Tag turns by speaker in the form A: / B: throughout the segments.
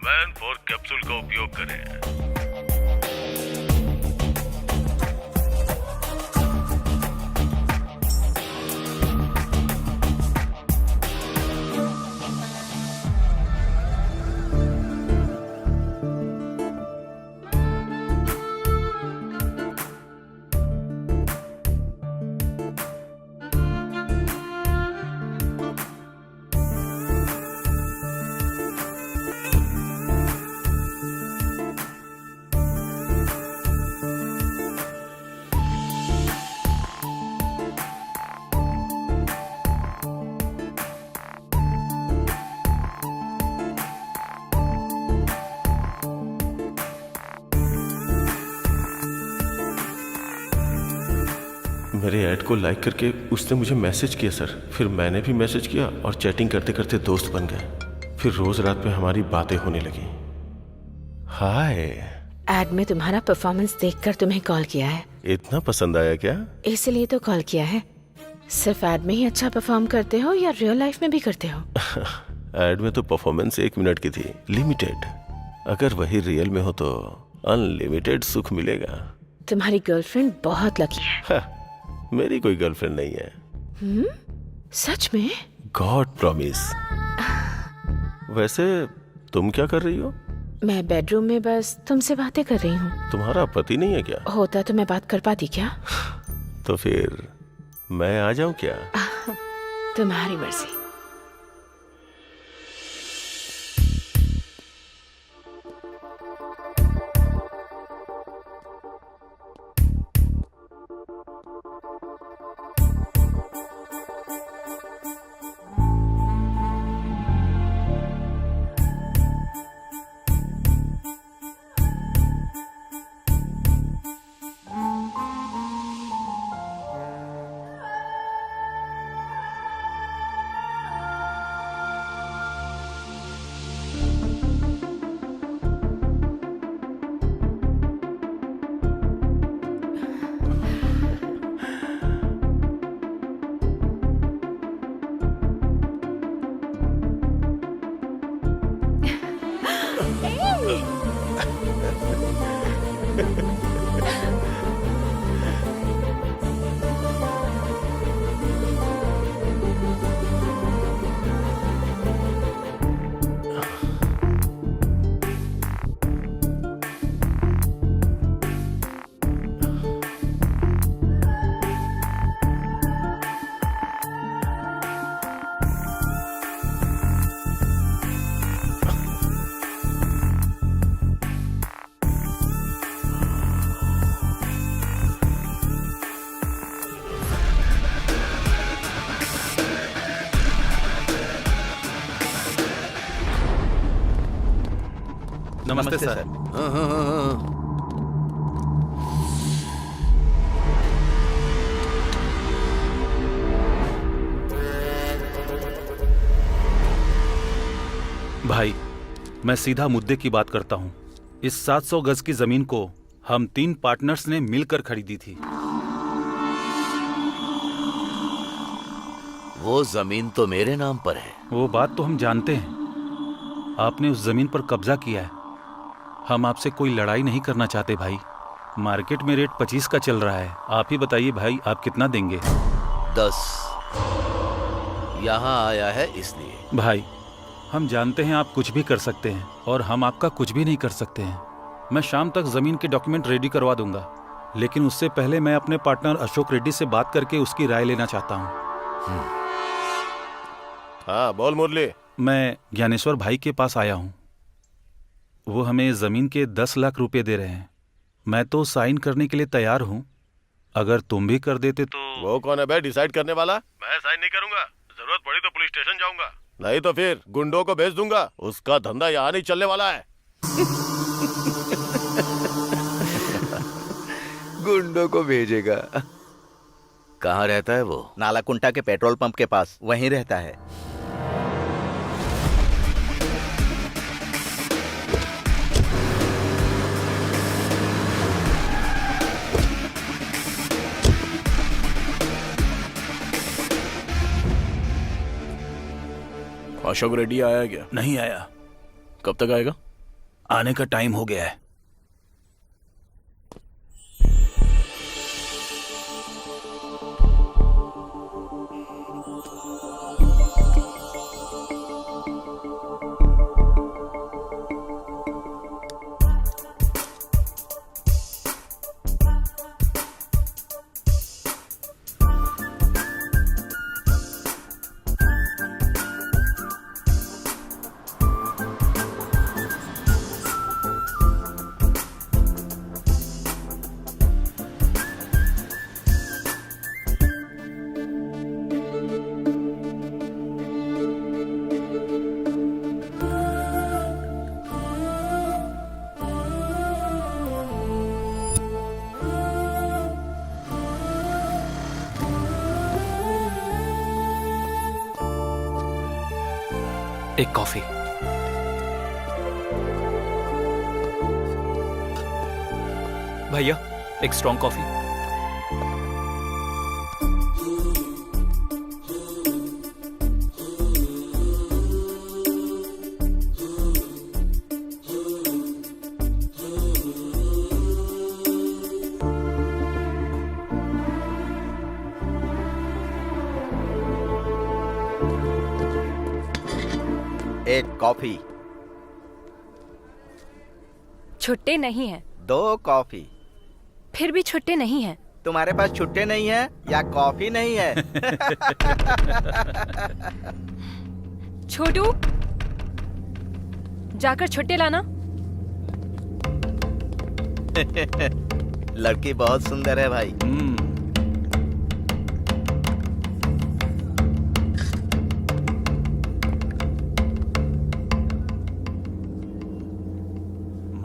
A: Man 4 capsule का उपयोग करें।
B: मेरे ऐड को लाइक करके उसने मुझे मैसेज किया सर। फिर मैंने भी मैसेज किया और चैटिंग करते करते दोस्त बन गए। फिर रोज रात में हमारी बातें होने लगी। हाय।
C: एड में तुम्हारा परफॉर्मेंस देखकर तुम्हें कॉल किया है।
B: इतना पसंद आया क्या?
C: इसलिए तो कॉल किया है। सिर्फ एड में ही अच्छा परफॉर्म करते हो या रियल लाइफ में भी करते हो?
B: एड में तो परफॉर्मेंस 1 मिनट की थी, लिमिटेड। अगर वही रियल में हो तो अनलिमिटेड सुख मिलेगा।
C: तुम्हारी गर्लफ्रेंड बहुत लकी है।
B: मेरी कोई गर्लफ्रेंड नहीं है।
C: सच में?
B: God promise. वैसे तुम क्या कर रही हो?
C: मैं बेडरूम में बस तुमसे बातें कर रही हूँ।
B: तुम्हारा पति नहीं है क्या?
C: होता तो मैं बात कर पाती क्या?
B: तो फिर मैं आ जाऊं क्या?
C: तुम्हारी मर्जी।
D: नमस्ते सर।
E: हाँ।
D: भाई, मैं सीधा मुद्दे की बात करता हूँ। इस 700 गज की जमीन को हम 3 पार्टनर्स ने मिलकर खरीदी थी।
E: वो जमीन तो मेरे नाम पर है।
D: वो बात तो हम जानते हैं। आपने उस जमीन पर कब्जा किया है। हम आपसे कोई लड़ाई नहीं करना चाहते भाई। मार्केट में रेट 25 का चल रहा है। आप ही बताइए भाई, आप कितना देंगे?
E: 10। यहाँ आया है इसलिए।
D: भाई, हम जानते हैं आप कुछ भी कर सकते हैं और हम आपका कुछ भी नहीं कर सकते हैं। मैं शाम तक जमीन के डॉक्यूमेंट रेडी करवा दूंगा, लेकिन उससे पहले मैं अपने पार्टनर अशोक रेड्डी से बात करके उसकी राय लेना चाहता हूँ।
B: हाँ बोल मुरली।
D: मैं ज्ञानेश्वर भाई के पास आया हूँ। वो हमें जमीन के 10 लाख रुपए दे रहे हैं। मैं तो साइन करने के लिए तैयार हूँ। अगर तुम भी कर देते तो।
B: वो कौन है बे डिसाइड करने वाला? मैं साइन नहीं करूंगा। जरूरत पड़ी तो पुलिस स्टेशन जाऊंगा, नहीं तो फिर गुंडों को भेज दूंगा। उसका धंधा यहाँ नहीं चलने वाला है।
E: गुंडों को भेजेगा? कहाँ रहता है वो?
F: नालाकुंटा के पेट्रोल पंप के पास, वहीं रहता है।
E: अशोक रेड्डी आया क्या?
D: नहीं आया।
E: कब तक आएगा?
D: आने का टाइम हो गया है।
G: एक कॉफी। भैया एक स्ट्रॉन्ग कॉफी।
F: एक कॉफी।
H: छुट्टे नहीं हैं।
F: 2 कॉफी।
H: फिर भी छुट्टे नहीं हैं।
F: तुम्हारे पास छुट्टे नहीं है या कॉफी नहीं है?
H: छोटू, जाकर छुट्टे लाना।
F: लड़की बहुत सुंदर है भाई।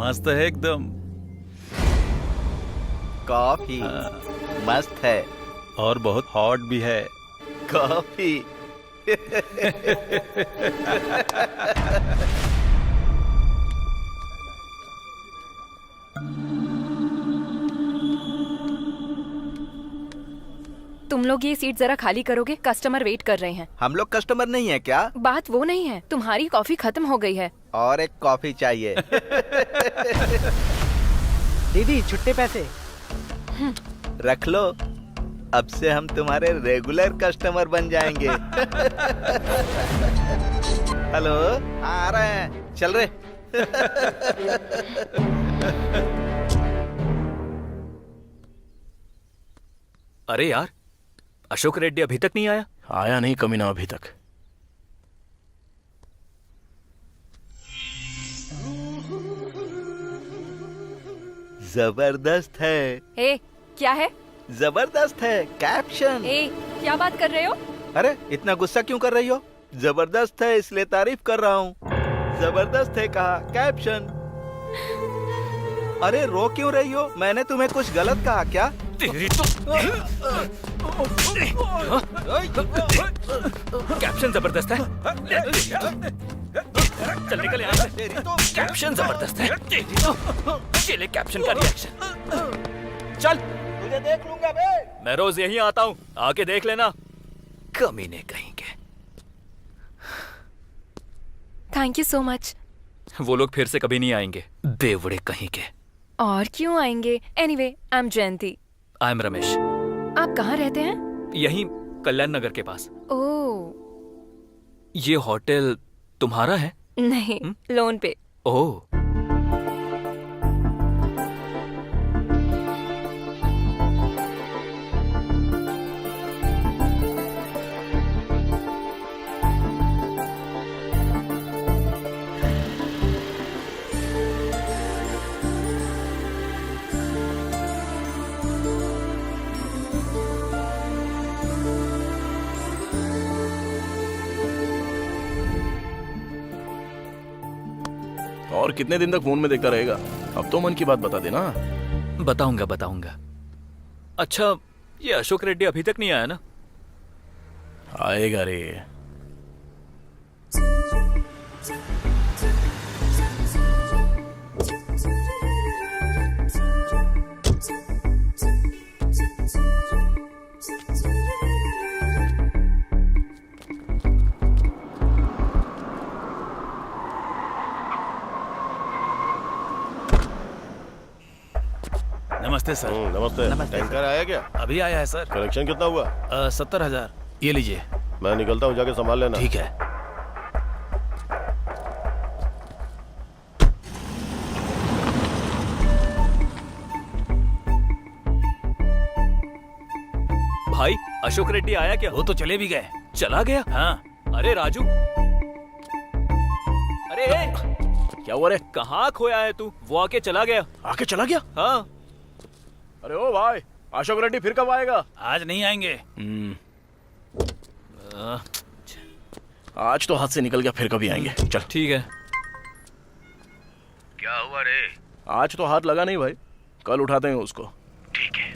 D: मस्त है एकदम।
F: कॉफी मस्त है
D: और बहुत हॉट भी है।
F: कॉफी।
H: तुम लोग ये सीट जरा खाली करोगे? कस्टमर वेट कर रहे हैं।
F: हम लोग कस्टमर नहीं है क्या?
H: बात वो नहीं है, तुम्हारी कॉफी खत्म हो गई है।
F: और एक कॉफी चाहिए।
I: दीदी छुट्टे पैसे
F: रख लो, अब से हम तुम्हारे रेगुलर कस्टमर बन जाएंगे। हेलो, आ रहे हैं, चल रहे।
G: अरे यार, अशोक रेड्डी अभी तक नहीं आया।
J: आया नहीं कमीना अभी तक।
F: जबरदस्त है।
H: ए, क्या है?
F: जबरदस्त है कैप्शन।
H: ए, क्या बात कर रहे हो?
F: अरे इतना गुस्सा क्यों कर रही हो? जबरदस्त है इसलिए तारीफ कर रहा हूँ। जबरदस्त है कहा कैप्शन। अरे रो क्यों रही हो? मैंने तुम्हें कुछ गलत कहा क्या?
G: तेरी तो कैप्शन जबरदस्त है। चल निकल यहाँ से।
F: तेरी तो
G: कैप्शन जबरदस्त है। तेरी तो चले कैप्शन का रिएक्शन। चल,
F: तुझे देख लूंगा बे।
G: मैं रोज यहीं आता हूँ, आके देख लेना। कमीने कहीं के।
H: Thank you so much.
G: वो लोग फिर से कभी नहीं आएंगे, बेवड़े कहीं के।
H: और क्यों आएंगे? Anyway, I am Jayanti.
G: I am Ramesh.
H: आप कहाँ रहते हैं?
G: यहीं कल्याण नगर के पास।
H: ओह
G: ये होटल तुम्हारा है?
H: नहीं, लोन पे।
G: ओह,
J: और कितने दिन तक फोन में देखता रहेगा? अब तो मन की बात बता देना।
G: बताऊंगा बताऊंगा। अच्छा, ये अशोक रेड्डी अभी तक नहीं आया ना?
J: आएगा रे। नमस्ते सर।
B: नमस्ते। टैंकर आया क्या?
J: अभी आया है सर।
B: कलेक्शन कितना हुआ?
J: 70,000। ये लीजिए।
B: मैं निकलता हूँ, जाके संभाल लेना।
J: ठीक है।
G: भाई अशोक रेड्डी आया क्या?
J: वो तो चले भी गए।
G: चला गया?
J: हाँ।
G: अरे राजू, अरे
J: क्या हुआ रे?
G: कहाँ खोया है तू? वो आके चला गया।
J: आके चला गया?
G: हाँ।
J: अरे ओ भाई, अशोक रेड्डी फिर कब आएगा?
D: आज नहीं आएंगे।
J: आज तो हाथ से निकल गया, फिर कभी आएंगे। चल
G: ठीक है।
A: क्या हुआ रे?
J: आज तो हाथ लगा नहीं भाई, कल उठाते हैं उसको।
A: ठीक है।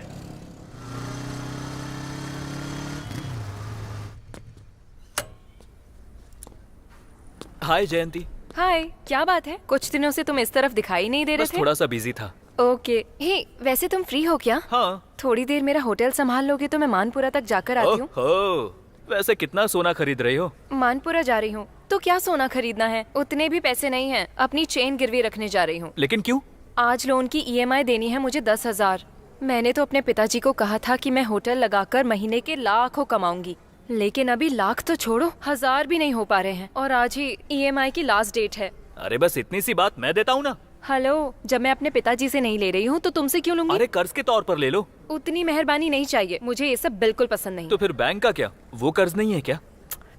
G: हाय जयंती।
H: हाय, क्या बात है? कुछ दिनों से तुम इस तरफ दिखाई नहीं दे रहे
G: बस
H: थे।
G: थोड़ा सा बिजी था।
H: ओके। हे, वैसे तुम फ्री हो क्या?
G: हाँ।
H: थोड़ी देर मेरा होटल संभाल लोगे तो मैं मानपुरा तक जाकर आती हूँ।
G: ओहो, वैसे कितना सोना खरीद रही हो?
H: मानपुरा जा रही हूँ तो क्या सोना खरीदना है, उतने भी पैसे नहीं हैं। अपनी चेन गिरवी रखने जा रही हूँ।
G: लेकिन क्यों?
H: आज लोन की EMI देनी है मुझे 10,000। मैंने तो अपने पिताजी को कहा था कि मैं होटल लगाकर महीने के लाखों कमाऊंगी, लेकिन अभी लाख तो छोड़ो, 1000 भी नहीं हो पा रहे हैं। और आज ही EMI की लास्ट डेट है।
G: अरे बस इतनी सी बात, मैं देता हूँ ना।
H: हेलो, जब मैं अपने पिताजी से नहीं ले रही हूँ तो तुमसे क्यों लूंगी?
G: अरे कर्ज के तौर पर ले लो।
H: उतनी मेहरबानी नहीं चाहिए, मुझे ये सब बिल्कुल पसंद नहीं।
G: तो फिर बैंक का क्या? वो कर्ज नहीं है क्या?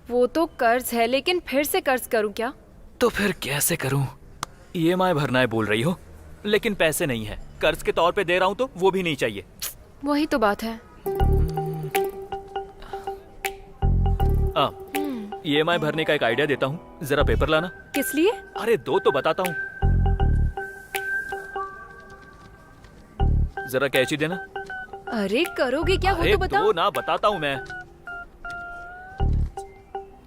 H: वो तो कर्ज है, लेकिन फिर से कर्ज करूँ क्या?
G: तो फिर कैसे करूँ? EMI भरना है बोल रही हो, लेकिन पैसे नहीं है। कर्ज के तौर पे दे रहा हूँ तो वो भी नहीं चाहिए।
H: वही तो बात है।
G: EMI भरने का एक आइडिया देता हूँ, जरा पेपर लाना।
H: किस लिए?
G: अरे दो तो बताता हूँ। जरा कैची देना।
H: अरे करोगे क्या, वो
G: अरे
H: तो बताओ।
G: दो ना, बताता हूँ मैं।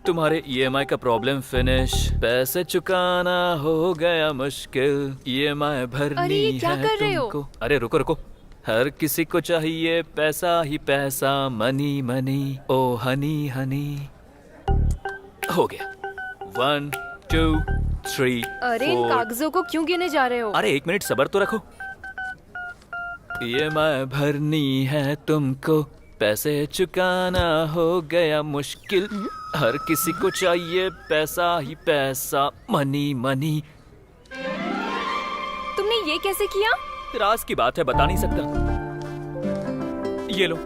G: तुम्हारे EMI का प्रॉब्लम फिनिश, पैसे चुकाना हो गया मुश्किल, EMI भरनी
H: अरे ये क्या
G: है
H: कर रहे हो?
G: तुमको। अरे रुको रुको, हर किसी को चाहिए पैसा ही पैसा, मनी मनी ओ हनी हनी। हो गया। 1 2 3
H: अरे इन
G: 4।
H: कागजों को क्यों गिने जा रहे हो?
G: अरे 1 मिनट सब्र तो रखो। EMI भरनी है तुमको, पैसे चुकाना हो गया मुश्किल, हर किसी को चाहिए पैसा ही पैसा, मनी मनी।
H: तुमने ये कैसे किया?
G: राज की बात है, बता नहीं सकता। ये लो।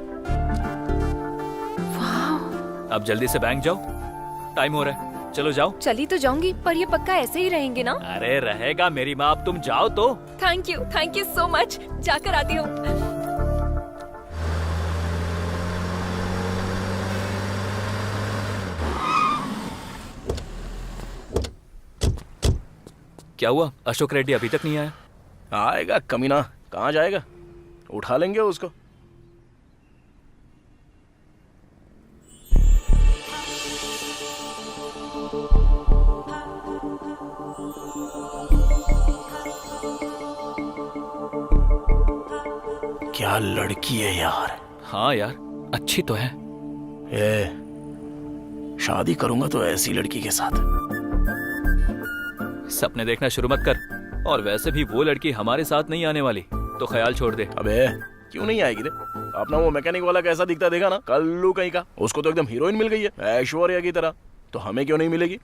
G: अब जल्दी से बैंक जाओ, टाइम हो रहा है। चलो जाओ।
H: चली तो जाऊंगी, पर ये पक्का ऐसे ही रहेंगे ना?
G: अरे रहेगा मेरी माँ, अब तुम जाओ तो।
H: Thank you so much. जाकर आती हूँ।
G: क्या हुआ? अशोक रेड्डी अभी तक नहीं आया?
J: आएगा कमीना, कहाँ जाएगा? उठा लेंगे उसको। क्या लड़की है यार।
G: हाँ यार, अच्छी तो है।
J: शादी करूंगा तो ऐसी लड़की के साथ।
G: सपने देखना शुरू मत कर। और वैसे भी वो लड़की हमारे साथ नहीं आने वाली, तो ख्याल छोड़ दे।
J: अबे क्यों नहीं आएगी रे? अपना वो मैकेनिक वाला कैसा दिखता देखा ना, कल्लू कहीं का। उसको तो एकदम हीरोइन मिल गई है, ऐश्वर्या की तरह। तो हमें क्यों नहीं मिलेगी?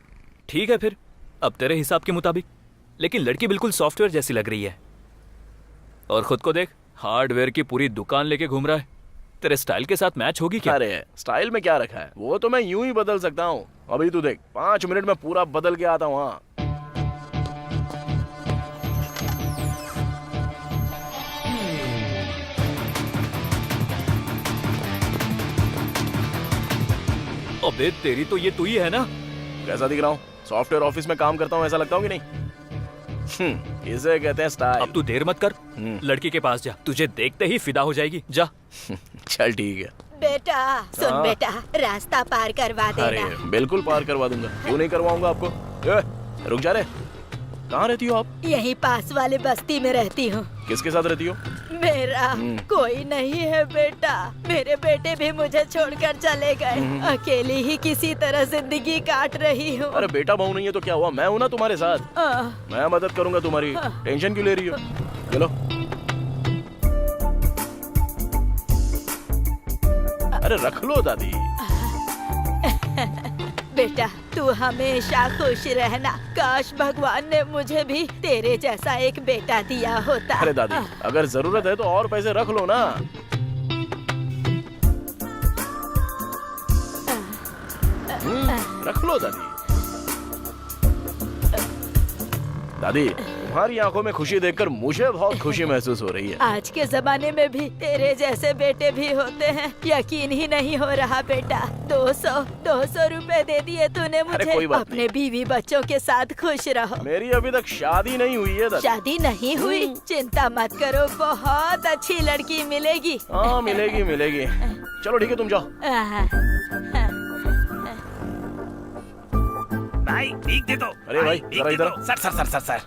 G: ठीक है फिर, अब तेरे हिसाब के मुताबिक। लेकिन लड़की बिल्कुल सॉफ्टवेयर जैसी लग रही है। और खुद को देख, हार्डवेयर की पूरी दुकान लेके घूम रहा है। तेरे स्टाइल के साथ मैच होगी क्या?
J: अरे स्टाइल में क्या रखा है, वो तो मैं यूं ही बदल सकता हूँ। अभी तू देख, 5 मिनट में पूरा बदल के आता हूँ। हाँ
G: अबे तेरी तो ये तू ही है ना?
J: कैसा दिख रहा हूँ? सॉफ्टवेयर ऑफिस में काम करता हूँ ऐसा लगता हूँ कि नहीं? इसे कहते हैं स्टाइल।
G: अब तू देर मत कर, लड़की के पास जा, तुझे देखते ही फिदा हो जाएगी। जा।
J: चल ठीक है।
K: बेटा सुन बेटा, रास्ता पार करवा देना।
J: अरे बिल्कुल पार करवा दूंगा, क्यों नहीं करवाऊंगा आपको। रुक जा रे, कहाँ रहती हो आप?
K: यहीं पास वाले बस्ती में रहती हूँ।
J: किसके साथ रहती हो?
K: मेरा कोई नहीं है बेटा, मेरे बेटे भी मुझे छोड़कर चले गए। अकेली ही किसी तरह जिंदगी काट रही हूँ।
J: अरे बेटा बहू नहीं है तो क्या हुआ, मैं हूँ ना तुम्हारे साथ। मैं मदद करूंगा तुम्हारी, टेंशन क्यों ले रही हो? चलो। अरे रख लो दादी।
K: बेटा तू हमेशा खुश रहना। काश भगवान ने मुझे भी तेरे जैसा एक बेटा दिया होता।
J: अरे दादी, अगर जरूरत है तो और पैसे रख लो ना। रख लो दादी। दादी, तुम्हारी आंखों में खुशी देखकर मुझे बहुत खुशी महसूस हो रही है।
K: आज के जमाने में भी तेरे जैसे बेटे भी होते हैं, यकीन ही नहीं हो रहा बेटा। 200 रुपए दे दिए तूने मुझे।
J: कोई बात
K: अपने बीवी बच्चों के साथ खुश रहो।
J: मेरी अभी तक शादी नहीं हुई है दादी।
K: शादी नहीं हुई? चिंता मत करो, बहुत अच्छी लड़की मिलेगी।
J: हाँ मिलेगी मिलेगी। चलो ठीक है, तुम जाओ।
L: भाई भीख दे दो।
J: अरे भाई जरा इधर।
L: Sir sir sir sir sir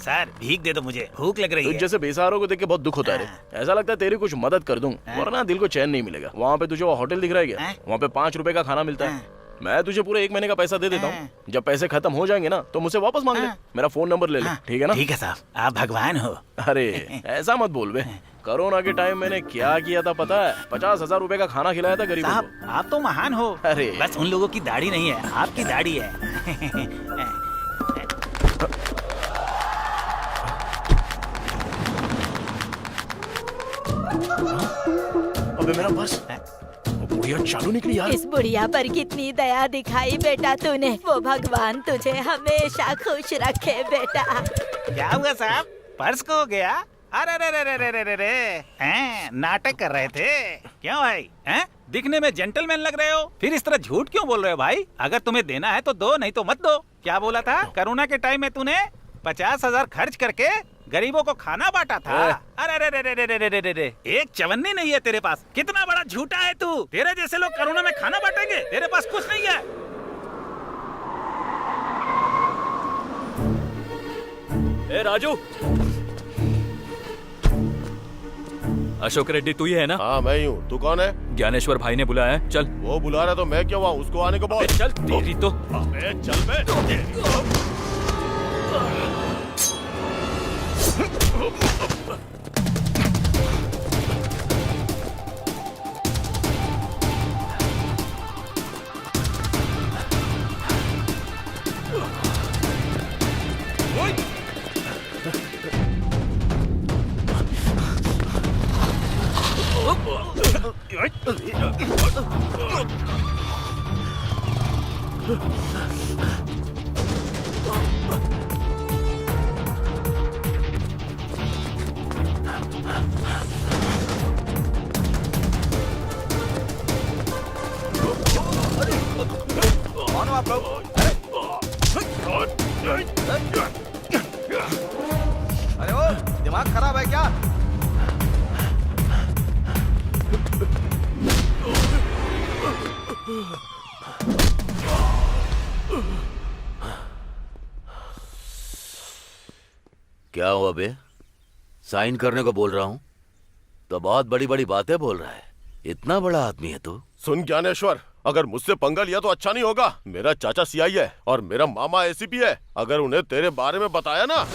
L: sir भीख दे दो, मुझे भूख लग रही है।
J: तुझ जैसे बेसहारों को देख के बहुत दुख होता है रे। ऐसा लगता है तेरी कुछ मदद कर दूं, वरना दिल को चैन नहीं मिलेगा। वहाँ पे तुझे वो होटल दिख रहा है क्या? वहाँ पे 5 रुपए का खाना मिलता है। मैं तुझे पूरे 1 महीने का पैसा दे देता हूँ। जब पैसे खत्म हो जाएंगे ना तो मुझसे वापस मांग ले। मेरा फोन नंबर ले ले, ठीक है ना?
L: ठीक है साहब, आप भगवान हो।
J: अरे ऐसा मत बोल बे। कोरोना के टाइम मैंने क्या किया था पता है? 50,000 रुपए का खाना खिलाया था गरीबों
L: साहब
J: को।
L: आप तो महान हो।
J: अरे
L: बस उन लोगों की दाढ़ी नहीं है, आपकी दाढ़ी है।
J: अबे मेरा पर्स, वो बुढ़िया चालू निकली यार।
K: इस बुढ़िया पर कितनी दया दिखाई बेटा तूने। वो भगवान तुझे हमेशा खुश रखे बेटा।
L: क्या हुआ साहब, पर्स खो हो गया? अरे रे रे रे रे रे रे रे हैं, नाटक कर रहे थे क्यों भाई? हैं, दिखने में जेंटलमैन लग रहे हो, फिर इस तरह झूठ क्यों बोल रहे हो भाई? अगर तुम्हें देना है तो दो, नहीं तो मत दो। क्या बोला था? कोरोना के टाइम में तूने 50,000 खर्च करके गरीबों को खाना बांटा था। अरे रे रे रे रे रे रे रे, एक चवन्नी नहीं है तेरे पास। कितना बड़ा झूठा है तू। तेरे जैसे लोग कोरोना में खाना बांटेंगे? तेरे पास कुछ नहीं है।
G: ए राजू, अशोक रेड्डी तू ही है ना?
B: हाँ मैं ही हूँ। तू कौन है?
G: ज्ञानेश्वर भाई ने बुलाया है, चल।
B: वो बुला रहा तो मैं क्या हुआ? उसको आने को बोल।
G: चल तेरी तो।
B: अबे चल बे।
F: कौन हो आप लोग? अरे ओ, दिमाग खराब है क्या?
E: क्या हुआ बे? साइन करने को बोल रहा हूँ तो बहुत बड़ी बड़ी बातें बोल रहा है। इतना बड़ा आदमी है तू।
B: सुन ज्ञानेश्वर, अगर मुझसे पंगा लिया तो अच्छा नहीं होगा। मेरा चाचा सीआई है और मेरा मामा एसीपी है। अगर उन्हें तेरे बारे में बताया ना।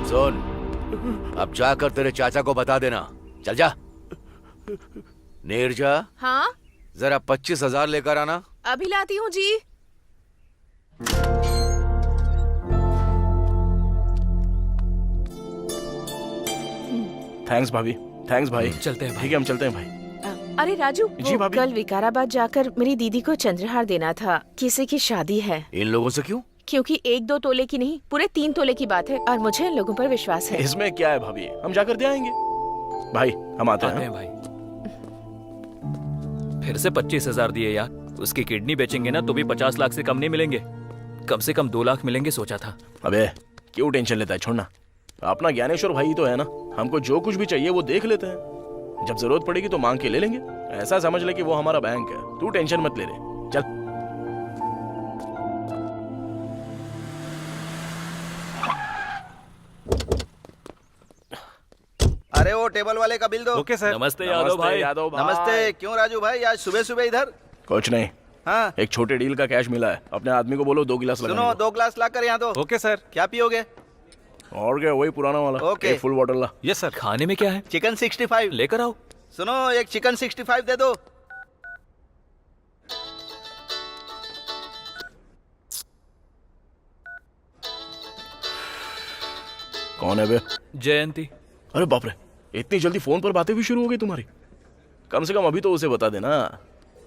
E: सुन, अब जाकर तेरे चाचा को बता देना। चल जा। नीरजा,
C: हाँ
E: जरा 25,000 लेकर आना।
C: अभी लाती हूँ जी।
J: थैंक्स भाभी, थैंक्स भाई।
G: चलते हैं भाई।
J: ठीक है, हम चलते हैं भाई।
C: अरे राजू,
J: जी
C: वो
J: भाभी।
C: कल विकाराबाद जाकर मेरी दीदी को चंद्रहार देना था। किसी की शादी है।
E: इन लोगों से क्यों?
C: क्योंकि 1-2 तोले की नहीं, पूरे 3 तोले की बात है और मुझे इन लोगों पर विश्वास है।
J: इसमें क्या है भाभी, हम जाकर दे आएंगे। भाई हम आते हैं।
G: भाई फिर से 25,000 दिए यार। उसकी किडनी बेचेंगे ना तो भी 50 लाख से कम नहीं मिलेंगे। कम से कम 2 लाख मिलेंगे सोचा था।
J: अबे क्यों टेंशन लेता है, छोड़ना। अपना ज्ञानेश्वर भाई ही तो है ना। हमको जो कुछ भी चाहिए वो देख लेते हैं। जब जरूरत पड़ेगी तो मांग के ले लेंगे। ऐसा समझ ले कि वो हमारा बैंक है। तू टेंशन मत ले रहे। चल।
F: अरे वो टेबल वाले का बिल दो।
L: Okay sir.
G: नमस्ते यादव भाई।
J: यादव भाई।
F: नमस्ते। क्यों राजू भाई आज सुबह सुबह इधर?
J: कुछ नहीं,
F: हाँ
J: एक छोटे डील का कैश मिला है। अपने आदमी को बोलो 2 गिलास लगाने
F: सुनो,
J: को।
F: 2 ग्लास ला कर यहाँ दो।
L: Okay sir.
F: क्या पियोगे?
J: और क्या, वही पुराना वाला।
F: ओके।
J: एक फुल बॉटल ला।
L: Yes sir.
G: खाने में क्या है?
F: चिकन 65
G: लेकर आओ।
F: सुनो, एक चिकन 65 दे दो।
J: कौन है बे?
G: जयंती।
J: अरे बाप रे, इतनी जल्दी फोन पर बातें भी शुरू हो गई तुम्हारी। कम से कम अभी तो उसे बता देना।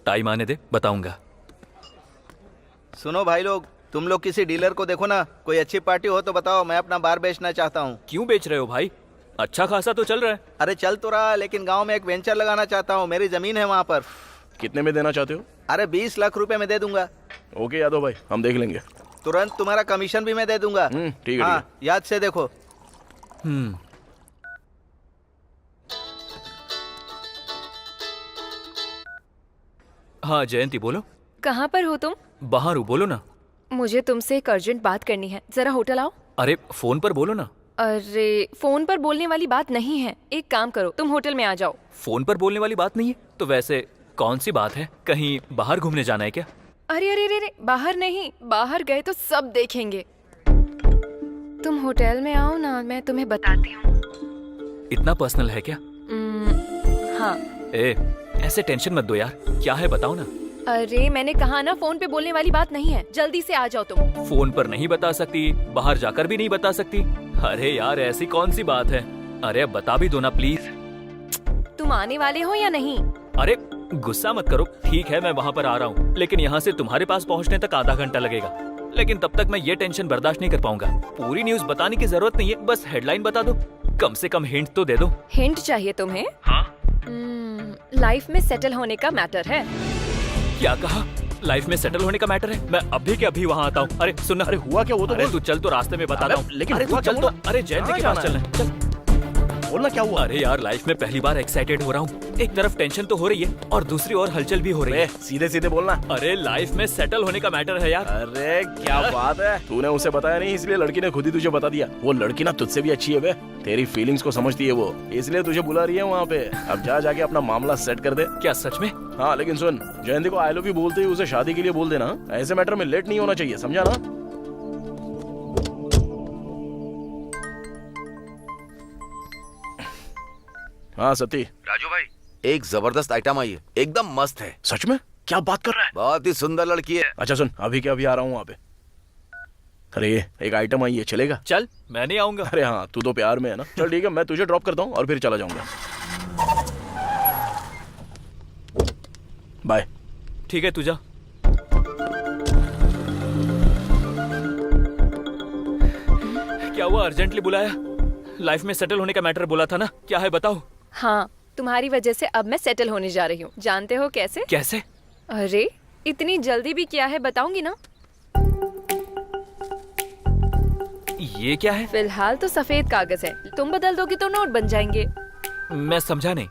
G: टाइम आने दे, बताऊंगा।
F: सुनो भाई लोग, तुम लोग किसी डीलर को देखो ना, कोई अच्छी पार्टी हो तो बताओ, मैं अपना बार बेचना चाहता हूँ।
G: क्यों बेच रहे हो भाई? अच्छा खासा तो चल रहा है।
F: अरे चल तो रहा, लेकिन गांव में एक वेंचर लगाना चाहता हूँ, मेरी जमीन है वहाँ पर।
J: कितने में देना चाहते हो?
F: अरे 20 लाख रुपए में दे दूंगा।
J: ओके यादव भाई, हम देख लेंगे।
F: तुरंत तुम्हारा कमीशन भी मैं दे दूंगा।
J: ठीक है।
F: हाँ, याद से देखो।
G: हाँ जयंती बोलो।
H: कहाँ पर हो तुम?
G: बाहर हूँ, बोलो ना।
H: मुझे तुमसे एक अर्जेंट बात करनी है, जरा होटल आओ।
G: अरे फोन पर बोलो ना।
H: अरे फोन पर बोलने वाली बात नहीं है, एक काम करो, तुम होटल में आ जाओ।
G: फोन पर बोलने वाली बात नहीं है तो वैसे कौन सी बात है? कहीं बाहर घूमने जाना है क्या?
H: अरे अरे अरे, बाहर नहीं, बाहर गए तो सब देखेंगे। तुम होटल में आओ ना, मैं तुम्हें बताती हूँ।
G: इतना पर्सनल है क्या?
H: हाँ।
G: ऐसे टेंशन मत दो यार, क्या है बताओ ना।
H: अरे मैंने कहा ना, फोन पे बोलने वाली बात नहीं है, जल्दी से आ जाओ तुम।
G: फोन पर नहीं बता सकती, बाहर जाकर भी नहीं बता सकती। अरे यार ऐसी कौन सी बात है? अरे अब बता भी दो ना प्लीज।
H: तुम आने वाले हो या नहीं?
G: अरे गुस्सा मत करो, ठीक है मैं वहाँ पर आ रहा हूँ, लेकिन यहाँ से तुम्हारे पास पहुँचने तक आधा घंटा लगेगा। लेकिन तब तक मैं ये टेंशन बर्दाश्त नहीं कर पाऊंगा। पूरी न्यूज बताने की जरूरत नहीं है, बस हेडलाइन बता दो, कम से कम हिंट तो दे दो।
H: हिंट चाहिए तुम्हें?
G: हाँ।
H: लाइफ में सेटल होने का मैटर है।
G: क्या कहा? लाइफ में सेटल होने का मैटर है? मैं अभी के अभी वहाँ आता हूँ। अरे सुन ना।
J: अरे हुआ क्या, वो तो
G: अरे तू चल, तो रास्ते में बता रहा हूँ।
J: लेकिन
G: अरे तू चल तो। अरे जयंती के पास चलना है, चल।
J: बोलना क्या हुआ?
G: अरे यार लाइफ में पहली बार एक्साइटेड हो रहा हूँ। एक तरफ टेंशन तो हो रही है और दूसरी ओर हलचल भी हो रही है।
J: सीधे सीधे बोलना।
G: अरे लाइफ में सेटल होने का मैटर है यार।
J: अरे क्या बात है, तूने उसे बताया नहीं, इसलिए लड़की ने खुद ही तुझे बता दिया। वो लड़की ना तुझसे भी अच्छी है बे, तेरी फीलिंग्स को समझती है वो, इसलिए तुझे बुला रही है वहाँ पे। अब जा जाके अपना मामला सेट कर दे।
G: क्या सच में?
J: हाँ लेकिन सुन, जयंती को आई लव यू बोलते ही उसे शादी के लिए बोल देना। ऐसे मैटर में लेट नहीं होना चाहिए, समझा ना? हाँ सती।
E: राजू भाई, एक जबरदस्त आइटम आई है, एकदम मस्त है।
J: सच में? क्या बात कर रहा है?
E: बहुत ही सुंदर लड़की है।
J: अच्छा सुन, अभी के अभी आ रहा हूँ वहाँ पे। अरे एक आइटम आई है, चलेगा?
G: चल, मैं नहीं आऊंगा।
J: अरे हाँ, तू तो प्यार में है ना। चल ठीक है, मैं तुझे ड्रॉप करता हूँ और फिर चला जाऊंगा। बाय।
G: ठीक है, तू जा। क्या हुआ, अर्जेंटली बुलाया? लाइफ में सेटल होने का मैटर बोला था ना, क्या है बताओ।
H: हाँ, तुम्हारी वजह से अब मैं सेटल होने जा रही हूँ। जानते हो कैसे?
G: कैसे?
H: अरे इतनी जल्दी भी क्या है, बताऊंगी ना।
G: ये क्या है?
H: फिलहाल तो सफेद कागज है, तुम बदल दोगे तो नोट बन जाएंगे।
G: मैं समझा नहीं।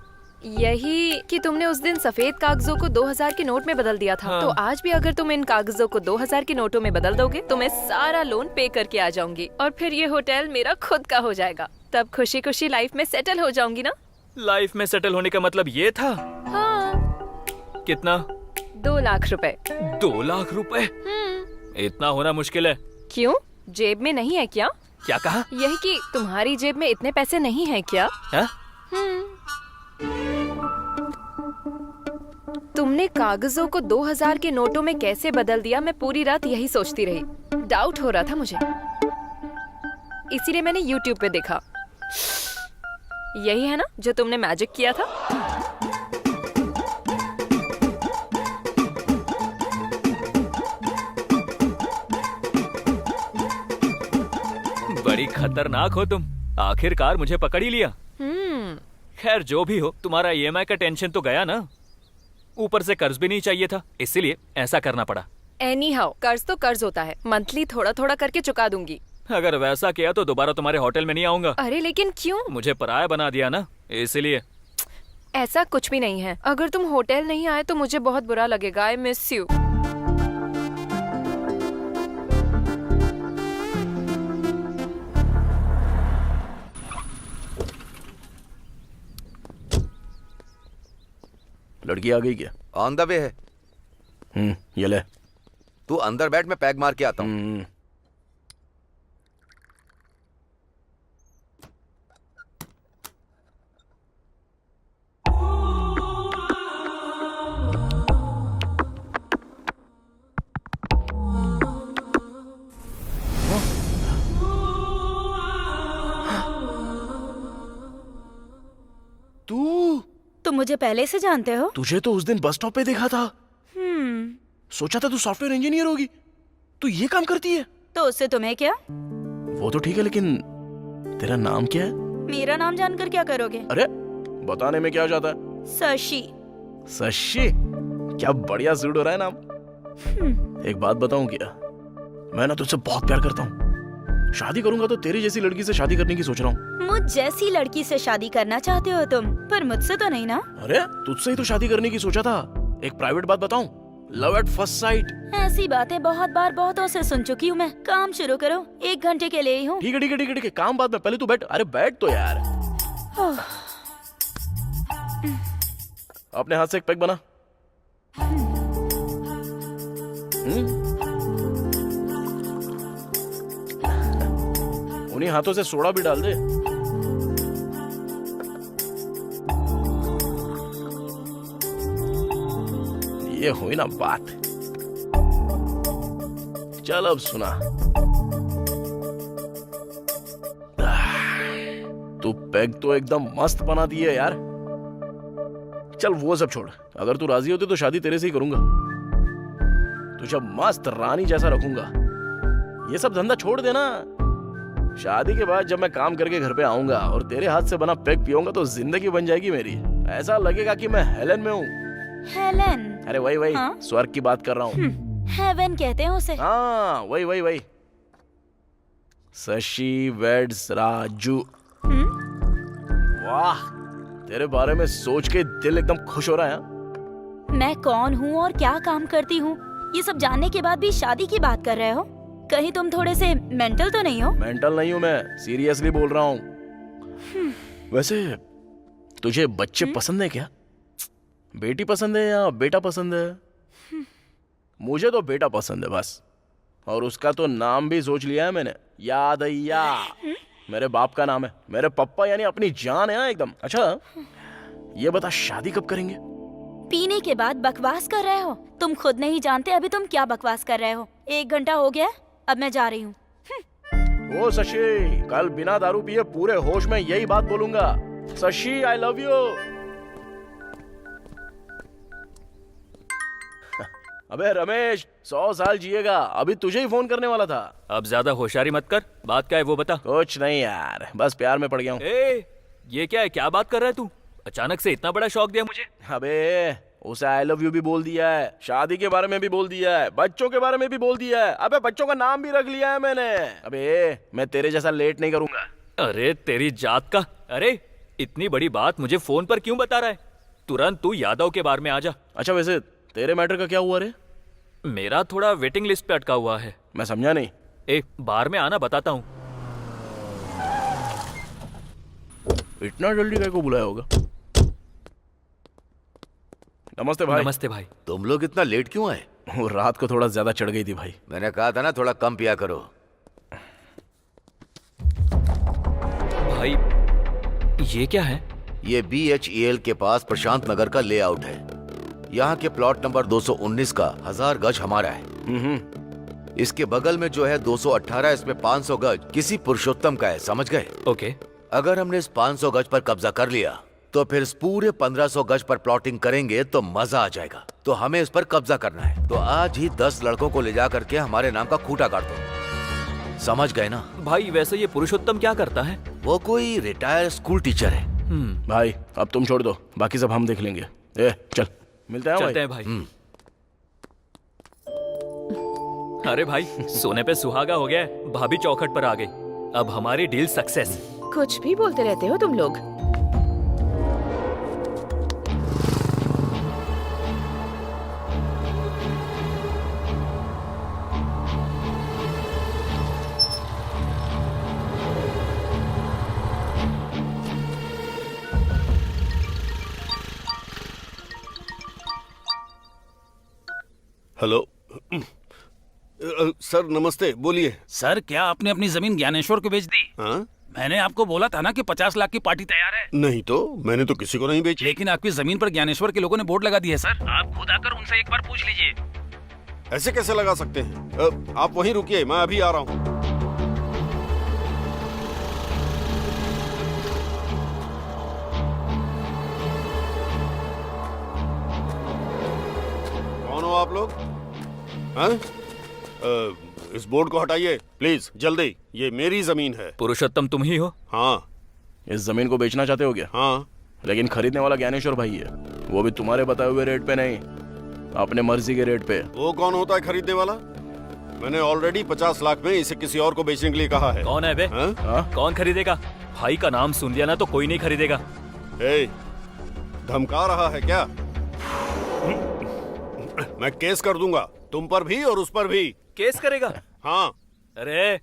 H: यही कि तुमने उस दिन सफेद कागजों को 2000 के नोट में बदल दिया था।
G: हाँ।
H: तो आज भी अगर तुम इन कागजों को 2000 के नोटों में बदल दोगे तो मैं सारा लोन पे करके आ जाऊंगी और फिर ये होटल मेरा खुद का हो जाएगा। तब खुशी खुशी लाइफ में सेटल हो जाऊंगी ना।
G: लाइफ में सेटल होने का मतलब ये था?
H: हाँ।
G: कितना?
H: 2 लाख रुपए।
G: 2 लाख रुपए? इतना होना मुश्किल है।
H: क्यों, जेब में नहीं है क्या?
G: क्या कहा?
H: यही कि तुम्हारी जेब में इतने पैसे नहीं है क्या?
G: है?
H: तुमने कागजों को 2000 के नोटों में कैसे बदल दिया, मैं पूरी रात यही सोचती रही। डाउट हो रहा था मुझे, इसीलिए मैंने YouTube पे देखा। यही है ना जो तुमने मैजिक किया था?
G: बड़ी खतरनाक हो तुम, आखिरकार मुझे पकड़ ही लिया। खैर जो भी हो, तुम्हारा EMI का टेंशन तो गया ना। ऊपर से कर्ज भी नहीं चाहिए था, इसीलिए ऐसा करना पड़ा।
H: एनीहाउ, कर्ज तो कर्ज होता है, मंथली थोड़ा थोड़ा करके चुका दूंगी।
G: अगर वैसा किया तो दोबारा तुम्हारे होटल में नहीं आऊंगा।
H: अरे लेकिन क्यों?
G: मुझे पराया बना दिया ना, इसलिए।
H: ऐसा कुछ भी नहीं है, अगर तुम होटल नहीं आए तो मुझे बहुत बुरा लगेगा। I miss you.
J: लड़की आ गई क्या?
E: ऑन द वे है।
J: ये ले।
E: तू अंदर बैठ, मैं पैक मार के आता हूँ।
K: तुम मुझे पहले से जानते हो?
J: तुझे तो उस दिन बस स्टॉप पे देखा था। सोचा था तू सॉफ्टवेयर इंजीनियर होगी। तू ये काम करती है?
K: तो उससे तुम्हें क्या?
J: वो तो ठीक है, लेकिन तेरा नाम क्या है?
K: मेरा नाम जानकर क्या करोगे?
J: अरे बताने में क्या जाता है?
K: शशि।
J: शशि? क्या बढ़िया सूट हो रहा है नाम। एक बात बताऊं क्या, मैं ना तुझसे बहुत प्यार करता हूँ। शादी करूंगा तो तेरी जैसी लड़की से शादी करने की सोच रहा हूँ।
K: मुझ जैसी लड़की से शादी करना चाहते हो तुम, पर मुझसे तो नहीं ना?
J: अरे तुझसे ही तो शादी करने की सोचा था। एक प्राइवेट बात बताऊं, लव एट फर्स्ट साइट।
K: ऐसी बातें बहुत बार बहुतों से सुन चुकी हूँ मैं। काम शुरू करो, 1 घंटे के लिए ही हूँ।
J: ठीक है ठीक है ठीक है ठीक है, काम बाद में, पहले तू बैठ। अरे बैठ तो यार। अपने हाथ से एक पैक बना। उन्हीं हाथों से सोडा भी डाल दे। ये हुई ना बात। चल अब सुना, तू पैग तो एकदम मस्त बना दी है यार। चल वो सब छोड़, अगर तू राजी होती तो शादी तेरे से ही करूंगा। तुझे मस्त रानी जैसा रखूंगा। ये सब धंधा छोड़ देना। शादी के बाद जब मैं काम करके घर पे आऊंगा और तेरे हाथ से बना पैग पीऊंगा तो जिंदगी बन जाएगी मेरी। ऐसा लगेगा कि मैं हेलन में हूँ।
K: हेलन?
J: अरे वही
K: हाँ?
J: स्वर्ग की बात कर रहा हूँ।
K: हेवन कहते हैं उसे।
J: हाँ वही। शशि वेड्स राजू। वाह, तेरे बारे में सोच के दिल एकदम खुश हो रहा है।
K: मैं कौन हूँ और क्या काम करती हूँ, ये सब जानने के बाद भी शादी की बात कर रहे हो? कहीं तुम थोड़े से मेंटल तो नहीं हो?
J: मेंटल नहीं हूँ मैं, सीरियसली बोल रहा हूँ। वैसे तुझे बच्चे पसंद है क्या? बेटी पसंद है या बेटा पसंद है? मुझे तो बेटा पसंद है बस। और उसका तो नाम भी सोच लिया है मैंने, यादయ్యా। मेरे बाप का नाम है। मेरे पप्पा यानी अपनी जान है ना एकदम। अच्छा ये बता, शादी कब करेंगे?
K: पीने के बाद बकवास कर रहे हो? तुम खुद नहीं जानते अभी तुम क्या बकवास कर रहे हो। 1 घंटा हो गया, अब मैं जा रही हूँ।
J: ओ शशि, कल बिना दारू पिए पूरे होश में यही बात बोलूंगा। शशि आई लव यू। अबे रमेश, 100 साल जिएगा। अभी तुझे ही फोन करने वाला था।
G: अब ज्यादा होशियारी मत कर। बात क्या है वो बता।
J: कुछ नहीं यार, बस प्यार में पड़ गया हूँ।
G: ये क्या है, क्या बात कर रहा है तू? अचानक से इतना बड़ा शौक दिया मुझे।
J: अबे उसे आई लव यू भी बोल दिया है, शादी के बारे में भी बोल दिया है, बच्चों के बारे में भी बोल दिया है। अबे बच्चों का नाम भी रख लिया है मैंने। अबे मैं तेरे जैसा लेट नहीं करूंगा।
G: अरे तेरी जात का। अरे इतनी बड़ी बात मुझे फोन पर क्यों बता रहा है? तुरंत तू यादव के बारे में आ जा।
J: अच्छा वैसे तेरे मैटर का क्या हुआ रे?
G: मेरा थोड़ा वेटिंग लिस्ट पे अटका हुआ है।
J: मैं समझा नहीं।
G: बार में आना, बताता हूँ।
J: इतना जल्दी क्या को बुलाया होगा? नमस्ते भाई।
G: नमस्ते भाई।
E: तुम लोग इतना लेट क्यों आए?
J: वो रात को थोड़ा ज्यादा चढ़ गई थी भाई।
E: मैंने कहा था ना थोड़ा कम पिया करो।
G: भाई ये क्या है?
E: ये BHEL के पास प्रशांत नगर का लेआउट है। यहाँ के प्लॉट नंबर 219 का 1000 गज हमारा है। इसके बगल में जो है 218, इसमें 500 गज किसी पुरुषोत्तम का है, समझ गए?
G: ओके।
E: अगर हमने इस 500 गज पर कब्जा कर लिया तो फिर इस पूरे 1500 गज पर प्लॉटिंग करेंगे तो मजा आ जाएगा। तो हमें इस पर कब्जा करना है। तो आज ही 10 लड़कों को ले जा करके हमारे नाम का खूंटा काट दो, समझ गए ना?
G: भाई वैसे ये पुरुषोत्तम क्या करता है?
E: वो कोई रिटायर्ड स्कूल टीचर है।
J: भाई अब तुम छोड़ दो, बाकी सब हम देख लेंगे। चल मिलते हैं
G: चलते हैं भाई। अरे भाई सोने पे सुहागा हो गया। भाभी चौखट पर आ गई। अब हमारी डील सक्सेस।
C: कुछ भी बोलते रहते हो तुम लोग।
M: हेलो सर, नमस्ते, बोलिए।
L: सर, क्या आपने अपनी जमीन ज्ञानेश्वर को बेच दी?
M: हाँ?
L: मैंने आपको बोला था ना कि 50 लाख की पार्टी तैयार है।
M: नहीं तो, मैंने तो किसी को नहीं बेची।
L: लेकिन आपकी जमीन पर ज्ञानेश्वर के लोगों ने बोर्ड लगा दी है सर। आप खुद आकर उनसे एक बार पूछ लीजिए।
M: ऐसे कैसे लगा सकते हैं? आप वहीं रुकिए, मैं अभी आ रहा हूँ। कौन हो आप लोग? हाँ? इस बोर्ड को हटाइए प्लीज, जल्दी। ये मेरी जमीन है।
G: पुरुषोत्तम तुम ही हो?
M: हाँ।
J: इस जमीन को बेचना चाहते हो क्या?
M: हाँ।
J: लेकिन खरीदने वाला ज्ञानेश्वर भाई है, वो भी तुम्हारे बताए हुए रेट पे नहीं, अपने मर्जी के रेट पे।
M: वो कौन होता है खरीदने वाला? मैंने ऑलरेडी 50 लाख में इसे किसी और को बेचने के लिए कहा है।
G: कौन है बे? कौन खरीदेगा? भाई का नाम सुन लिया ना तो कोई नहीं खरीदेगा।
M: धमका रहा है क्या? मैं केस कर दूंगा, तुम पर भी और उस पर भी।
G: केस करेगा?
M: हाँ।
G: अरे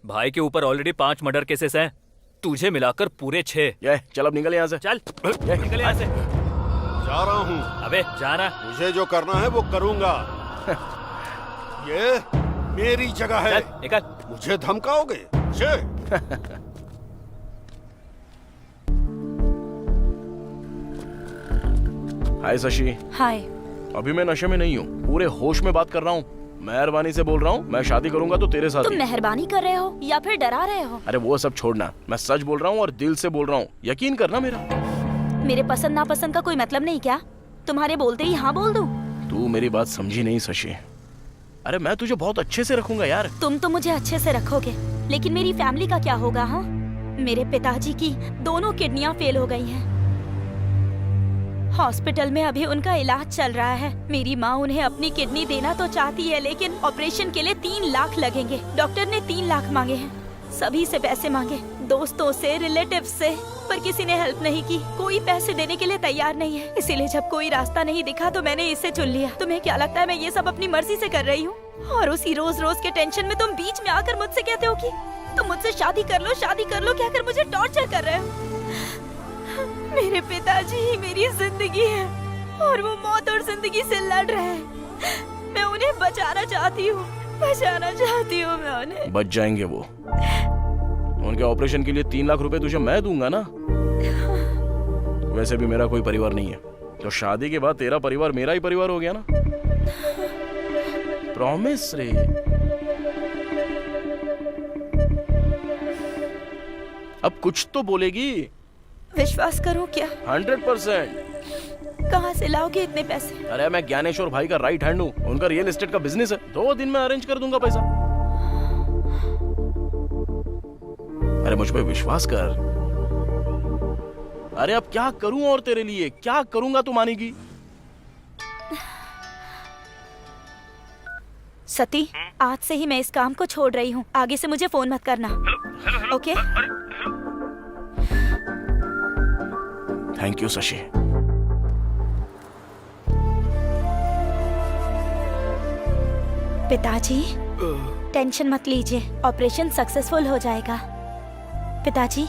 G: भाई के ऊपर ऑलरेडी 5 मर्डर केसेस हैं, तुझे मिलाकर पूरे 6।
J: चल अब निकल यहाँ से।
G: चल निकल यहाँ से।
M: जा रहा हूँ।
G: अबे जाना।
M: मुझे जो करना है वो करूंगा। ये मेरी जगह है।
G: चल निकल।
M: मुझे धमकाओगे?
J: हाय शशि।
H: हाय।
J: अभी मैं नशे में नहीं हूँ, पूरे होश में बात कर रहा हूँ। मेहरबानी से बोल रहा हूँ, मैं शादी करूंगा तो तेरे साथ।
K: तुम मेहरबानी कर रहे हो या फिर डरा रहे हो?
J: अरे वो सब छोड़ना, मैं सच बोल रहा हूँ और दिल से बोल रहा हूँ, यकीन करना मेरा।
K: मेरे पसंद नापसंद का कोई मतलब नहीं क्या? तुम्हारे बोलते ही हाँ बोल दूं?
J: तू मेरी बात समझी नहीं शशि। अरे मैं तुझे बहुत अच्छे से रखूंगा यार।
K: तुम तो मुझे अच्छे से रखोगे, लेकिन मेरी फैमिली का क्या होगा? हाँ, मेरे पिताजी की दोनों किडनियां फेल हो गई हैं। हॉस्पिटल में अभी उनका इलाज चल रहा है। मेरी माँ उन्हें अपनी किडनी देना तो चाहती है, लेकिन ऑपरेशन के लिए 3 लाख लगेंगे। डॉक्टर ने 3 लाख मांगे हैं, सभी से पैसे मांगे, दोस्तों से, रिलेटिव्स से, पर किसी ने हेल्प नहीं की। कोई पैसे देने के लिए तैयार नहीं है। इसीलिए जब कोई रास्ता नहीं दिखा तो मैंने इसे चुन लिया। तुम्हें क्या लगता है मैं ये सब अपनी मर्जी से कर रही हूँ? और उसी रोज रोज के टेंशन में तुम बीच में आकर मुझसे कहते हो कि तुम मुझसे शादी कर लो, शादी कर लो, कहकर मुझे टॉर्चर कर रहे हो। मेरे पिताजी ही मेरी जिंदगी है और वो मौत और जिंदगी से लड़ रहे हैं। मैं उन्हें बचाना चाहती हूँ, बचाना चाहती हूँ मैं उन्हें।
J: बच जाएंगे वो। उनके ऑपरेशन के लिए 3 लाख रुपए तुझे मैं दूंगा ना। वैसे भी मेरा कोई परिवार नहीं है, तो शादी के बाद तेरा परिवार मेरा ही परिवार हो गया ना। प्रॉमिस रे। अब कुछ तो बोलेगी।
K: विश्वास करो क्या?
J: 100%।
K: कहाँ से लाओगे इतने पैसे?
J: अरे मैं ज्ञानेश्वर भाई का राइट हैंड हूँ, उनका रियल एस्टेट का बिजनेस है। 2 दिन में अरेंज कर दूंगा पैसा। अरे मुझ पे विश्वास कर। अरे अब क्या करूं और तेरे लिए क्या करूंगा तू मानेगी?
K: सती, आज से ही मैं इस काम को छोड़ रही हूँ। आगे से मुझे फोन मत करना। ओके?
J: Thank you Shashi.
K: पिताजी, टेंशन मत लीजिए, ऑपरेशन सक्सेसफुल हो जाएगा। पिताजी,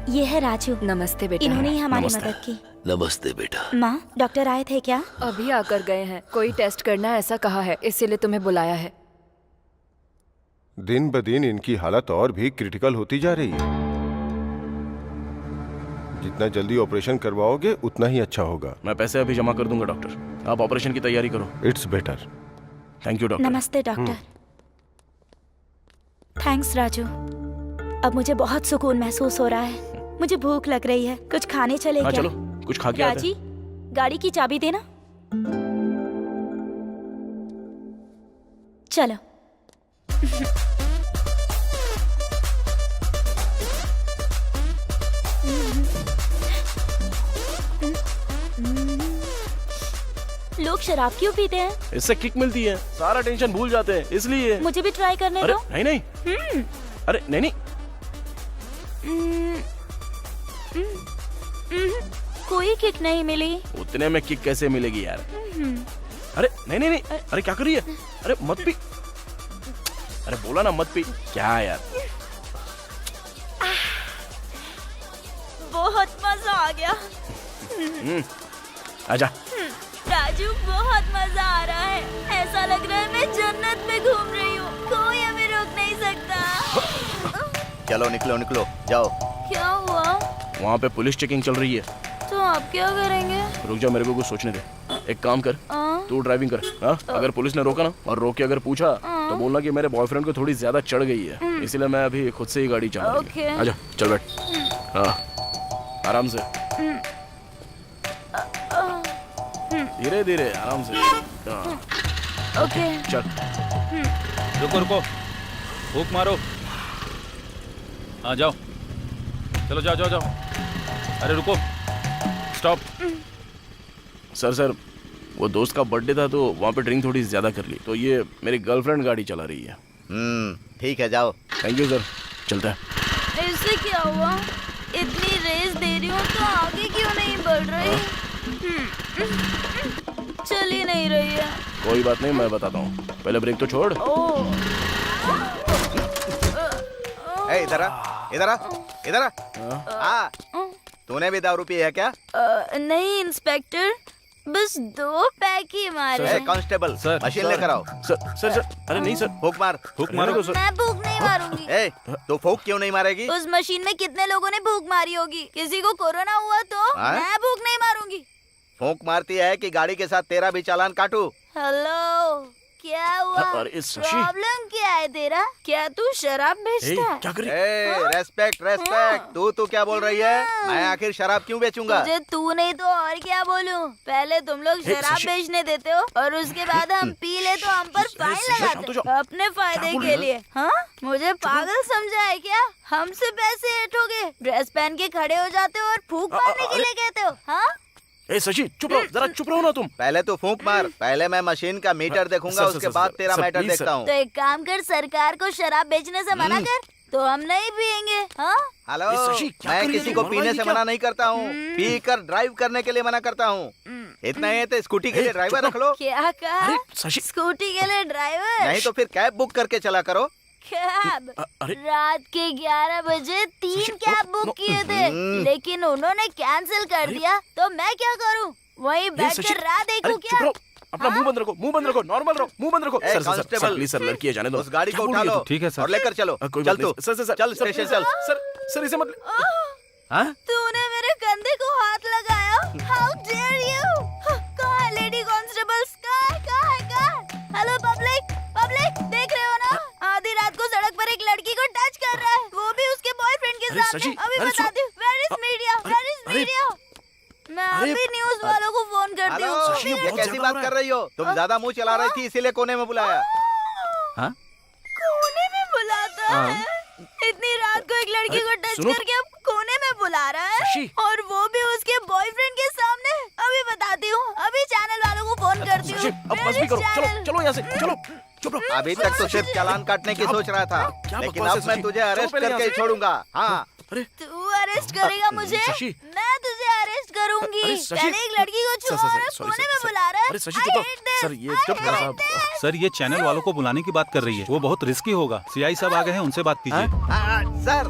K: ये है राजू।
H: नमस्ते बेटा।
K: इन्होंने ही हमारी मदद की।
E: नमस्ते बेटा।
K: माँ, डॉक्टर आए थे क्या?
H: अभी आकर गए हैं, कोई टेस्ट करना ऐसा कहा है, इसीलिए तुम्हें बुलाया है।
B: दिन ब दिन इनकी हालत और भी क्रिटिकल होती जा रही है। जितना जल्दी ऑपरेशन करवाओगे उतना ही अच्छा होगा।
J: मैं पैसे अभी जमा कर दूंगा डॉक्टर, आप ऑपरेशन की तैयारी करो।
B: It's better.
J: Thank you doctor.
K: नमस्ते डॉक्टर। थैंक्स राजू। अब मुझे बहुत सुकून महसूस हो रहा है। मुझे भूख लग रही है, कुछ खाने चले क्या?
J: चलो कुछ खा के आते हैं।
K: राजी, गाड़ी की चाबी देना। चलो। लोग शराब क्यों पीते हैं?
J: इससे किक मिलती है, सारा टेंशन भूल जाते हैं, इसलिए।
K: मुझे भी ट्राई करने
J: अरे
K: दो।
J: नहीं नहीं। अरे नहीं नहीं।
K: कोई किक नहीं मिली।
J: उतने में किक कैसे मिलेगी यार? अरे नहीं नहीं नहीं। अरे क्या कर रही है? अरे मत पी। अरे बोला ना मत पी। क्या यार?
K: बहुत मजा आ गया।
J: आजा।
K: राजू। जीजू बहुत मजा आ रहा है। ऐसा लग रहा है मैं जन्नत में घूम रही हूँ। कोई हमें रोक नहीं सकता।
F: चलो निकलो निकलो जाओ।
K: क्या हुआ?
J: वहाँ पे पुलिस चेकिंग चल रही है।
K: तो आप क्या करेंगे?
J: रुक जा, मेरे को कुछ सोचने दे। एक काम कर, तू ड्राइविंग कर। हाँ, अगर पुलिस ने रोका ना और रोक के अगर पूछा तो बोलना कि मेरे बॉयफ्रेंड को थोड़ी ज्यादा चढ़ गई है, इसलिए मैं अभी खुद से ही गाड़ी चला रही हूँ। आजा, चल बैठ। हाँ, आराम से, धीरे धीरे, आराम से।
K: ओके।
J: चल।
D: रुको रुको, फूक मारो। हाँ जाओ, चलो जाओ जाओ जाओ। अरे रुको, स्टॉप।
J: सर वो दोस्त का बर्थडे था तो वहाँ पे ड्रिंक थोड़ी ज्यादा कर ली, तो ये मेरी गर्लफ्रेंड गाड़ी चला रही है।
F: ठीक है जाओ।
J: थैंक यू सर, चलता है।
K: इससे क्या हुआ? इतनी रेस दे रही हूँ तो आगे क्यों नहीं बढ़ रही? चल ही नहीं रही है।
J: कोई बात नहीं, मैं बताता हूँ, पहले ब्रेक तो छोड़।
F: इधर आ, इधर आ, इधर आ। तूने भी दारू पी है क्या?
K: नहीं इंस्पेक्टर, बस 2 पैक ही मारे।
F: कांस्टेबल, मशीन लेकर आओ।
J: सर, अरे नहीं सर,
F: फूक मार।
J: फूक मारो सर।
K: मैं फूक नहीं मारूंगी।
F: तो फूक क्यों नहीं मारेगी?
K: उस मशीन में कितने लोगों ने फूक मारी होगी? किसी को कोरोना हुआ तो मैं फूक नहीं मारूंगी।
F: फूक मारती है कि गाड़ी के साथ तेरा भी चालान काटू?
K: हेलो, क्या हुआ? प्रॉब्लम क्या है तेरा? क्या तू शराब बेचता है?
J: क्या कर रही?
F: Respect respect. तू क्या बोल रही है? मैं आखिर शराब क्यों बेचूंगा?
K: तुझे तू नहीं तो और क्या बोलूं? पहले तुम लोग शराब बेचने देते हो और उसके बाद हम पी ले तो हम पर फाइन लगाते हो अपने फायदे के लिए। हाँ, मुझे पागल समझा है क्या? हमसे पैसे ऐठोगे, ड्रेस पहन के खड़े हो जाते हो और फूंक मारने के लिए कहते हो? हाँ,
J: शशि चुप रहो, जरा चुप रहो ना तुम।
F: पहले तो फूंक मार, पहले मैं मशीन का मीटर देखूंगा, उसके बाद तेरा मैटर देखता हूँ।
K: तो एक काम कर, सरकार को शराब बेचने से मना कर, तो हम नहीं पियेंगे। हाँ,
F: हेलो, मैं किसी को पीने से मना नहीं करता हूँ, पी कर ड्राइव करने के लिए मना करता हूँ। इतना ही है तो स्कूटी के लिए ड्राइवर रख लो।
K: क्या कहा? स्कूटी के लिए ड्राइवर?
F: नहीं तो फिर कैब बुक करके चला करो।
K: कैब? रात के 11 बजे 3 कैब बुक किए थे, लेकिन उन्होंने कैंसिल कर दिया, तो मैं क्या करूं? वहीं बैठकर राह देखूं क्या?
J: अपना मुंह बंद रखो, नॉर्मल रहो, मुंह बंद रखो। सर प्लीज सर, लड़की है, जाने दो।
F: उस गाड़ी को उठा लो।
D: ठीक है सर,
F: और लेकर चलो।
J: चल तू। सर
F: चल स्टेशन चल।
J: सर इसे मत।
K: तूने मेरे कंधे को हाथ लगाया। How dare you? कहाँ है लेडी कांस्टेबल्स? कहाँ है? हेलो पब्लिक, देख रहे हो ना? आधी रात को सड़क पर एक लड़की को टच कर रहा है, वो भी उसके बॉयफ्रेंड के साथ। अभी बताती हूँ। Where is media? मैं अभी न्यूज वालों को फोन करती हूँ।
F: ये कैसी बात कर रही हो? तुम ज्यादा मुंह चला रही थी, इसीलिए कोने में बुलाया।
K: कोने में बुलाता है? इतनी रात को एक लड़की को टच करके अब कोने में बुला रहा है, और वो भी उसके बॉयफ्रेंड के सामने। अभी बताती हूँ, अभी चैनल वालों को फोन करती हूँ।
J: अब बस भी करो, चलो यहाँ से, चलो चुप रहो।
F: अभी तक तो सिर्फ चालान काटने की सोच रहा था, लेकिन अब मैं तुझे अरेस्ट करके ही छोड़ूंगा। हाँ,
K: तू अरेस्ट करेगा मुझे? मैं तुझे अरेस्ट करूंगी। पहले एक लड़की को छुआ और कोने में बुला रहा है।
D: सर ये चैनल वालों को बुलाने की बात कर रही है, वो बहुत रिस्की होगा। सीआई साहब आ गए हैं, उनसे बात कीजिए।
F: सर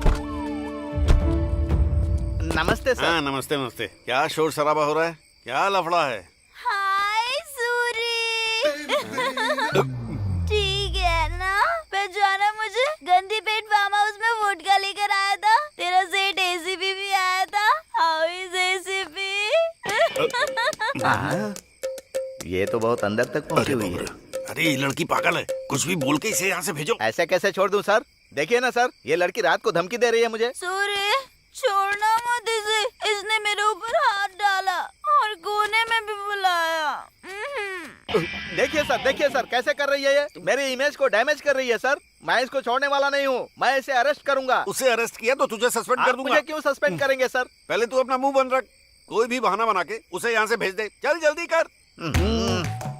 F: नमस्ते सर।
M: हाँ नमस्ते। क्या शोर शराबा हो रहा है? क्या लफड़ा है?
K: हाय सूरी। ठीक है ना? पहचाना मुझे? गंदी पेट फार्म हाउस में वोडका लेकर आया था। तेरा सेठ एसीपी भी आया था। How is ACP?
F: ये तो बहुत अंदर तक पहुंची हुई है।
M: अरे ये लड़की पागल है, कुछ भी बोल के इसे यहाँ से भेजो।
F: ऐसे कैसे छोड़ दूं सर? देखिए ना सर, ये लड़की रात को धमकी दे रही है मुझे।
K: सूर्य, छोड़ना मत इसे। इसने मेरे ऊपर हाथ डाला और कोने में भी बुलाया।
F: देखिए सर कैसे कर रही है ये? मेरी इमेज को डैमेज कर रही है सर। मैं इसको छोड़ने वाला नहीं हूँ, मैं इसे अरेस्ट करूंगा।
M: उसे अरेस्ट किया तो तुझे सस्पेंड कर दूंगा।
F: मुझे क्यों सस्पेंड करेंगे सर?
M: पहले तू अपना मुंह बंद रख, कोई भी बहाना बना के उसे यहाँ से भेज दे। चल जल्दी कर।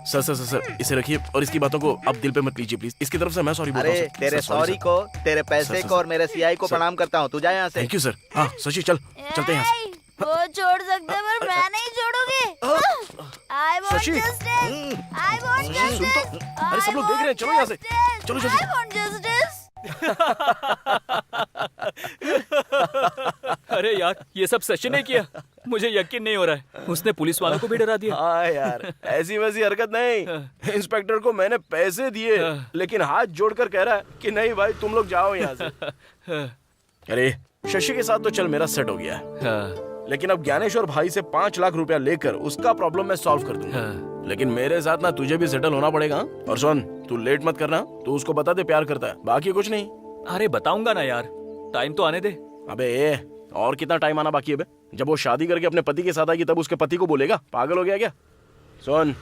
J: सर इसे रखिए और इसकी बातों को आप दिल पे मत लीजिए प्लीज। इसकी तरफ से मैं सॉरी बोलता हूँ।
F: अरे तेरे सॉरी को, तेरे पैसे को और मेरे सीआई को प्रणाम करता हूँ। तू जा यहाँ से।
J: Thank you sir. हाँ शशि चलते हैं यहाँ से।
K: वो छोड़ सकते हैं पर मैं नहीं छोड़ूंगी। I want justice. I want justice.
J: अरे सब लोग देख रहे हैं, चलो यहाँ से, चलो जल्दी।
K: I want justice.
G: अरे यार, ये सब सचिन ने किया। मुझे यकीन नहीं हो रहा है, उसने पुलिस वालों को भी डरा दिया।
J: हाँ यार, ऐसी वैसी हरकत नहीं। इंस्पेक्टर को मैंने पैसे दिए, लेकिन हाथ जोड़कर कह रहा है कि नहीं भाई तुम लोग जाओ यहाँ से। अरे शशि के साथ तो चल मेरा सेट हो गया है, लेकिन अब ज्ञानेश्वर भाई से 5 लाख रुपया लेकर उसका प्रॉब्लम मैं सॉल्व कर दूंगा। लेकिन मेरे साथ ना तुझे भी सेटल होना पड़ेगा। और सुन, तू लेट मत करना, तू उसको बता दे प्यार करता है, बाकी कुछ नहीं।
G: अरे बताऊंगा ना यार, टाइम तो आने दे।
J: अबे और कितना टाइम आना बाकी है बे? जब वो शादी करके अपने पति के साथ आएगी तब उसके पति को बोलेगा? पागल हो गया क्या? सुन,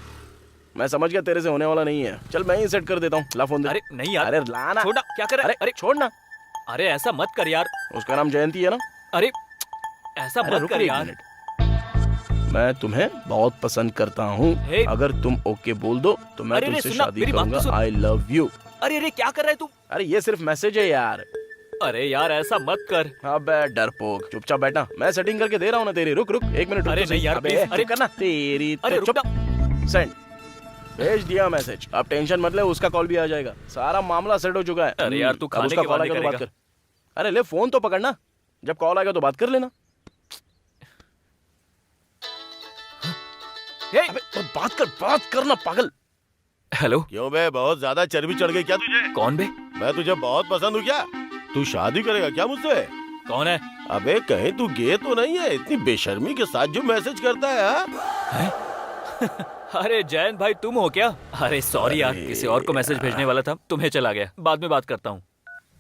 J: मैं समझ गया तेरे से होने वाला नहीं है, चल मैं ही सेट कर देता हूँ। ला फोन दे।
G: अरे नहीं यार,
J: अरे लाना।
G: छोड़ ना, क्या कर रहा है?
J: अरे छोड़ना।
G: अरे ऐसा मत कर यार।
J: उसका नाम जयंती है ना?
G: अरे ऐसा मत कर यार।
J: मैं तुम्हें बहुत पसंद करता हूँ, अगर तुम ओके बोल दो तो मैं तुमसे शादी करूंगा। आई लव यू।
G: अरे क्या कर रहा है तू?
J: अरे ये सिर्फ मैसेज है यार।
G: अरे यार ऐसा मत कर।
J: अबे डरपोक, चुपचाप बैठना, मैं सेटिंग करके दे रहा हूँ ना तेरी। रुक 1 मिनट।
G: अरे नहीं यार,
J: अरे करना तेरी। अरे चुप। सेंड। भेज दिया मैसेज, अब टेंशन मत ले, उसका कॉल भी आ जाएगा। सारा मामला सेट हो चुका है।
G: अरे यार तू खाने के बाद
J: बात कर। अरे ले फोन तो पकड़ना, जब कॉल आएगा तो बात कर लेना। अबे बात करना पागल।
G: हेलो।
M: क्यों बे, बहुत ज्यादा चर्बी चढ़ गई क्या तुझे?
G: कौन बे?
M: मैं तुझे बहुत पसंद हूँ क्या? तू शादी करेगा क्या मुझसे?
G: कौन है?
M: अबे कहीं तू गे तो नहीं है? इतनी बेशर्मी के साथ जो मैसेज करता है।
G: अरे जयंत भाई तुम हो क्या? अरे सॉरी यार, किसी और को मैसेज भेजने वाला था, तुम्हें चला गया, बाद में बात करता हूँ।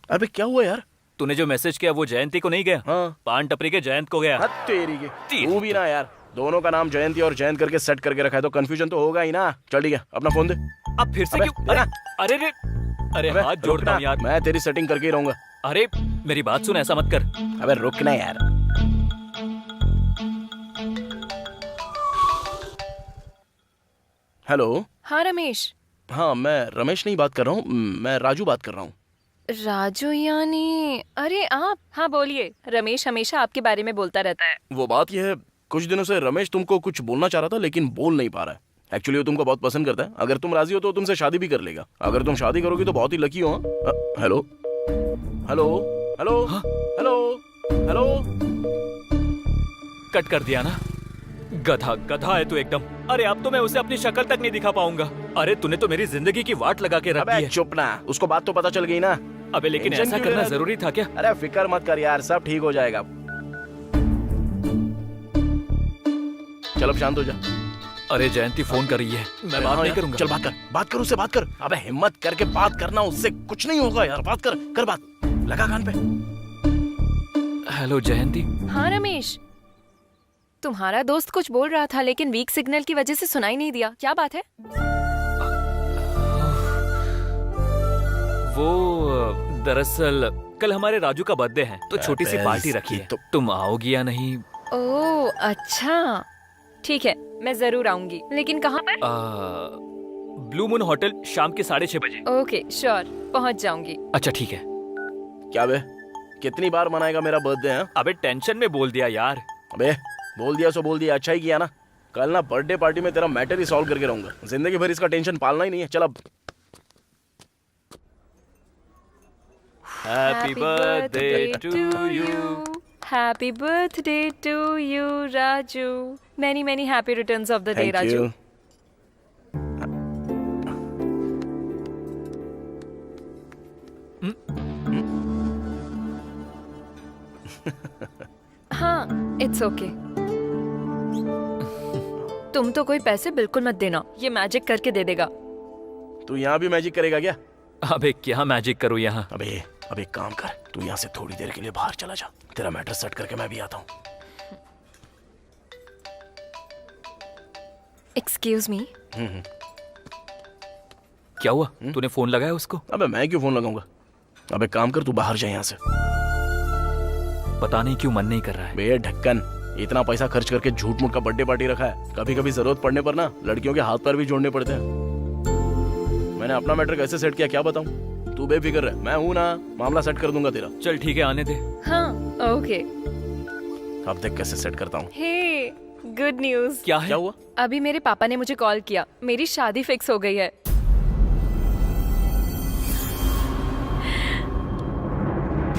J: अबे क्या हुआ यार?
G: तूने जो मैसेज किया वो जयंती को नहीं गया?
J: हाँ।
G: पान टपरी के जयंत को गया।
J: तेरी के तू भी ना यार, दोनों का नाम जयंती और जयंत करके सेट करके रखा है तो कंफ्यूजन तो होगा ही ना। चल ठीक है, अपना फोन दे।
G: अब फिर से क्यों? अरे हाथ जोड़ता हूँ यार,
J: मैं तेरी सेटिंग करके ही रहूंगा।
G: अरे मेरी बात सुन, ऐसा मत कर।
J: अबे रुक ना यार। हेलो।
H: हाँ रमेश।
J: हाँ मैं रमेश नहीं बात कर रहा हूँ, मैं राजू बात कर रहा हूँ।
H: राजू यानी? अरे आप? हाँ बोलिए। रमेश हमेशा आपके बारे में बोलता रहता है।
J: वो बात यह है, कुछ दिनों से रमेश तुमको कुछ बोलना चाह रहा था लेकिन बोल नहीं पा रहा है। एक्चुअली वो तुमको बहुत पसंद करता है, अगर तुम राजी हो तो तुमसे शादी भी कर लेगा। अगर तुम शादी करोगी तो बहुत ही लकी हो। Hello hello hello hello hello.
G: Cut कर दिया ना? गधा है तू एकदम। अरे अब तो मैं उसे अपनी शक्ल तक नहीं दिखा पाऊंगा। अरे तूने तो मेरी जिंदगी की वाट लगा के रख दी है।
J: चुप ना, उसको बात तो पता चल गई ना।
G: अबे लेकिन ऐसा करना जरूरी था क्या?
J: अरे फिक्र मत कर यार, सब ठीक हो जाएगा। चल अब शांत हो जा।
G: अरे जयंती फोन कर रही है, मैं बात नहीं करूंगा।
J: चल बात कर उससे बात कर। अबे हिम्मत करके बात करना, उससे कुछ नहीं होगा यार। बात कर बात, लगा कान पे।
G: हेलो जयंती।
H: हाँ रमेश, तुम्हारा दोस्त कुछ बोल रहा था लेकिन वीक सिग्नल की वजह से सुनाई नहीं दिया, क्या बात है?
G: वो दरअसल कल हमारे राजू का बर्थडे है तो छोटी सी पार्टी रखी है, तुम आओगी या नहीं?
H: ओह अच्छा, ठीक है मैं जरूर आऊंगी, लेकिन कहाँ पर?
G: ब्लू मून होटल, शाम के 6:30 बजे।
H: ओके श्योर, पहुँच जाऊंगी।
G: अच्छा ठीक है।
J: क्या बे, कितनी बार मनाएगा मेरा बर्थडे है?
G: अबे टेंशन में बोल दिया यार।
J: अबे बोल दिया सो बोल दिया, अच्छा ही किया ना। कल ना बर्थडे पार्टी में तेरा मैटर ही सॉल्व करके रहूंगा, जिंदगी भर इसका टेंशन पालना ही नहीं है। चल अब।
G: Happy birthday to you.
H: Happy birthday to you Raju. Many many happy returns of the day Raju. हाँ इट्स ओके। तुम तो कोई पैसे बिल्कुल मत देना, ये मैजिक करके दे देगा।
J: तू यहाँ भी मैजिक करेगा क्या?
G: अबे क्या मैजिक करूँ यहाँ?
J: अबे एक काम कर, तू यहाँ से थोड़ी देर के लिए बाहर चला जा, तेरा मैटर सेट करके मैं भी आता हूँ।
H: Excuse me.
G: क्या हुआ? तूने फोन लगाया उसको?
J: अबे मैं क्यों फोन लगाऊंगा? अबे काम कर, तू बाहर जा यहाँ से।
G: पता नहीं क्यों मन नहीं कर रहा है।
J: बे ढक्कन, इतना पैसा खर्च करके झूठ मूठ का बर्थडे पार्टी रखा है, कभी कभी जरूरत पड़ने पर ना लड़कियों के हाथ पैर भी जोड़ने पड़ते हैं। मैंने अपना मैटर कैसे सेट किया क्या बताऊं? तू बेफिक्र रह, मैं हूं ना, मामला सेट कर दूंगा तेरा।
G: चल ठीक है, आने दे।
H: हाँ ओके।
J: अब देख कैसे सेट करता हूँ।
H: हे गुड न्यूज।
G: क्या है?
J: क्या हुआ?
H: अभी मेरे पापा ने मुझे कॉल किया, मेरी शादी फिक्स हो गई है।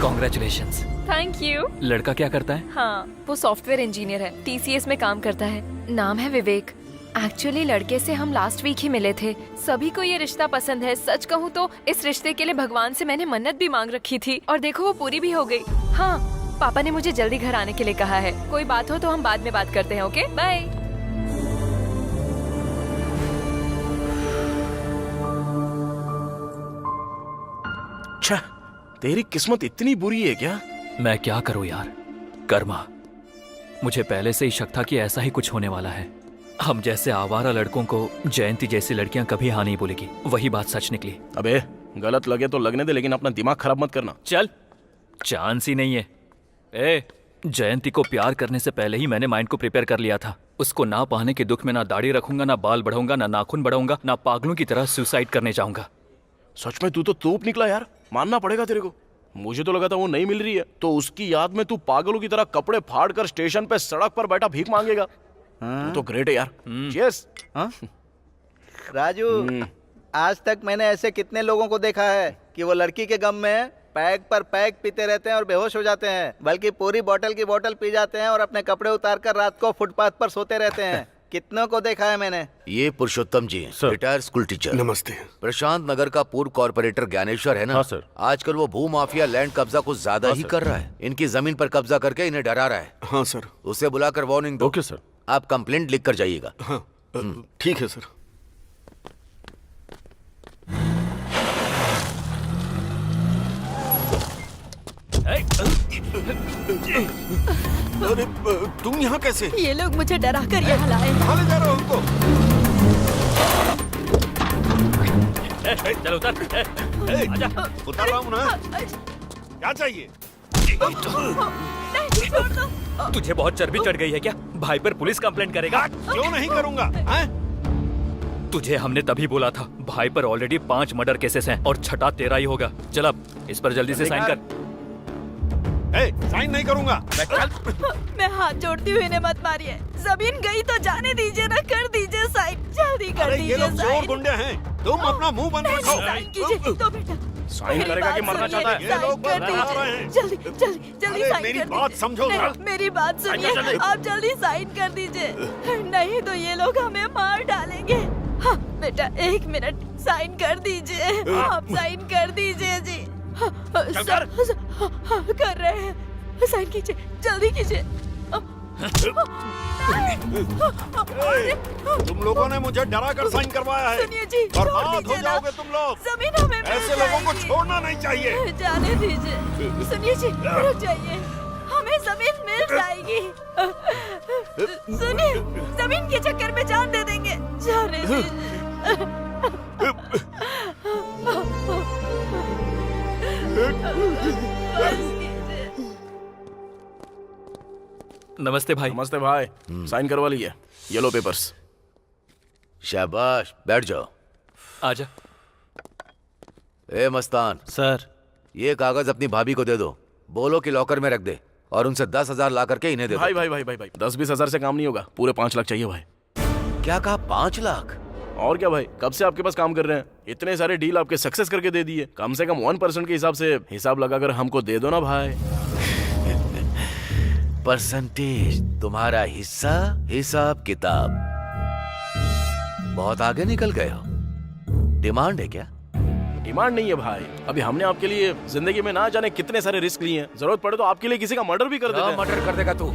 G: कॉन्ग्रेचुलेशंस।
H: Thank you.
G: लड़का क्या करता है?
H: हाँ, वो सॉफ्टवेयर इंजीनियर है, TCS में काम करता है। नाम है विवेक। एक्चुअली लड़के से हम लास्ट वीक ही मिले थे। सभी को ये रिश्ता पसंद है। सच कहूँ तो इस रिश्ते के लिए भगवान से मैंने मन्नत भी मांग रखी थी और देखो वो पूरी भी हो गई। हाँ, पापा ने मुझे जल्दी घर आने के लिए कहा है। कोई बात हो तो हम बाद में बात करते हैं। Okay, bye.
J: अच्छा, तेरी किस्मत इतनी बुरी है क्या?
G: मैं क्या करूं यार, कर्मा। मुझे पहले से ही शक था कि ऐसा ही कुछ होने वाला है। हम जैसे आवारा लड़कों को जयंती जैसी लड़कियां कभी हाँ नहीं बोलेगी। वही बात सच निकली।
J: अबे गलत लगे तो लगने दे, लेकिन अपना दिमाग खराब मत करना।
G: चल, चांस ही नहीं है। ए, जयंती को प्यार करने से पहले ही मैंने माइंड को प्रिपेयर कर लिया था। उसको ना पाने के दुख में ना दाढ़ी रखूंगा, ना बाल बढ़ाऊंगा, ना नाखून बढ़ाऊंगा, ना पागलों की तरह सुसाइड करने जाऊंगा।
J: सच में तू तो तोप निकला यार, मानना पड़ेगा तेरे को। मुझे तो लगा था वो नहीं मिल रही है तो उसकी याद में तू पागलों की तरह कपड़े फाड़ कर स्टेशन पे सड़क पर बैठा भीख मांगेगा। तू तो ग्रेट है यार। चीयर्स।
F: राजू, आज तक मैंने ऐसे कितने लोगों को देखा है कि वो लड़की के गम में पैग पर पैग पीते रहते हैं और बेहोश हो जाते हैं, बल्कि पूरी बोतल की बोतल पी जाते हैं और अपने कपड़े उतार कर रात को फुटपाथ पर सोते रहते हैं। कितनों को देखा है मैंने।
E: ये पुरुषोत्तम जी हैं, रिटायर्ड स्कूल टीचर।
M: नमस्ते।
E: प्रशांत नगर का पूर्व कॉर्पोरेटर ज्ञानेश्वर है ना?
B: हाँ सर।
E: आजकल वो भू माफिया लैंड कब्जा कुछ ज्यादा ही कर रहा है। इनकी जमीन पर कब्जा करके इन्हें डरा रहा है।
M: हाँ सर।
E: उसे बुलाकर वार्निंग दो।
B: Okay sir.
E: आप कंप्लेंट लिख कर जाइएगा।
M: हाँ ठीक है सर। अरे तुम यहाँ कैसे?
K: ये लोग मुझे डरा कर यहाँ लाए।
M: कहाँ ले जा रहे हो उनको?
G: चल उतर। आजा।
M: उतार रहा हूँ ना। क्या चाहिए?
G: तुझे बहुत चर्बी चढ़ गई है क्या? भाई पर पुलिस कंप्लेंट करेगा?
M: क्यों नहीं करूँगा?
G: तुझे हमने तभी बोला था। भाई पर ऑलरेडी 5 मर्डर केसेस हैं और छठा तेरा ही होगा। चल अब इस पर जल्दी से साइन कर।
M: साइन नहीं करूँगा।
K: मैं हाथ जोड़ती हुई इन्हें मत मारिए। जमीन गई तो जाने दीजिए ना, कर दीजिए साइन, जल्दी कर दीजिए।
M: ये लोग चोर गुंडे हैं, तुम अपना मुंह बंद रखो।
K: साइन कीजिए तो बेटा।
J: साइन करेगा कि मरना चाहता है?
M: ये लोग बदला रहे हैं।
K: जल्दी जल्दी जल्दी साइन
M: मेरी
K: कर
M: बात
K: दीजिए।
M: समझो जरा।
K: मेरी बात सुनिए, आप जल्दी साइन कर दीजिए, नहीं तो ये लोग हमें मार डालेंगे। हाँ बेटा, 1 मिनट, साइन कर दीजिए। आप साइन कर दीजिए जी। कर रहे हैं, साइन कीजिए, जल्दी कीजिए।
M: तुम लोगों ने मुझे डरा कर साइन करवाया है।
K: सुनिए जी,
M: बर्बाद हो जाओगे तुम लोग।
K: जमीन हमें मिल
M: ऐसे लोगों को
K: जाएगी।
M: छोड़ना नहीं चाहिए।
K: जाने दीजिए। सुनिए जी, रुक जाइए, हमें जमीन मिल जाएगी। सुनिए, जमीन के चक्कर में जान दे देंगे, जाने दीजिए।
G: नमस्ते भाई।
J: नमस्ते भाई। साइन करवा लिया, ये लो पेपर्स।
E: शाबाश, बैठ जाओ।
G: आजा।
E: ए मस्तान
D: सर,
E: ये कागज अपनी भाभी को दे दो। बोलो कि लॉकर में रख दे और उनसे 10,000 ला करके इन्हें दे दो।
J: भाई भाई भाई भाई भाई 10-20 हजार से काम नहीं होगा, पूरे 5 लाख चाहिए भाई।
E: क्या कहा? 5 लाख?
J: और क्या भाई, कब से आपके पास काम कर रहे हैं, इतने सारे डील आपके सक्सेस करके दे दिए। कम से कम 1% के हिसाब से हिसाब लगाकर हमको दे दो ना भाई।
E: परसेंटेज तुम्हारा हिस्सा, हिसाब किताब। बहुत आगे निकल गए हो। डिमांड है क्या?
J: डिमांड नहीं है भाई, अभी हमने आपके लिए जिंदगी में ना जाने कितने सारे रिस्क लिए हैं। जरूरत पड़े तो आपके लिए किसी का मर्डर भी कर देते हैं।
E: मर्डर कर देगा तू?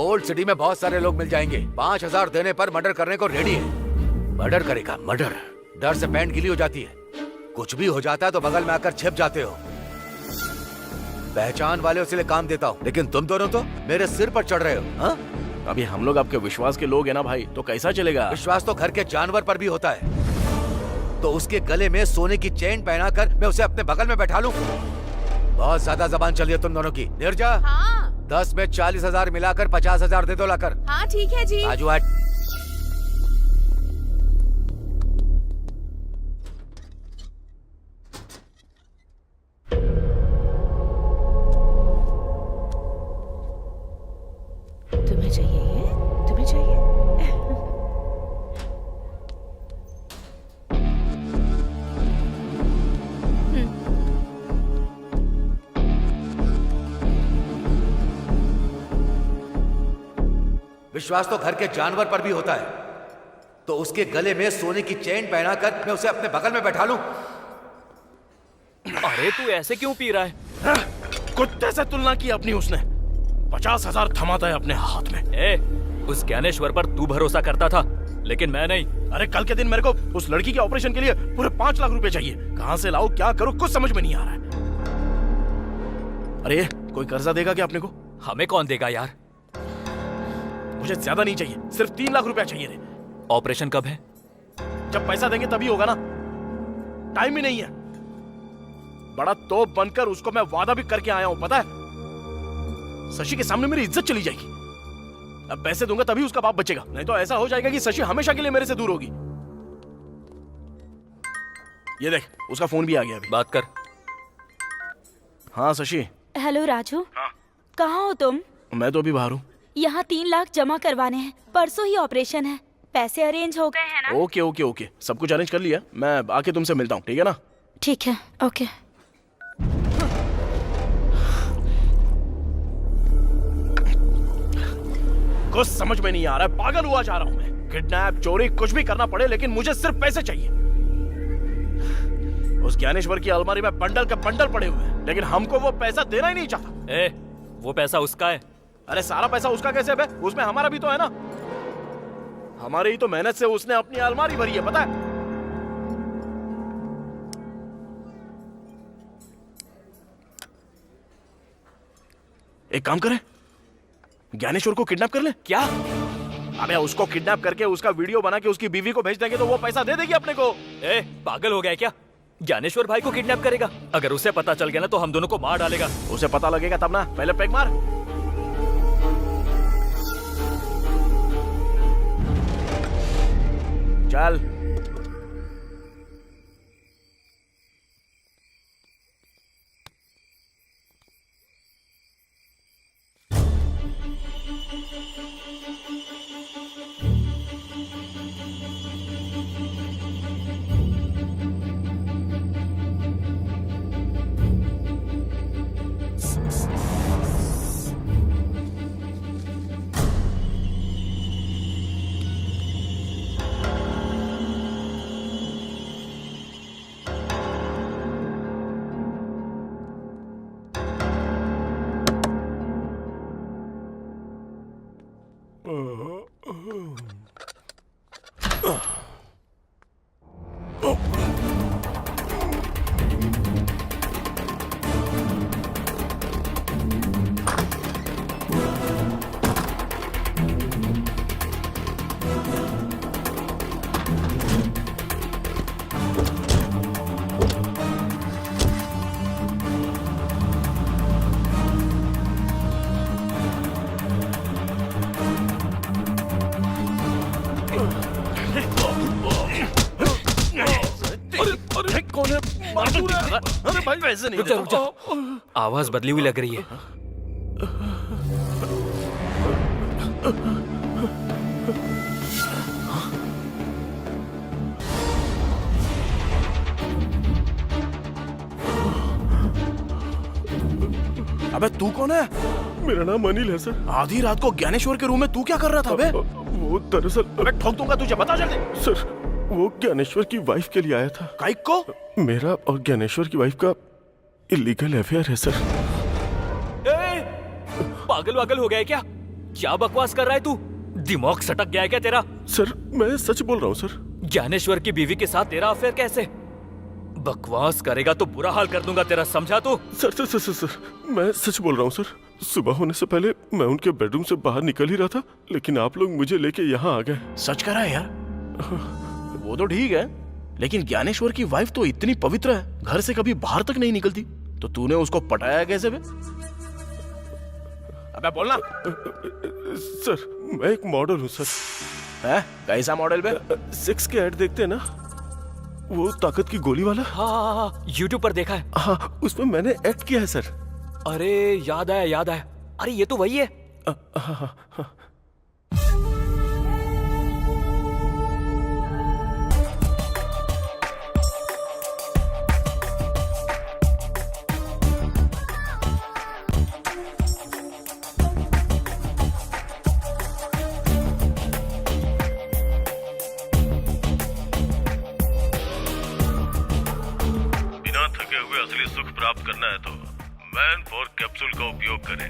E: ओल्ड सिटी में बहुत सारे लोग मिल जाएंगे। 5,000 देने पर मर्डर करने को रेडी है। मर्डर करेगा? मर्डर? डर से पैंट गीली हो जाती है। कुछ भी हो जाता है तो बगल में आकर छिप जाते हो। पहचान वाले इसलिए काम देता हूँ, लेकिन तुम दोनों तो मेरे सिर पर चढ़ रहे हो। हाँ?
J: अभी हम लोग आपके विश्वास के लोग हैं ना भाई, तो कैसा चलेगा?
E: विश्वास तो घर के जानवर पर भी होता है। तो उसके गले में सोने की चेन पहनाकर मैं उसे अपने बगल में बैठा लूं? बहुत ज्यादा जबान चली है तुम दोनों की। निर्जा, 10 में 40,000 मिलाकर 50,000 दे दो लाकर।
C: हाँ ठीक है जी।
E: आजू आज।
C: तुम्हें चाहिए ये? तुम्हें चाहिए?
E: विश्वास तो घर के जानवर पर भी होता है। तो उसके गले में सोने की चेन पहनाकर मैं उसे अपने बगल में बैठा लूं?
G: अरे तू ऐसे क्यों पी रहा है?
J: कुत्ते से तुलना की अपनी उसने। 50,000 थमाता है अपने हाथ में।
G: उस ज्ञानेश्वर पर तू भरोसा करता था, लेकिन मैं नहीं।
J: अरे कल के दिन मेरे को उस लड़की के ऑपरेशन के लिए पूरे 5 लाख रुपए चाहिए। कहां से लाऊं, क्या करूं, कुछ समझ में नहीं आ रहा है। अरे कोई कर्जा देगा क्या अपने को?
G: हमें कौन देगा यार?
J: मुझे ज्यादा नहीं चाहिए, सिर्फ 3 लाख रुपया चाहिए रे।
G: ऑपरेशन कब है?
J: जब पैसा देंगे तभी होगा ना, टाइम ही नहीं है। बड़ा तोप बनकर उसको मैं वादा भी करके आया हूं, पता है? शशि के सामने मेरी इज्जत चली जाएगी। अब पैसे दूंगा तभी उसका बाप बचेगा, नहीं तो ऐसा हो जाएगा कि शशि हमेशा के लिए मेरे से दूर होगी। ये देख, उसका फोन भी आ गया अभी।
G: बात कर।
J: हाँ शशि।
K: हेलो राजू। कहाँ हो तुम?
J: मैं तो अभी बाहर हूँ।
K: यहाँ 3 लाख जमा करवाने हैं, परसों ही ऑपरेशन है। पैसे अरेंज हो गए हैं ना?
J: ओके ओके ओके, सब कुछ अरेंज कर लिया। मैं आके तुमसे मिलता हूँ, ठीक है ना?
K: ठीक है, ओके।
J: कुछ समझ में नहीं आ रहा है, पागल हुआ जा रहा हूँ मैं। किडनैप, चोरी, कुछ भी करना पड़े, लेकिन मुझे सिर्फ पैसे चाहिए। उस ज्ञानेश्वर की अलमारी में बंडल के बंडल पड़े हुए हैं, लेकिन हमको वो पैसा देना ही नहीं चाहता।
G: वो पैसा उसका है।
J: अरे सारा पैसा उसका कैसे है? उसमें हमारा भी तो है ना। हमारी ही तो मेहनत से उसने अपनी अलमारी भरी है, पता है? एक काम करें, ज्ञानेश्वर को किडनैप कर ले।
G: क्या?
J: अबे उसको किडनैप करके उसका वीडियो बना के उसकी बीवी को भेज देंगे तो वो पैसा दे देगी अपने को।
G: पागल हो गया क्या? ज्ञानेश्वर भाई को किडनैप करेगा? अगर उसे पता चल गया ना तो हम दोनों को मार डालेगा।
J: उसे पता लगेगा तब ना, पहले पैक मार। चल। अरे भाई वैसे नहीं।
G: रुक जा। आवाज बदली हुई लग रही है।
J: अबे तू कौन है?
B: मेरा नाम अनिल है सर।
J: आधी रात को ज्ञानेश्वर के रूम में तू क्या कर रहा था बे?
B: वो दरअसल,
J: अबे ठोक दूंगा तुझे, बता जल्दी।
B: सर वो ज्ञानेश्वर की वाइफ के लिए आया था।
J: काइक को?
B: मेरा और ज्ञानेश्वर की वाइफ का इलीगल अफेयर है सर।
G: पागल वागल हो गया है क्या? क्या बकवास कर रहा है तू? दिमाग सटक गया है क्या तेरा?
B: सर मैं सच बोल रहा हूँ सर।
G: ज्ञानेश्वर की बीवी के साथ तेरा अफेयर कैसे? बकवास करेगा तो बुरा हाल कर दूंगा तेरा, समझा तू?
B: Sir sir sir sir, sir मैं सच बोल रहा हूँ सर। सुबह होने से पहले मैं उनके बेडरूम से बाहर निकल ही रहा था, लेकिन आप लोग मुझे लेके यहाँ आ गए।
J: सच करा है यार? वो तो ठीक है, लेकिन ज्ञानेश्वर की वाइफ तो इतनी पवित्र है, घर से कभी बाहर तक नहीं निकलती, तो तूने उसको पटाया कैसे बे? अबे बोलना।
B: सर मैं एक मॉडल हूँ सर।
J: है? कैसा मॉडल बे?
B: 6 के ऐड देखते हैं ना, वो ताकत की गोली वाला।
G: हाँ, यूट्यूब पर देखा है।
B: हाँ, उसमें मैंने एक्ट किया है सर।
G: अरे याद आया। अरे ये तो वही है।
B: हाँ।
A: करें।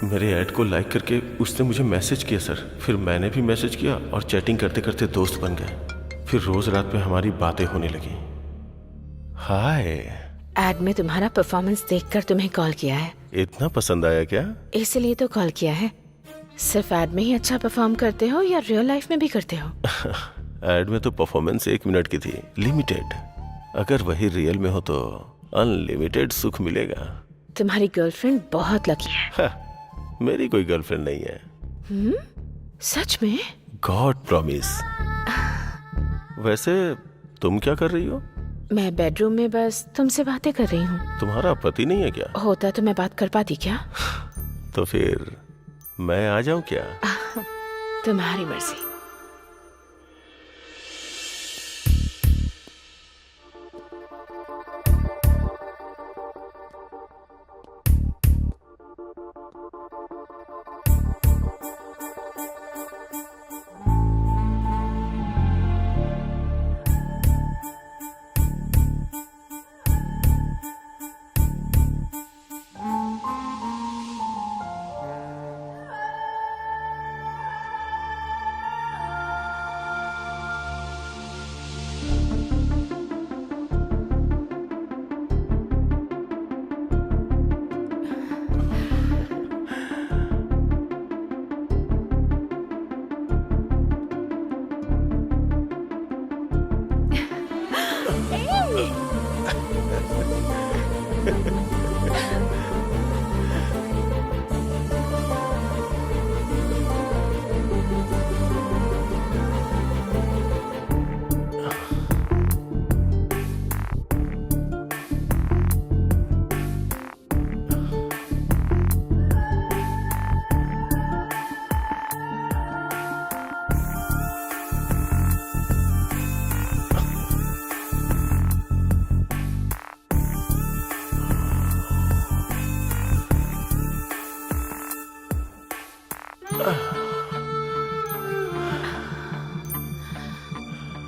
B: मेरे ऐड को लाइक करके उसने मुझे मैसेज किया सर। फिर मैंने भी मैसेज किया और चैटिंग करते करते दोस्त बन गए। फिर रोज रात में हमारी बातें होने लगी। हाय।
C: एड में तुम्हारा परफॉर्मेंस देखकर तुम्हें कॉल किया है।
B: इतना पसंद आया क्या?
C: इसलिए तो कॉल किया है। सिर्फ एड में ही अच्छा परफॉर्म करते हो या रियल लाइफ में भी करते हो?
B: एड में तो परफॉर्मेंस 1 मिनट की थी, लिमिटेड। अगर वही रियल में हो तो अनलिमिटेड सुख मिलेगा।
C: तुम्हारी गर्लफ्रेंड बहुत लकी है।
B: मेरी कोई गर्लफ्रेंड नहीं है।
C: सच में?
B: God promise. वैसे तुम क्या कर रही हो?
C: मैं बेडरूम में बस तुमसे बातें कर रही हूँ।
B: तुम्हारा पति नहीं है क्या?
C: होता तो मैं बात कर पाती क्या?
B: तो फिर मैं आ जाऊं क्या?
C: तुम्हारी मर्जी।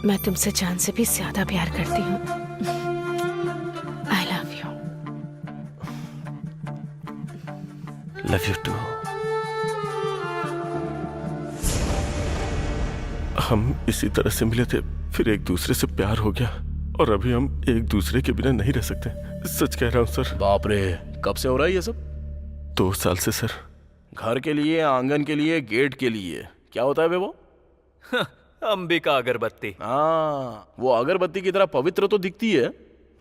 C: मैं तुमसे जान से भी ज्यादा प्यार करती हूँ। I love you.
B: Love you too. हम इसी तरह से मिले थे, फिर एक दूसरे से प्यार हो गया और अभी हम एक दूसरे के बिना नहीं रह सकते। सच कह रहा हूँ सर।
J: बाप रे, कब से हो रहा है ये सब?
B: 2 साल से सर।
J: घर के लिए, आंगन के लिए, गेट के लिए, क्या होता है बे वो?
G: अंबिका अगरबत्ती।
J: हाँ, वो अगरबत्ती की तरह पवित्र तो दिखती है,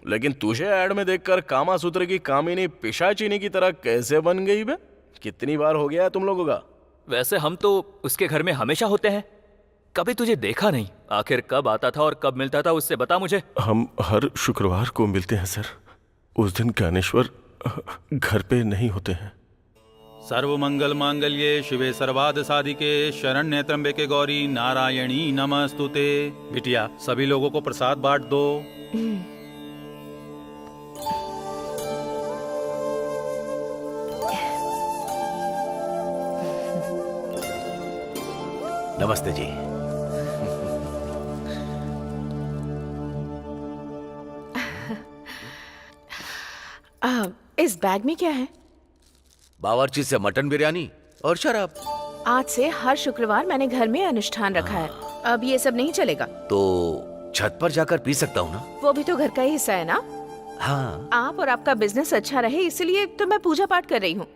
J: लेकिन तुझे ऐड में देखकर कामासूत्र की कामिनी पिशाचिनी की तरह कैसे बन गई बे? कितनी बार हो गया है तुम लोगों का?
G: वैसे हम तो उसके घर में हमेशा होते हैं, कभी तुझे देखा नहीं। आखिर कब आता था और कब मिलता था उससे बता मुझे।
B: हम हर शुक्रवार को मिलते हैं सर। उस दिन ज्ञानेश्वर घर पे नहीं होते हैं।
D: सर्व मंगल मांगल्ये शिवे सर्वाद साधिके शरण्य त्र्यंबके गौरी नारायणी नमस्तुते। बिटिया, सभी लोगों को प्रसाद बांट दो।
E: नमस्ते जी।
C: इस बैग में क्या है?
E: बावर्ची से मटन बिरयानी और शराब।
C: आज से हर शुक्रवार मैंने घर में अनुष्ठान रखा है। अब ये सब नहीं चलेगा।
E: तो छत पर जाकर पी सकता हूँ ना?
C: वो भी तो घर का ही हिस्सा है ना।
E: हाँ।
C: आप और आपका बिजनेस अच्छा रहे इसलिए तो मैं पूजा पाठ कर रही हूँ।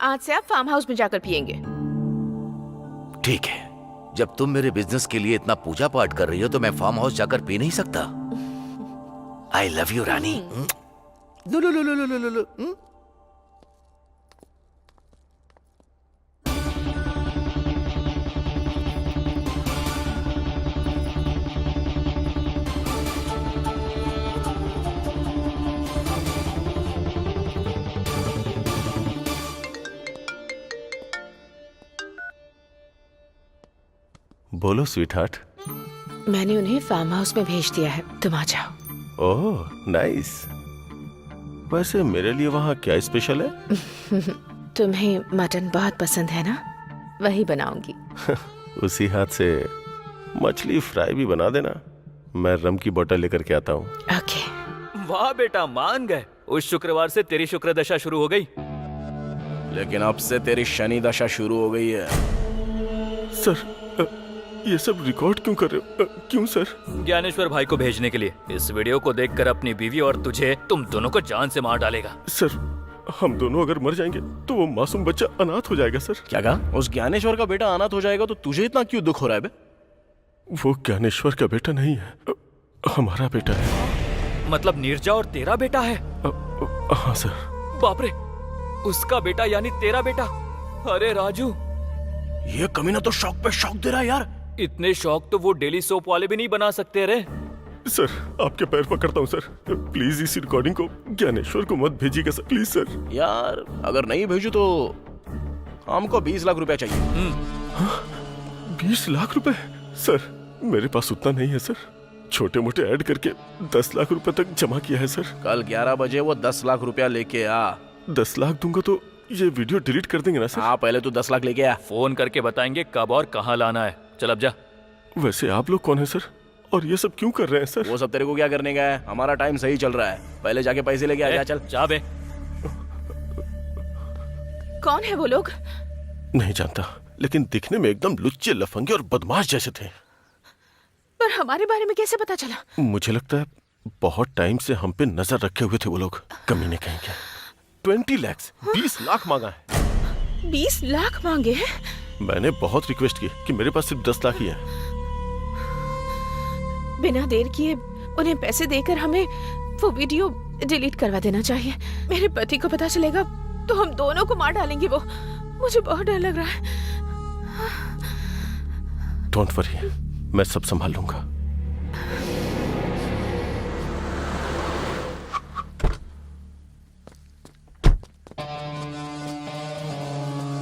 C: आज से आप फार्म हाउस में जाकर पियेंगे।
E: ठीक है, जब तुम मेरे बिजनेस के लिए इतना पूजा पाठ कर रही हो तो मैं फार्म हाउस जाकर पी नहीं सकता? आई लव यू रानी।
F: लो लो लो लो लो लो लो।
B: बोलो स्वीट हार्ट।
C: मैंने उन्हें फार्म हाउस में भेज दिया है, तुम आ जाओ।
B: Oh nice. वैसे मेरे लिए वहाँ क्या स्पेशल है?
C: तुम्हें मटन बहुत पसंद है ना, वही बनाऊंगी।
B: उसी हाथ से मछली फ्राई भी बना देना। मैं रम की बोतल लेकर के आता हूँ।
C: ओके।
G: वाह बेटा, मान गए। उस शुक्रवार से तेरी शुक्र दशा शुरू हो गई।
J: लेकिन अब से तेरी शनि दशा शुरू हो गई है।
B: सर ये सब रिकॉर्ड क्यों कर रहे हो? क्यों सर?
G: ज्ञानेश्वर भाई को भेजने के लिए। इस वीडियो को देखकर अपनी बीवी और तुझे, तुम दोनों को जान से मार डालेगा।
B: सर हम दोनों अगर मर जाएंगे तो वो मासूम बच्चा अनाथ हो जाएगा सर।
J: क्या कहा? उस ज्ञानेश्वर का बेटा अनाथ हो जाएगा तो तुझे इतना क्यों दुख हो रहा है बे?
B: वो ज्ञानेश्वर का बेटा नहीं है, हमारा बेटा है।
G: मतलब नीरजा और तेरा बेटा है?
B: हाँ सर।
G: बाप रे, उसका बेटा यानी तेरा बेटा। अरे राजू,
J: ये कमीना तो शौक पे शौक दे रहा है यार।
G: इतने शौक तो वो डेली सोप वाले भी नहीं बना सकते रे।
B: सर आपके पैर पकड़ता हूँ सर, प्लीज इस रिकॉर्डिंग को ज्ञानेश्वर को मत भेजिएगा सर, प्लीज सर।
J: यार अगर नहीं भेजू तो हमको 20 लाख रुपया चाहिए।
B: 20 लाख रुपए? सर मेरे पास उतना नहीं है सर, छोटे मोटे ऐड करके 10 लाख रुपए तक जमा किया है सर।
J: कल 11 बजे वो 10 लाख रुपया लेके आ।
B: 10 लाख दूंगा तो ये वीडियो डिलीट कर देंगे ना सर?
J: हाँ पहले तो 10 लाख लेके आ।
G: फोन करके बताएंगे कब और कहाँ लाना है। चल अब जा।
B: वैसे आप लोग कौन है सर, और ये सब क्यों कर रहे हैं सर?
J: वो सब तेरे को क्या करने का है, हमारा टाइम सही चल रहा है। पहले जाके पैसे लेके आ जा। चल
G: जा बे।
C: कौन है वो लोग?
B: नहीं जानता, लेकिन दिखने में एकदम लुच्चे, लफंगे और बदमाश जैसे थे।
C: पर हमारे बारे में कैसे पता चला?
B: मुझे लगता है बहुत टाइम से हम पे नजर रखे हुए थे वो लोग, कमीने कहेंगे। 20 लाख, 20 लाख मांगा है।
C: 20 लाख मांगे हैं?
B: मैंने बहुत रिक्वेस्ट की कि मेरे पास सिर्फ 10 लाख ही है।
C: बिना देर किए उन्हें पैसे देकर हमें वो वीडियो डिलीट करवा देना चाहिए। मेरे पति को पता चलेगा तो हम दोनों को मार डालेंगे वो। मुझे बहुत डर लग रहा है।
B: डोंट वरी, मैं सब संभाल लूंगा।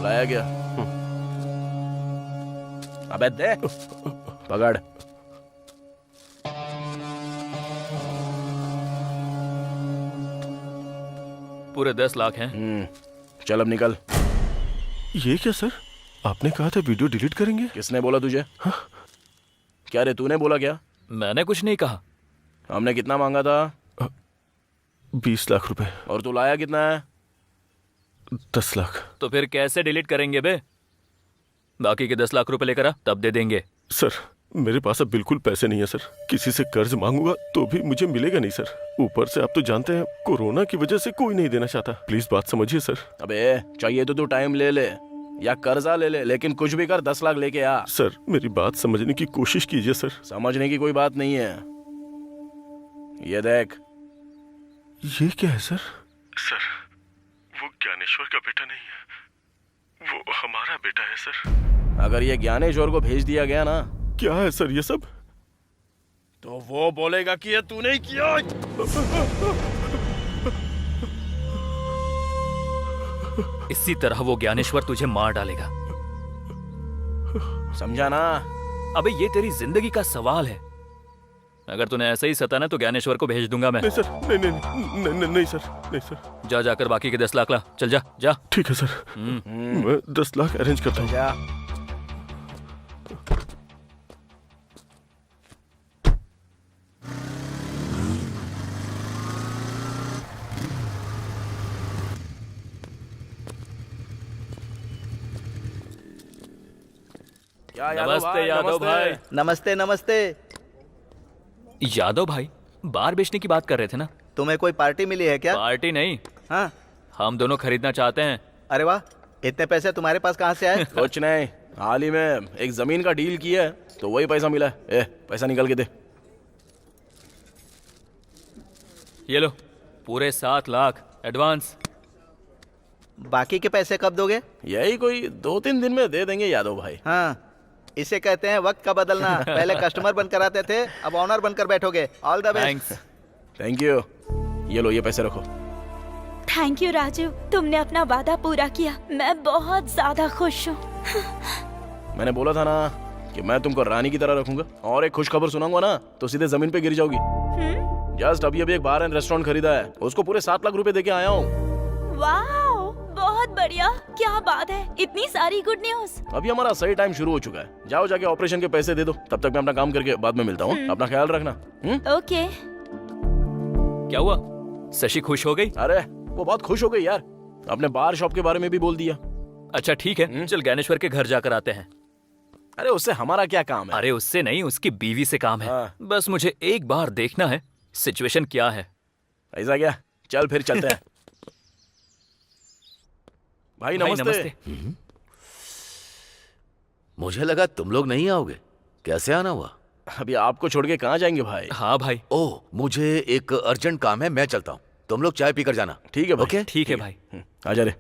J: लाया गया। अबे दे, पकड़।
G: पूरे 10 लाख हैं।
J: चल अब निकल।
B: ये क्या सर, आपने कहा था वीडियो डिलीट करेंगे?
J: किसने बोला तुझे? हाँ? क्या रे, तूने बोला क्या?
G: मैंने कुछ नहीं कहा।
J: हमने कितना मांगा था?
B: 20 लाख रुपए।
J: और तू लाया कितना है?
B: 10 लाख।
G: तो फिर कैसे डिलीट करेंगे बे? बाकी के 10 लाख रुपए लेकर आ, तब दे देंगे।
B: सर मेरे पास अब बिल्कुल पैसे नहीं है सर, किसी से कर्ज मांगूंगा तो भी मुझे मिलेगा नहीं सर। ऊपर से आप तो जानते हैं कोरोना की वजह से कोई नहीं देना चाहता। प्लीज बात समझिए सर।
J: अबे चाहिए तो तू टाइम ले ले या कर्जा ले ले, लेकिन कुछ भी कर 10 लाख लेके आ।
B: सर मेरी बात समझने की कोशिश कीजिए सर।
J: समझने की कोई बात नहीं है। ये देख।
B: ये क्या है सर? सर वो ज्ञानेश्वर का बेटा नहीं है, वो हमारा बेटा है सर।
J: अगर ये ज्ञानेश्वर को भेज दिया गया ना।
B: क्या है सर ये सब?
J: तो वो बोलेगा कि ये तूने किया।
G: इसी तरह वो ज्ञानेश्वर तुझे मार डालेगा,
J: समझा ना?
G: अबे ये तेरी जिंदगी का सवाल है। अगर तूने ऐसे ही सताना तो ज्ञानेश्वर को भेज दूंगा मैं।
B: नहीं सर, नहीं नहीं नहीं, नहीं, नहीं सर, नहीं सर।
G: जा जाकर बाकी के 10 लाख ला। चल जा जा।
B: ठीक है सर, मैं 10 लाख अरेंज करता हूँ।
G: नमस्ते यादव भाई।
F: नमस्ते नमस्ते।
G: यादव भाई बार बेचने की बात कर रहे थे ना?
F: तुम्हें कोई पार्टी मिली है क्या?
G: पार्टी नहीं।
F: हाँ
G: हम दोनों खरीदना चाहते हैं।
F: अरे वाह, इतने पैसे तुम्हारे पास कहाँ से आए?
J: कुछ नहीं, हाल ही में एक जमीन का डील किया है तो वही पैसा मिला है। पैसा निकाल के दे।
G: ये लो पूरे 7 लाख एडवांस।
F: बाकी के पैसे कब दोगे?
J: यही कोई 2-3 दिन में दे देंगे यादव भाई।
F: हाँ, इसे कहते हैं वक्त का बदलना। पहले कस्टमर बनकर आते थे, अब ऑनर बनकर बैठोगे। All the best.
G: Thanks.
J: Thank you. ये लो, ये पैसे रखो।
K: थैंक यू राजू, तुमने अपना वादा पूरा किया। मैं बहुत ज्यादा खुश हूँ।
J: मैंने बोला था ना कि मैं तुमको रानी की तरह रखूंगा, और एक खुश खबर सुनाऊंगा ना तो सीधे जमीन पे गिर जाओगी। जस्ट अभी एक बार एंड रेस्टोरेंट खरीदा है, उसको पूरे 7 लाख रुपए देके आया हूँ।
K: वाओ, बहुत बढ़िया, क्या बात है, इतनी सारी गुड न्यूज।
J: अभी हमारा सही टाइम शुरू हो चुका है। जाओ जाके ऑपरेशन के पैसे दे दो, तब तक मैं अपना काम करके बाद में मिलता हूँ। अपना ख्याल रखना।
K: ओके।
G: क्या हुआ, शशि खुश हो गई?
J: अरे वो बहुत खुश हो गई यार, अपने बार शॉप के बारे में भी बोल दिया।
G: अच्छा ठीक है, चल ज्ञानेश्वर के घर जाकर आते हैं।
J: अरे उससे हमारा क्या काम है?
G: अरे उससे नहीं, उसकी बीवी से काम है। बस मुझे एक बार देखना है सिचुएशन क्या है।
J: ऐसा क्या? चल फिर चलते हैं। भाई नमस्ते।
E: मुझे लगा तुम लोग नहीं आओगे। कैसे आना हुआ?
J: अभी आपको छोड़ के कहाँ जाएंगे भाई?
G: हाँ भाई।
E: ओह, मुझे एक अर्जेंट काम है, मैं चलता हूँ। तुम लोग चाय पीकर जाना।
J: ठीक है भाई।
E: ओके?
G: ठीक है भाई।
J: आजा रे।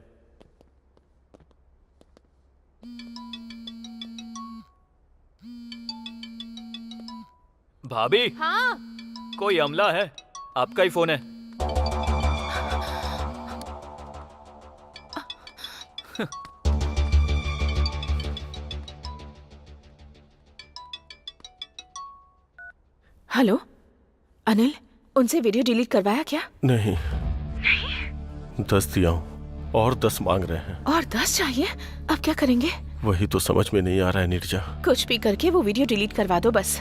G: भाभी।
C: हाँ।
G: कोई अमला है, आपका ही फोन है।
C: हेलो अनिल, उनसे वीडियो डिलीट करवाया क्या?
B: नहीं। 10 दिया हूँ और 10 मांग रहे हैं।
C: और 10 चाहिए? अब क्या करेंगे?
B: वही तो समझ में नहीं आ रहा है नीरजा।
C: कुछ भी करके वो वीडियो डिलीट करवा दो बस।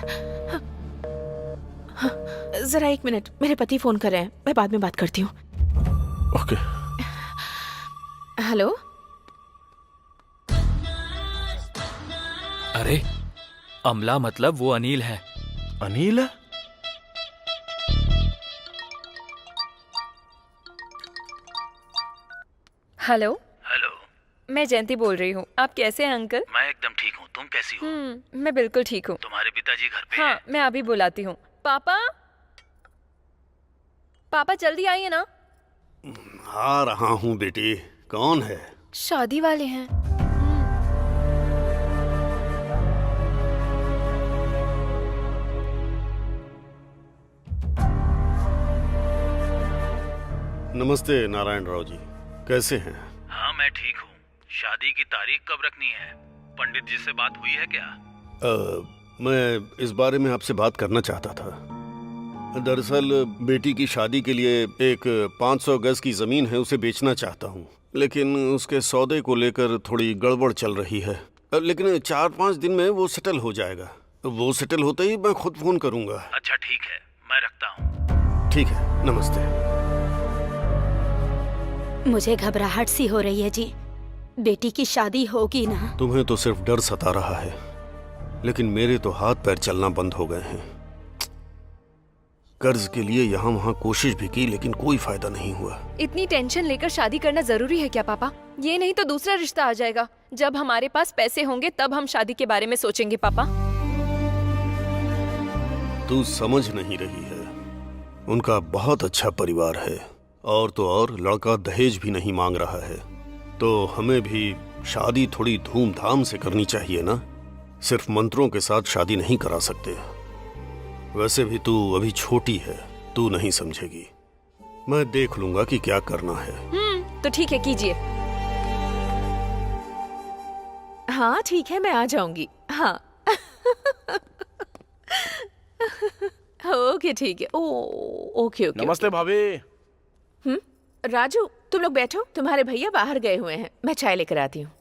C: जरा 1 मिनट, मेरे पति फोन कर रहे हैं, मैं बाद में बात करती हूँ।
B: ओके।
C: हेलो।
G: अरे अमला मतलब वो अनिल है।
J: अनिल है?
H: हेलो।
A: हेलो,
H: मैं जयंती बोल रही हूँ। आप कैसे हैं अंकल?
A: मैं एकदम ठीक हूँ। तुम कैसी हो?
H: मैं बिल्कुल ठीक हूँ।
A: तुम्हारे पिताजी घर पे
H: हाँ,
A: हैं?
H: मैं अभी बुलाती हूँ। पापा, पापा जल्दी आइए ना।
M: आ रहा हूँ बेटी। कौन है?
H: शादी वाले हैं।
M: नमस्ते नारायण राव जी, कैसे हैं?
A: हाँ मैं ठीक हूँ। शादी की तारीख कब रखनी है? पंडित जी से बात हुई है क्या?
M: मैं इस बारे में आपसे बात करना चाहता था। दरअसल बेटी की शादी के लिए एक 500 गज की जमीन है, उसे बेचना चाहता हूँ, लेकिन उसके सौदे को लेकर थोड़ी गड़बड़ चल रही है। लेकिन 4-5 दिन में वो सेटल हो जाएगा। वो सेटल होते ही मैं खुद फोन करूंगा।
A: अच्छा ठीक है, मैं रखता हूँ।
M: ठीक है, नमस्ते।
K: मुझे घबराहट सी हो रही है जी। बेटी की शादी होगी ना?
M: तुम्हें तो सिर्फ डर सता रहा है, लेकिन मेरे तो हाथ पैर चलना बंद हो गए हैं। कर्ज के लिए यहाँ वहाँ कोशिश भी की, लेकिन कोई फायदा नहीं हुआ।
H: इतनी टेंशन लेकर शादी करना जरूरी है क्या पापा? ये नहीं तो दूसरा रिश्ता आ जाएगा। जब हमारे पास पैसे होंगे तब हम शादी के बारे में सोचेंगे पापा।
M: तू समझ नहीं रही है। उनका बहुत अच्छा परिवार है, और तो और लड़का दहेज भी नहीं मांग रहा है। तो हमें भी शादी थोड़ी धूमधाम से करनी चाहिए ना। सिर्फ मंत्रों के साथ शादी नहीं करा सकते। वैसे भी तू अभी छोटी है, तू नहीं समझेगी। मैं देख लूंगा कि क्या करना है।
H: तो ठीक है, कीजिए।
C: हाँ ठीक है, मैं आ जाऊंगी। हाँ। ओके ठीक है। Okay okay.
J: नमस्ते भाभी।
C: राजू, तुम लोग बैठो, तुम्हारे भैया बाहर गए हुए हैं, मैं चाय लेकर आती हूँ।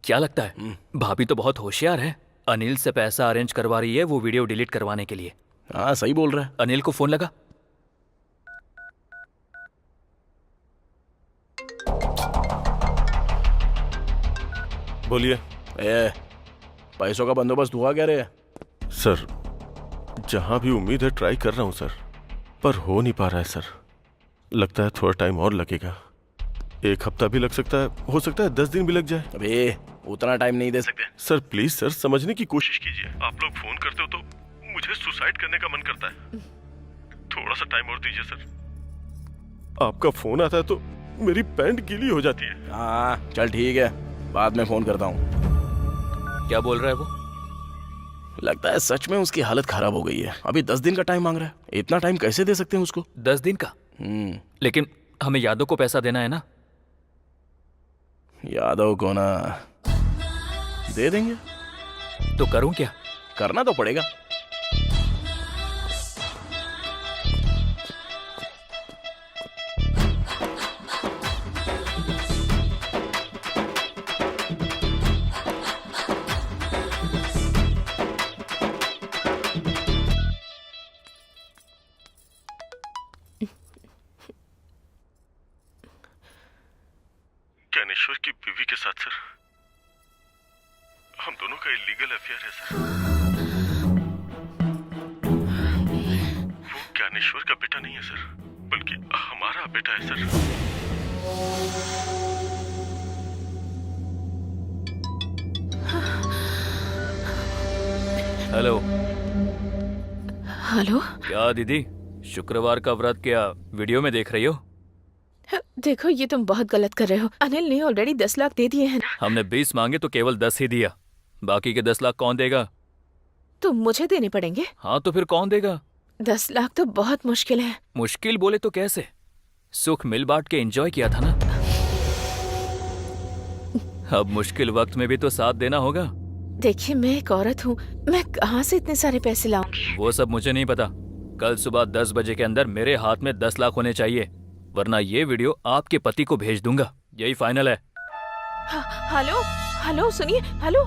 G: क्या लगता है भाभी तो बहुत होशियार है। अनिल से पैसा अरेंज करवा रही है वो वीडियो डिलीट करवाने के लिए।
J: हाँ सही बोल रहा है।
G: अनिल को फोन लगा।
B: बोलिए।
J: पैसों का बंदोबस्त हुआ क्या रे?
B: सर, जहां भी उम्मीद है ट्राई कर रहा हूं सर, पर हो नहीं पा रहा है सर। लगता है थोड़ा टाइम और लगेगा। 1 हफ्ता भी लग सकता है, हो सकता है 10 दिन भी लग जाए।
J: अबे उतना टाइम नहीं दे सकते।
B: सर प्लीज सर, समझने की कोशिश कीजिए। आप लोग फोन करते हो तो मुझे सुसाइड करने का मन करता है। थोड़ा सा टाइम और दीजिए सर। आपका फोन आता है तो मेरी पैंट गीली हो जाती है।
J: हाँ चल ठीक है, बाद में फोन करता हूँ।
G: क्या बोल रहा है वो?
J: लगता है सच में उसकी हालत खराब हो गई है। अभी 10 दिन का टाइम मांग रहा है। इतना टाइम कैसे दे सकते हैं उसको?
G: 10 दिन का? लेकिन हमें यादव को पैसा देना है ना।
J: यादव को ना दे देंगे।
G: तो करूं क्या?
J: करना तो पड़ेगा।
B: ज्ञानेश्वर की बीवी के साथ सर हम दोनों का इलीगल अफेयर है सर। वो ज्ञानेश्वर का बेटा नहीं है सर, बल्कि हमारा बेटा है सर।
G: हेलो।
C: हेलो।
G: क्या दीदी, शुक्रवार का व्रत क्या वीडियो में देख रही हो?
C: देखो ये तुम बहुत गलत कर रहे हो। अनिल ने ऑलरेडी 10 लाख दे दिए हैं ना।
G: हमने 20 मांगे तो केवल 10 ही दिया। बाकी के 10 लाख कौन देगा?
C: तो मुझे देने पड़ेंगे।
G: हाँ तो फिर कौन देगा?
C: 10 लाख तो बहुत मुश्किल है।
G: मुश्किल बोले तो कैसे? सुख मिल बांट के एंजॉय किया था ना। अब मुश्किल वक्त में भी तो साथ देना होगा।
C: देखिए मैं एक औरत हूँ, मैं कहाँ से इतने सारे पैसे लाऊंगी?
G: वो सब मुझे नहीं पता। कल सुबह 10 बजे के अंदर मेरे हाथ में 10 लाख होने चाहिए, वरना ये वीडियो आपके पति को भेज दूंगा। यही फाइनल है।
C: हेलो हेलो सुनिए। हेलो।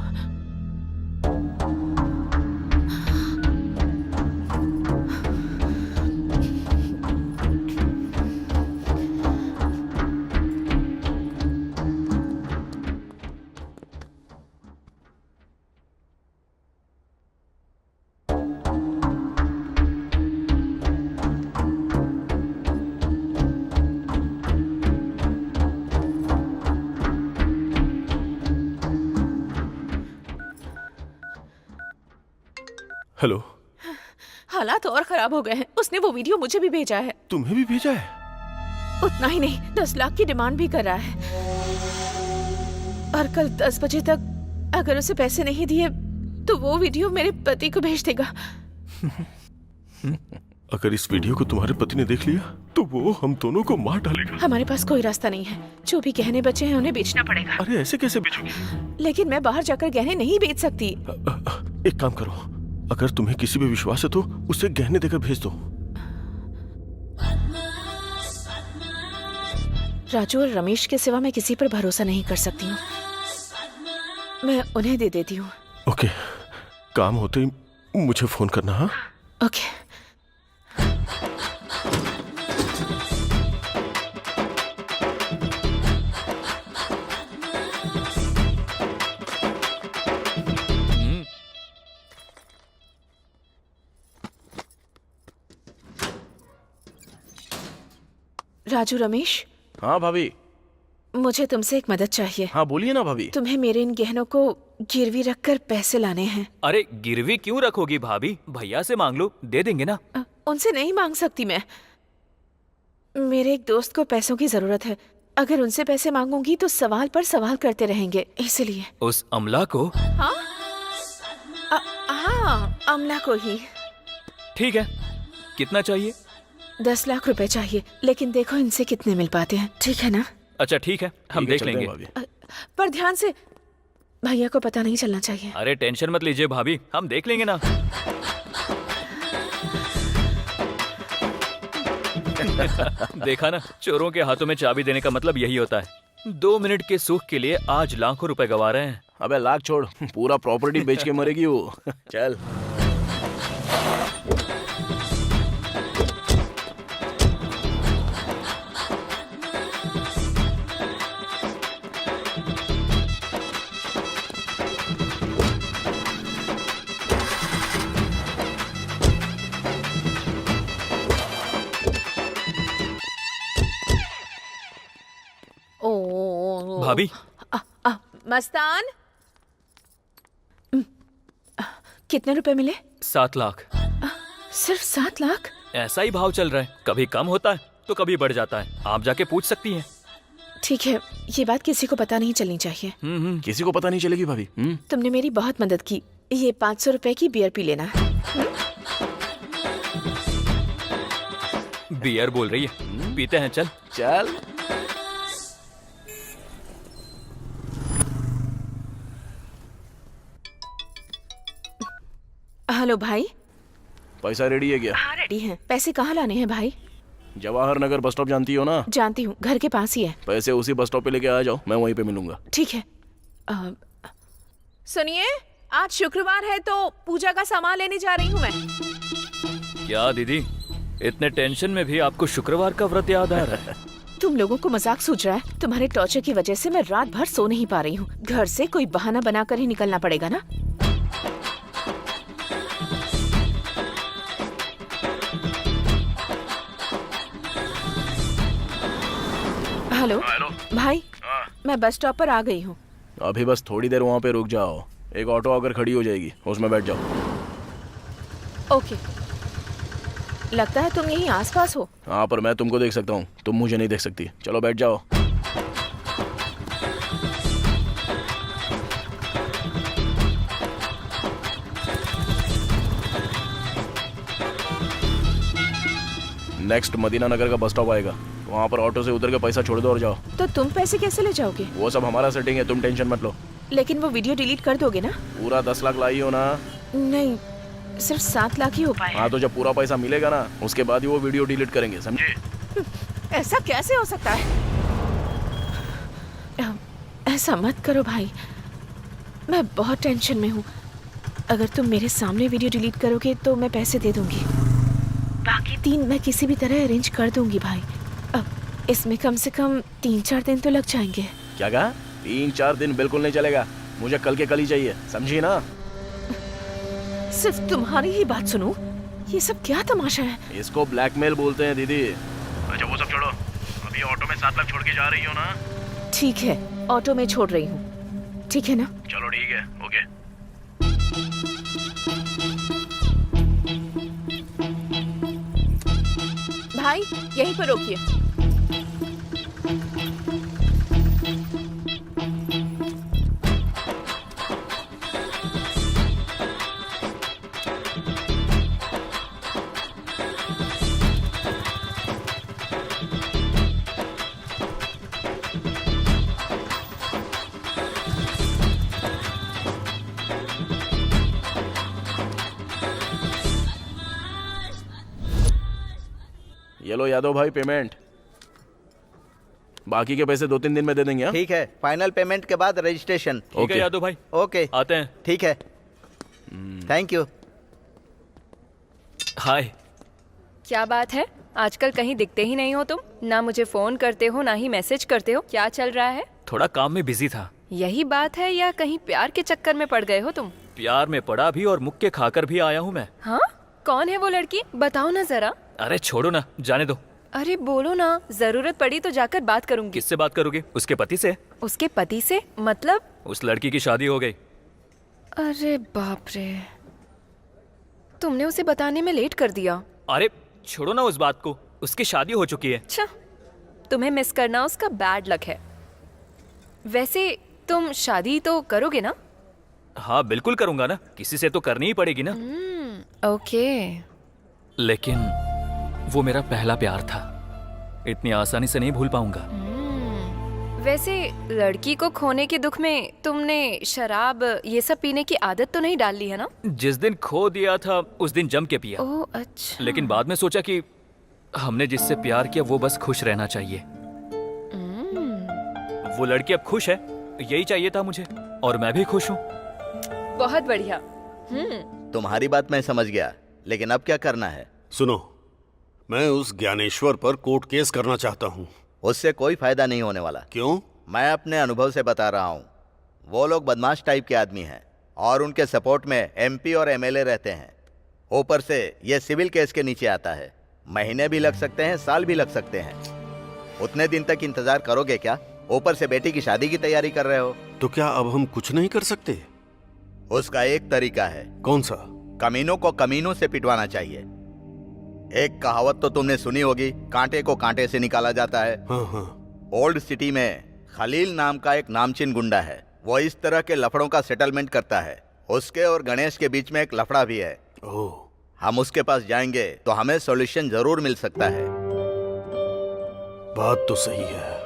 B: हेलो।
C: हालात और खराब हो गए हैं। उसने वो वीडियो मुझे भी भेजा है।
B: तुम्हें भी भेजा है?
C: उतना ही नहीं, 10 लाख की डिमांड भी कर रहा है। और कल 10 बजे तक अगर उसे पैसे नहीं दिए तो वो वीडियो मेरे पति को भेज देगा।
B: अगर इस वीडियो को तुम्हारे पति ने देख लिया तो वो हम दोनों को मार डालेगा।
C: हमारे पास कोई रास्ता नहीं है। जो भी गहने बचे हैं उन्हें बेचना पड़ेगा।
B: अरे ऐसे कैसे बेचोगी?
C: लेकिन मैं बाहर जाकर गहने नहीं बेच सकती।
B: एक काम करो, अगर तुम्हें किसी पे विश्वास है तो उसे गहने देकर भेज दो।
C: राजू और रमेश के सिवा मैं किसी पर भरोसा नहीं कर सकती हूँ। मैं उन्हें दे देती हूँ।
B: ओके, काम होते ही मुझे फोन करना। हाँ
C: ओके। राजू रमेश।
J: हाँ भाभी।
C: मुझे तुमसे एक मदद चाहिए।
J: हाँ बोलिए ना भाभी।
C: तुम्हें मेरे इन गहनों को गिरवी रखकर पैसे लाने हैं।
G: अरे गिरवी क्यों रखोगी भाभी? भैया से मांग लो, दे देंगे ना।
C: उनसे नहीं मांग सकती मैं। मेरे एक दोस्त को पैसों की जरूरत है। अगर उनसे पैसे मांगूंगी तो सवाल पर सवाल करते रहेंगे, इसलिए।
G: उस अमला को?
C: हाँ हाँ, अमला को ही।
G: ठीक है, कितना चाहिए?
C: 10 लाख रुपए चाहिए, लेकिन देखो इनसे कितने मिल पाते हैं। ठीक है ना?
G: अच्छा ठीक है, हम देख लेंगे।
C: पर ध्यान से, भैया को पता नहीं चलना चाहिए।
G: अरे टेंशन मत लीजिए भाभी, हम देख लेंगे ना। देखा ना, चोरों के हाथों में चाबी देने का मतलब यही होता है। 2 मिनट के सुख के लिए आज लाखों रुपए गवा रहे हैं।
J: अबे लाख छोड़, पूरा प्रॉपर्टी बेच के मरेगी वो। चल।
G: भाभी।
C: मस्तान, कितने रुपए मिले?
G: 7 लाख।
C: सिर्फ 7 लाख?
G: ऐसा ही भाव चल रहा है, कभी कम होता है तो कभी बढ़ जाता है, आप जाके पूछ सकती हैं।
C: ठीक है, ये बात किसी को पता नहीं चलनी चाहिए।
J: किसी को पता नहीं चलेगी भाभी।
C: तुमने मेरी बहुत मदद की। ये 500 रुपए की बियर पी लेना।
G: बियर बोल रही है, पीते हैं, चल
J: चल।
C: हेलो भाई।
J: पैसा रेडी है क्या?
C: हाँ रेडी है। पैसे कहाँ लाने हैं भाई?
J: जवाहर नगर बस स्टॉप जानती हो ना?
C: जानती हूँ, घर के पास ही है।
J: पैसे उसी बस स्टॉप पे लेके आ जाओ, मैं वहीं पे मिलूंगा।
C: ठीक है। सुनिए, आज शुक्रवार है तो पूजा का सामान लेने जा रही हूँ मैं।
G: क्या दीदी, इतने टेंशन में भी आपको शुक्रवार का व्रत याद आ रहा है?
C: तुम लोगों को मजाक सूझ रहा है? तुम्हारे टॉर्चर की वजह से मैं रात भर सो नहीं पा रही हूँ। घर से कोई बहाना बनाकर ही निकलना पड़ेगा ना। हेलो भाई, मैं बस स्टॉप पर आ गई हूँ।
J: अभी बस थोड़ी देर वहाँ पे रुक जाओ, एक ऑटो आकर खड़ी हो जाएगी, उसमें बैठ जाओ।
C: ओके। लगता है तुम यहीं आसपास हो।
J: हाँ, पर मैं तुमको देख सकता हूँ, तुम मुझे नहीं देख सकती। चलो बैठ जाओ। नेक्स्ट मदीना नगर का बस स्टॉप आएगा, वहाँ पर ऑटो से उतर के पैसा छोड़ दो और जाओ।
C: तो तुम पैसे कैसे ले जाओगे?
J: वो सब हमारा सेटिंग है, तुम टेंशन मत लो।
C: लेकिन वो वीडियो डिलीट कर दोगे ना?
J: पूरा 10 लाख लाई हो ना?
C: नहीं, सिर्फ 7 लाख ही हो पाए।
J: हाँ, तो जब पूरा पैसा मिलेगा ना, उसके बाद ही वो वीडियो डिलीट करेंगे, समझे?
C: ऐसा कैसे हो सकता है? ऐसा मत करो भाई, मैं बहुत टेंशन में हूँ। अगर तुम मेरे सामने वीडियो डिलीट करोगे तो मैं पैसे दे दूंगी, बाकी 3 मैं किसी भी तरह अरेंज कर दूंगी भाई। अब इसमें कम से कम 3-4 दिन तो लग जाएंगे।
J: क्या कहा? 3-4 दिन बिल्कुल नहीं चलेगा, मुझे कल के कल ही चाहिए, समझी ना?
C: सिर्फ तुम्हारी ही बात सुनूं? ये सब क्या तमाशा है?
J: इसको ब्लैकमेल बोलते हैं दीदी। अच्छा वो सब छोड़ो, अभी ऑटो में 7 लाख छोड़ के जा रही हो ना?
C: ठीक है, ऑटो में छोड़ रही हूँ, ठीक है ना?
J: चलो ठीक है, ओके।
C: भाई यहीं पर रोकिए।
J: ये लो यादव भाई पेमेंट, बाकी के पैसे 2-3 दिन में दे देंगे।
F: ठीक है, फाइनल पेमेंट के बाद रजिस्ट्रेशन।
G: ठीक है यादव भाई,
F: ओके
G: आते हैं।
F: ठीक है, थैंक यू।
G: हाय।
H: क्या बात है, आजकल कहीं दिखते ही नहीं हो तुम। ना मुझे फोन करते हो, ना ही मैसेज करते हो। क्या चल रहा है?
G: थोड़ा काम में बिजी था।
H: यही बात है या कहीं प्यार के चक्कर में पड़ गए हो तुम?
G: प्यार में पड़ा भी और मुक्के खाकर भी आया हूँ मैं।
H: हाँ, कौन है वो लड़की? बताओ ना जरा।
G: अरे छोड़ो ना, जाने दो।
H: अरे बोलो ना, जरूरत पड़ी तो जाकर बात करूंगी।
G: किससे बात करोगे? उसके पति से।
H: उसके पति से मतलब?
G: उस लड़की की शादी हो गई।
H: अरे बाप रे, तुमने उसे बताने में लेट कर दिया।
G: अरे छोड़ो ना उस बात को, उसकी शादी हो चुकी है।
H: अच्छा, तुम्हें मिस करना उसका बैड लक है। वैसे तुम शादी तो करोगे ना?
G: हाँ बिल्कुल करूंगा ना, किसी से तो करनी ही पड़ेगी ना।
H: ओके।
G: लेकिन वो मेरा पहला प्यार था, इतनी आसानी से नहीं भूल पाऊंगा।
H: वैसे लड़की को खोने के दुख में तुमने शराब ये सब पीने की आदत तो नहीं डाल ली है ना?
G: जिस दिन खो दिया था उस दिन जम के पिया।
H: ओह अच्छा।
G: लेकिन बाद में सोचा कि हमने जिससे प्यार किया वो बस खुश रहना चाहिए। वो लड़की अब खुश है, यही चाहिए था मुझे, और मैं भी खुश हूँ।
H: बहुत बढ़िया।
F: तुम्हारी बात मैं समझ गया, लेकिन अब क्या करना है?
M: सुनो, मैं उस ज्ञानेश्वर पर कोर्ट केस करना चाहता हूँ।
F: उससे कोई फायदा नहीं होने वाला।
M: क्यों?
F: मैं अपने अनुभव से बता रहा हूँ। वो लोग बदमाश टाइप के आदमी हैं और उनके सपोर्ट में एमपी और एमएलए रहते हैं। ऊपर से ये सिविल केस के नीचे आता है, महीने भी लग सकते हैं, साल भी लग सकते हैं। उतने दिन तक इंतजार करोगे क्या? ऊपर से बेटी की शादी की तैयारी कर रहे हो।
M: तो क्या अब हम कुछ नहीं कर सकते?
F: उसका एक तरीका है।
M: कौन सा?
F: कमीनों को कमीनों से पिटवाना चाहिए। एक कहावत तो तुमने सुनी होगी, कांटे को कांटे से निकाला जाता है।
M: हाँ हाँ।
F: ओल्ड सिटी में खलील नाम का एक नामचीन गुंडा है। वो इस तरह के लफड़ों का सेटलमेंट करता है। उसके और गणेश के बीच में एक लफड़ा भी है। हम उसके पास जाएंगे तो हमें सॉल्यूशन जरूर मिल सकता है।
M: बात तो सही है।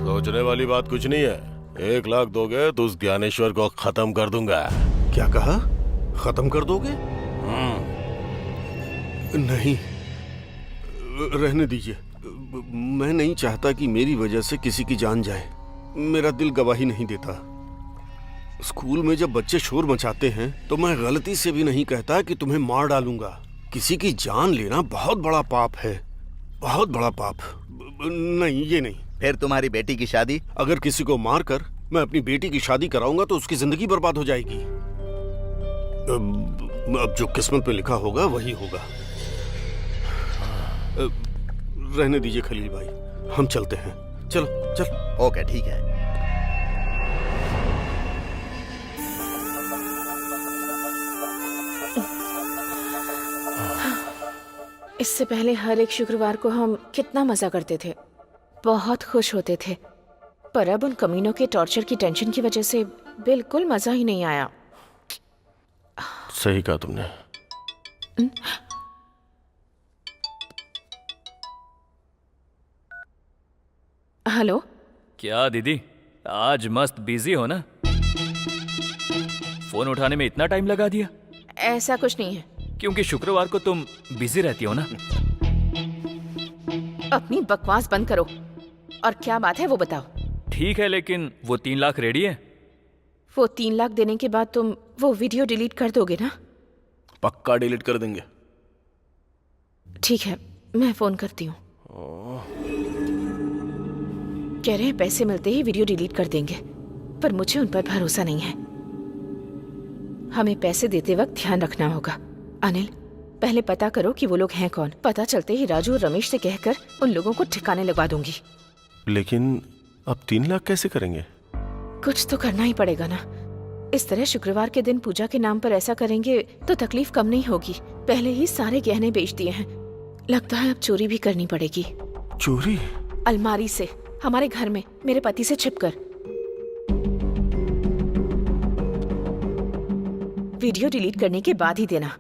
B: सोचने वाली बात कुछ नहीं है। 1 लाख दोगे तो उस ज्ञानेश्वर को खत्म कर दूंगा।
M: क्या कहा? खत्म कर दोगे? नहीं, रहने दीजिए। मैं नहीं चाहता कि मेरी वजह से किसी की जान जाए। मेरा दिल गवाही नहीं देता। स्कूल में जब बच्चे शोर मचाते हैं तो मैं गलती से भी नहीं कहता कि तुम्हें मार डालूंगा। किसी की जान लेना बहुत बड़ा पाप है, बहुत बड़ा पाप। नहीं, ये नहीं।
F: फिर तुम्हारी बेटी की शादी?
M: अगर किसी को मारकर मैं अपनी बेटी की शादी कराऊंगा तो उसकी जिंदगी बर्बाद हो जाएगी। अब जो किस्मत में लिखा होगा वही होगा। रहने दीजिए खलील भाई, हम चलते हैं। चलो चल।
F: ओके, ठीक है।
C: इससे पहले हर एक शुक्रवार को हम कितना मजा करते थे, बहुत खुश होते थे। पर अब उन कमीनों के टॉर्चर की टेंशन की वजह से बिल्कुल मजा ही नहीं आया।
B: सही कहा तुमने।
C: हेलो।
G: क्या दीदी, आज मस्त बिजी हो ना? फोन उठाने में इतना टाइम लगा दिया?
C: ऐसा कुछ नहीं है।
G: क्योंकि शुक्रवार को तुम बिजी रहती हो ना।
C: अपनी बकवास बंद करो और क्या बात है वो बताओ।
G: ठीक है, लेकिन वो 3 लाख रेडी है?
C: वो 3 लाख देने के बाद तुम वो वीडियो डिलीट कर दोगे ना?
J: पक्का डिलीट कर देंगे।
C: ठीक है, मैं फोन करती हूँ। कह रहे हैं पैसे मिलते ही वीडियो डिलीट कर देंगे, पर मुझे उन पर भरोसा नहीं है। हमें पैसे देते वक्त ध्यान रखना होगा। अनिल, पहले पता करो कि वो लोग हैं कौन। पता चलते ही राजू और रमेश से कहकर उन लोगों को ठिकाने लगवा दूंगी।
B: लेकिन अब 3 लाख कैसे करेंगे?
C: कुछ तो करना ही पड़ेगा ना। इस तरह शुक्रवार के दिन पूजा के नाम पर ऐसा करेंगे तो तकलीफ कम नहीं होगी। पहले ही सारे गहने बेच दिए हैं, लगता है अब चोरी भी करनी पड़ेगी।
B: चोरी?
C: अलमारी से, हमारे घर में, मेरे पति से छिपकर। वीडियो डिलीट करने के बाद ही देना।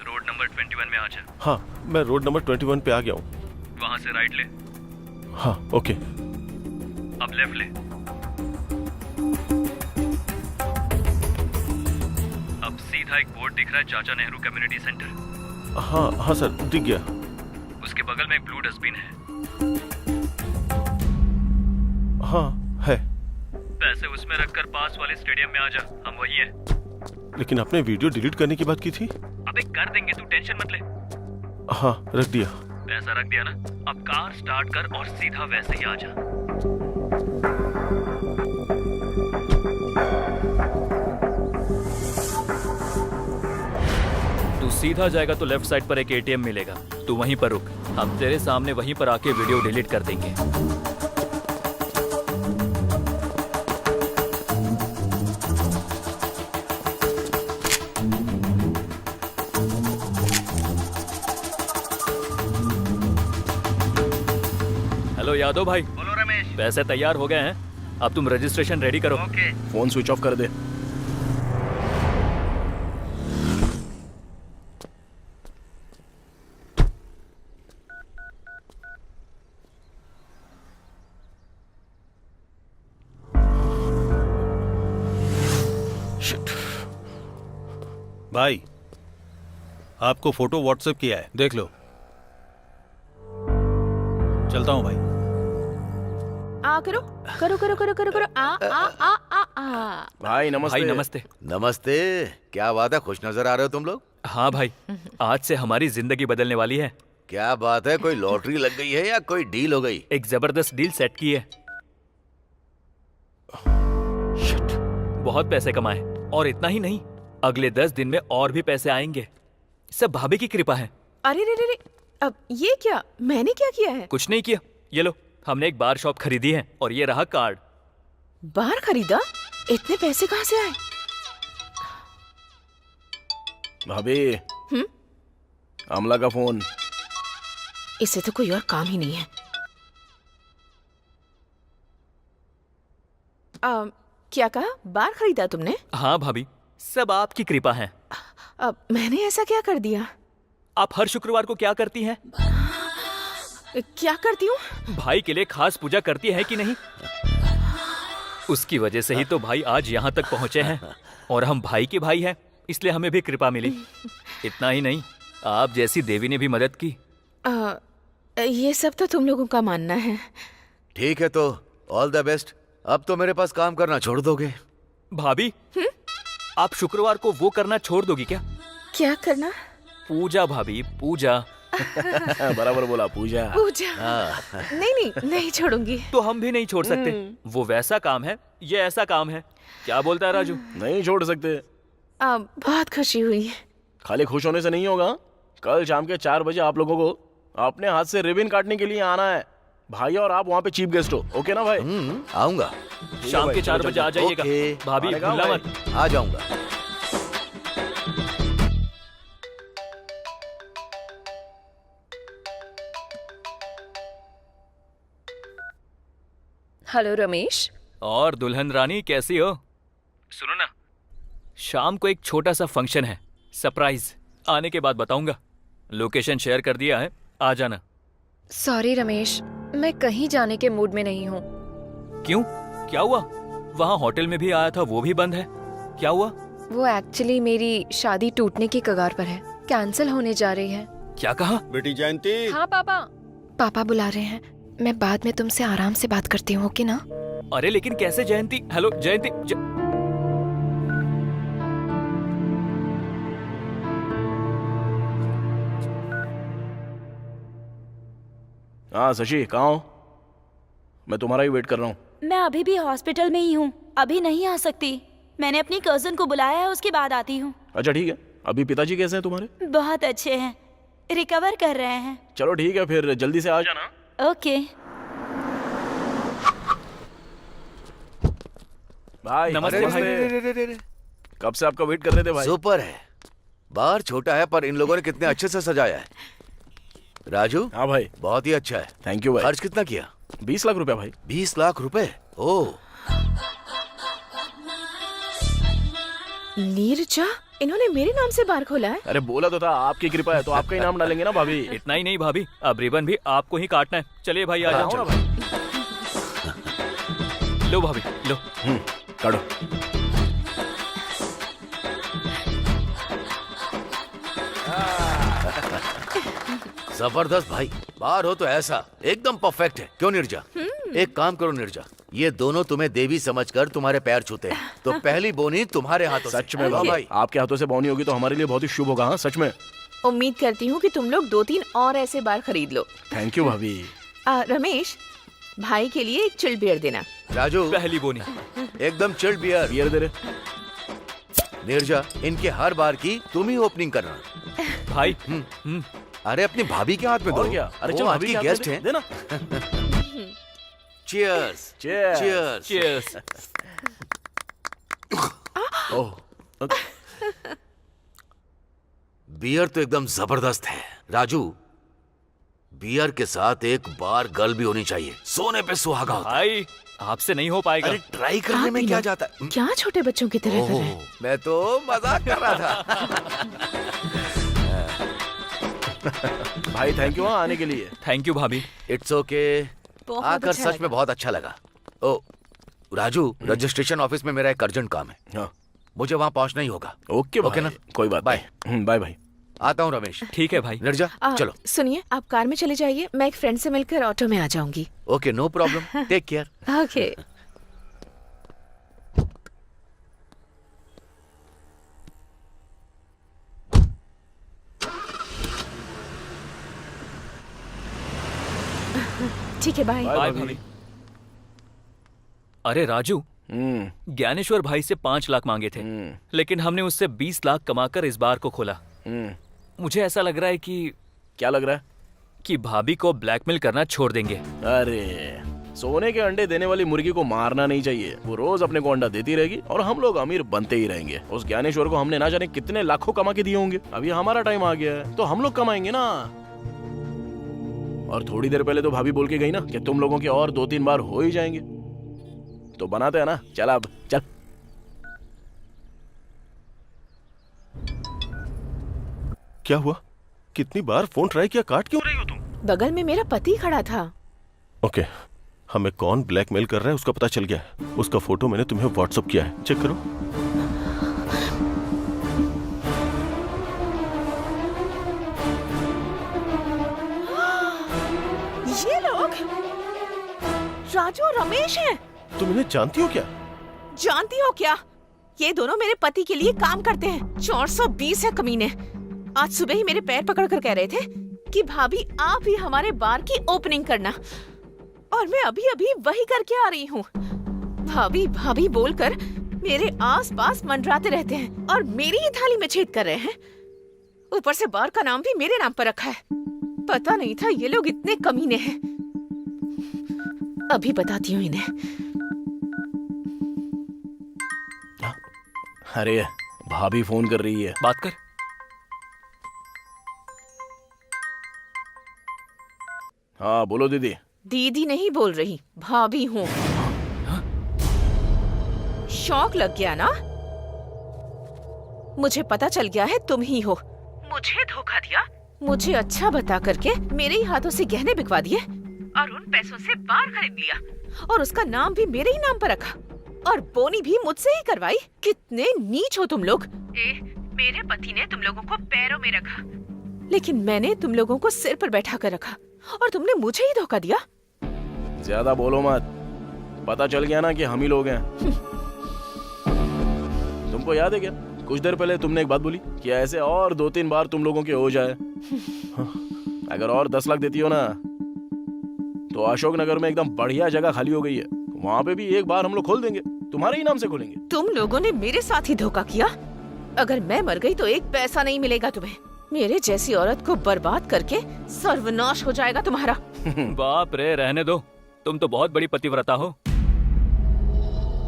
G: रोड नंबर 21 में आ जा।
B: हाँ, मैं रोड नंबर 21 पे आ गया हूँ।
G: वहां से राइट ले।
B: हाँ, ओके।
G: अब लेफ्ट ले। अब सीधा एक बोर्ड दिख रहा है, चाचा नेहरू कम्युनिटी सेंटर।
B: हाँ हाँ सर, दिख गया।
G: उसके बगल में एक ब्लू डस्टबिन है।
B: हाँ है।
G: पैसे उसमें रखकर पास वाले स्टेडियम में आ जा, हम वही हैं।
B: लेकिन आपने वीडियो डिलीट करने की बात की थी।
G: अबे कर देंगे, तू टेंशन मत ले।
B: हाँ, रख दिया।
G: पैसा रख दिया ना? अब कार स्टार्ट कर और सीधा वैसे ही आ जा। तू सीधा जाएगा तो लेफ्ट साइड पर एक एटीएम मिलेगा, तू वहीं पर रुक। हम तेरे सामने वहीं पर आके वीडियो डिलीट कर देंगे। हेलो यादव भाई।
F: बोलो रमेश।
G: पैसे तैयार हो गए हैं, अब तुम रजिस्ट्रेशन रेडी करो।
F: ओके।
J: फोन स्विच ऑफ कर दे।
D: भाई, आपको फोटो व्हाट्सएप किया है, देख लो। चलता हूँ भाई।
C: आ करो करो करो करो करो करो। आ आ आ आ आ।
J: भाई नमस्ते।
G: भाई नमस्ते।
E: नमस्ते। क्या बात है, खुश नजर आ रहे हो तुम लोग?
G: हाँ भाई, आज से हमारी जिंदगी बदलने वाली है।
E: क्या बात है, कोई लॉटरी लग गई है या कोई डील हो गई?
G: एक जबरदस्त डील सेट की है। बहुत पैसे कमाए, और इतना ही नहीं, अगले 10 दिन में और भी पैसे आएंगे। सब भाभी की कृपा है।
C: अरे रे रे रे, अब ये क्या, मैंने क्या किया है?
G: कुछ नहीं किया, ये लो, हमने एक बार शॉप खरीदी है और ये रहा कार्ड।
C: बार खरीदा? इतने पैसे कहाँ से आए?
J: भाभी, अमला का फोन।
C: इससे तो कोई और काम ही नहीं है। क्या कहा, बार खरीदा तुमने?
G: हाँ भाभी, सब आपकी कृपा है।
C: अब मैंने ऐसा क्या कर दिया?
G: आप हर शुक्रवार को क्या करती हैं?
C: क्या करती हूँ?
G: भाई के लिए खास पूजा करती है कि नहीं? उसकी वजह से ही तो भाई आज यहाँ तक पहुँचे हैं, और हम भाई के भाई हैं, इसलिए हमें भी कृपा मिली। इतना ही नहीं, आप जैसी देवी ने भी मदद की।
C: ये सब तो तुम लोगों का मानना है।
E: ठीक है तो ऑल द बेस्ट। अब तो मेरे पास काम करना छोड़ दोगे?
G: भाभी, आप शुक्रवार को वो करना छोड़ दोगी क्या?
C: क्या करना?
G: पूजा भाभी, पूजा।
J: बराबर बोला, पूजा।
C: पूजा? नहीं छोड़ूंगी।
G: तो हम भी नहीं छोड़ सकते। वो वैसा काम है, ये ऐसा काम है। क्या बोलता है राजू?
J: नहीं छोड़ सकते।
C: बहुत खुशी हुई।
J: खाली खुश होने से नहीं होगा, कल शाम के 4 बजे आप लोगों को अपने हाथ से रिबन काटने के लिए आना है। भाई और आप वहाँ पे चीफ गेस्ट हो, ओके ना भाई?
E: आऊंगा।
G: शाम के 4 बजे आ जाइएगा। भाभी भूलना मत।
E: आ जाऊंगा।
H: हेलो रमेश।
G: और दुल्हन रानी कैसी हो? सुनो ना, शाम को एक छोटा सा फंक्शन है, सरप्राइज। आने के बाद बताऊंगा। लोकेशन शेयर कर दिया है, आ जाना।
H: सॉरी रमेश, मैं कहीं जाने के मूड में नहीं हूँ।
G: क्यों, क्या हुआ? वहाँ होटल में भी आया था, वो भी बंद है। क्या हुआ?
H: वो एक्चुअली मेरी शादी टूटने की कगार पर है, कैंसिल होने जा रही है।
G: क्या कहा?
M: बेटी जयंती।
H: हाँ पापा। पापा बुला रहे हैं, मैं बाद में तुमसे आराम से बात करती हूँ, ओके ना?
G: अरे लेकिन कैसे जयंती? हेलो जयंती।
J: हाँ शशि, कहाँ हो? मैं तुम्हारा ही वेट कर रहा हूँ।
K: मैं अभी भी हॉस्पिटल में ही हूँ, अभी नहीं आ सकती। मैंने अपनी कजिन को बुलाया है, उसके बाद आती हूँ।
J: अच्छा ठीक है। अभी पिताजी कैसे हैं तुम्हारे?
K: बहुत अच्छे हैं, रिकवर कर रहे हैं।
J: चलो ठीक है, फिर जल्दी से आ जाना।
K: ओके।
J: भाई
G: नमस्ते भाई।
J: कब से आपका वेट कर रहे थे भाई।
E: सुपर है। बार छोटा है पर इन लोगों ने कितने अच्छे से सजाया है। राजू।
J: हाँ भाई।
E: बहुत ही अच्छा है।
J: थैंक यू भाई।
E: खर्च कितना किया?
J: 20 लाख रुपया भाई।
E: 20 लाख रुपए? ओह।
C: नीरजा, इन्होंने मेरे नाम से बार खोला है?
J: अरे बोला तो था, आपकी कृपा है तो आपका ही नाम डालेंगे ना भाभी।
G: इतना ही नहीं भाभी, अब रिबन भी आपको ही काटना है। चलिए भाई, आ जाओ ना भाई। लो भाभी, लो।
J: काटो।
E: जबरदस्त भाई। बाहर हो तो ऐसा एकदम परफेक्ट है। क्यों निर्जा? एक काम करो निर्जा, ये दोनों तुम्हें देवी समझकर तुम्हारे पैर छूते हैं, तो पहली बोनी तुम्हारे हाथों से।
J: सच में भाई, आपके हाथों से बोनी होगी तो हमारे लिए बहुत ही शुभ होगा। हाँ सच में।
C: उम्मीद करती हूँ कि तुम लोग 2-3 और ऐसे बार खरीद लो।
J: थैंक यू भाभी।
C: रमेश, भाई के लिए एक चिल्ड बियर देना।
E: राजू,
G: पहली बोनी।
E: एकदम चिल्ड बियर।
J: बियर दे रहे।
E: निर्जा, इनके हर बार की तुम ही ओपनिंग करना।
G: भाई।
E: अरे अपनी भाभी के हाथ में दो।
J: क्या? अरे
E: वो
J: चल
E: आज
J: भाभी
E: की
J: के हाथ
E: गेस्ट
J: में
E: हैं।
J: देना।
E: चीयर्स।
J: Cheers.
E: चीयर्स।
J: ओह,
E: बियर तो एकदम जबरदस्त है। राजू, बियर के साथ एक बार गर्ल भी होनी चाहिए, सोने पे सुहागा होता है।
G: भाई, आपसे नहीं हो पाएगा।
E: अरे ट्राई करने में क्या जाता है?
C: क्या छोटे बच्चों की तरह कर रहे हैं?
E: मैं तो मजाक कर रहा था।
J: भाई थैंक यू आने के लिए।
G: थैंक यू भाभी।
E: It's okay. आकर
C: अच्छा
E: सच में बहुत अच्छा लगा। ओ राजू, रजिस्ट्रेशन ऑफिस में मेरा एक अर्जेंट काम है।
J: हाँ।
E: मुझे वहाँ पहुँचना ही होगा।
J: ओके
E: ओके ना?
J: कोई बात।
E: बाय।
J: बाय भाई।
E: आता हूँ रमेश।
G: ठीक है भाई।
E: निर्जा, चलो।
C: सुनिए, आप कार में चले जाइए, मैं एक फ्रेंड से मिलकर ऑटो में आ जाऊंगी।
E: Okay, no problem. Take care.
C: Okay. ठीक है, बाय।
G: बाय भाभी। अरे राजू, ज्ञानेश्वर भाई से 5 लाख मांगे थे, लेकिन हमने उससे 20 लाख कमाकर इस बार को खोला। मुझे ऐसा लग रहा है कि
J: क्या लग रहा है?
G: कि भाभी को ब्लैकमेल करना छोड़ देंगे।
J: अरे सोने के अंडे देने वाली मुर्गी को मारना नहीं चाहिए। वो रोज अपने को अंडा देती रहेगी और हम लोग अमीर बनते ही रहेंगे। उस ज्ञानेश्वर को हमने ना जाने कितने लाखों कमा के दिए होंगे। अभी हमारा टाइम आ गया है तो हम लोग कमाएंगे ना। और थोड़ी देर पहले तो भाभी बोल के गई ना कि तुम लोगों के और 2-3 बार हो ही जाएंगे। तो बनाते हैं ना। चल अब चल।
B: क्या हुआ? कितनी बार फोन ट्राई किया, काट क्यों रही हो तुम?
C: बगल में मेरा पति खड़ा था।
B: ओके, हमें कौन ब्लैकमेल कर रहा है उसका पता चल गया है। उसका फोटो मैंने तुम्हें व्हाट्सएप किया है, चेक करो।
C: ये लोग राजू और रमेश हैं।
B: तुम इन्हें जानती हो क्या?
C: जानती हो क्या? ये दोनों मेरे पति के लिए काम करते हैं। 420 है कमीने। आज सुबह ही मेरे पैर पकड़ कर कह रहे थे कि भाभी आप ही हमारे बार की ओपनिंग करना, और मैं अभी अभी वही करके आ रही हूँ। भाभी भाभी बोलकर मेरे आसपास मंडराते रहते हैं और मेरी ही थाली में छेद कर रहे हैं। ऊपर से बार का नाम भी मेरे नाम पर रखा है। पता नहीं था ये लोग इतने कमीने हैं। अभी बताती हूँ इन्हें।
J: अरे भाभी फोन कर रही है,
G: बात कर।
J: हाँ बोलो दीदी।
C: दीदी नहीं बोल रही, भाभी हूँ। शौक लग गया ना? मुझे पता चल गया है तुम ही हो। मुझे धोखा दिया, मुझे अच्छा बता करके मेरे ही हाथों से गहने बिकवा दिए और उन पैसों से बार खरीद लिया और उसका नाम भी मेरे ही नाम पर रखा और बोनी भी मुझसे ही करवाई। कितने नीच हो तुम लोग। मेरे पति ने तुम लोगों को पैरों में रखा, लेकिन मैंने तुम लोगों को सिर पर बैठा कर रखा और तुमने मुझे ही धोखा दिया।
J: ज्यादा बोलो मत, पता चल गया ना कि हम ही लोग हैं। तुमको याद है क्या, कुछ देर पहले तुमने एक बात बोली कि ऐसे और 2-3 बार तुम लोगों के हो जाए। अगर और 10 लाख देती हो ना तो अशोक नगर में एकदम बढ़िया जगह खाली हो गई है, वहाँ पे भी एक बार हम लोग खोल देंगे, तुम्हारे ही नाम से खोलेंगे।
C: तुम लोगों ने मेरे साथ ही धोखा किया। अगर मैं मर गई तो एक पैसा नहीं मिलेगा तुम्हें। मेरे जैसी औरत को बर्बाद करके सर्वनाश हो जाएगा तुम्हारा।
G: बाप रे, रहने दो। तुम तो बहुत बड़ी पतिव्रता हो।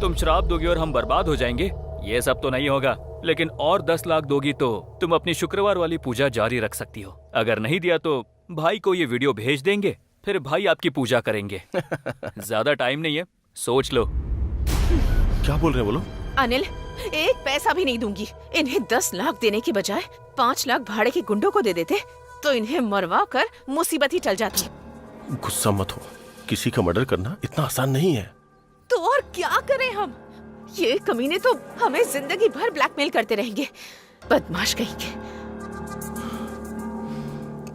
G: तुम श्राप दोगी और हम बर्बाद हो जाएंगे, ये सब तो नहीं होगा। लेकिन और 10 लाख दोगी तो तुम अपनी शुक्रवार वाली पूजा जारी रख सकती हो। अगर नहीं दिया तो भाई को ये वीडियो भेज देंगे, फिर भाई आपकी पूजा करेंगे। ज्यादा टाइम नहीं है, सोच लो।
B: क्या बोल रहे हैं बोलो?
C: अनिल, एक पैसा भी नहीं दूंगी। इन्हें 10 लाख देने के बजाय 5 लाख भाड़े के गुंडों को दे देते तो इन्हें मरवा कर मुसीबत ही टल जाती।
B: गुस्सा मत हो, किसी का मर्डर करना इतना आसान नहीं है।
C: तो और क्या करें हम? ये कमीने तो हमें जिंदगी भर ब्लैकमेल करते रहेंगे। बदमाश कहीं के।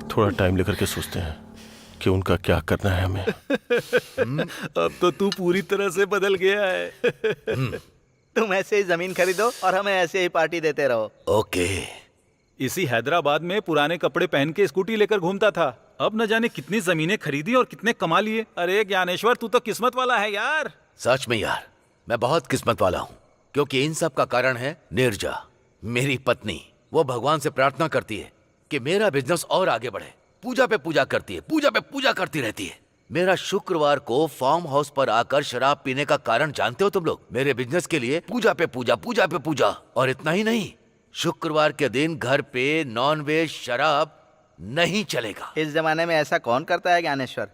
B: थोड़ा टाइम लेकर के सोचते हैं कि उनका क्या करना है हमें।
L: अब तो तू पूरी तरह से बदल गया है।
F: तुम ऐसे ही जमीन खरीदो और हमें ऐसे ही पार्टी देते रहो।
E: ओके।
D: इसी हैदराबाद में पुराने कपड़े पहन के स्कूटी लेकर घूमता था। अब न जाने कितनी जमीनें खरीदी और कितने कमा लिए। अरे ज्ञानेश्वर, तू तो किस्मत वाला है यार।
E: सच में यार, मैं बहुत किस्मत वाला हूँ, क्योंकि इन सब का कारण है नीरजा, मेरी पत्नी। वो भगवान से प्रार्थना करती है कि मेरा बिजनेस और आगे बढ़े। पूजा पे पूजा करती है, पूजा पे पूजा करती रहती है। मेरा शुक्रवार को फार्म हाउस पर आकर शराब पीने का कारण जानते हो तुम लोग? मेरे बिजनेस के लिए पूजा पे पूजा, पूजा पे पूजा। और इतना ही नहीं, शुक्रवार के दिन घर पे नॉन वेज शराब नहीं चलेगा।
F: इस जमाने में ऐसा कौन करता है ज्ञानेश्वर?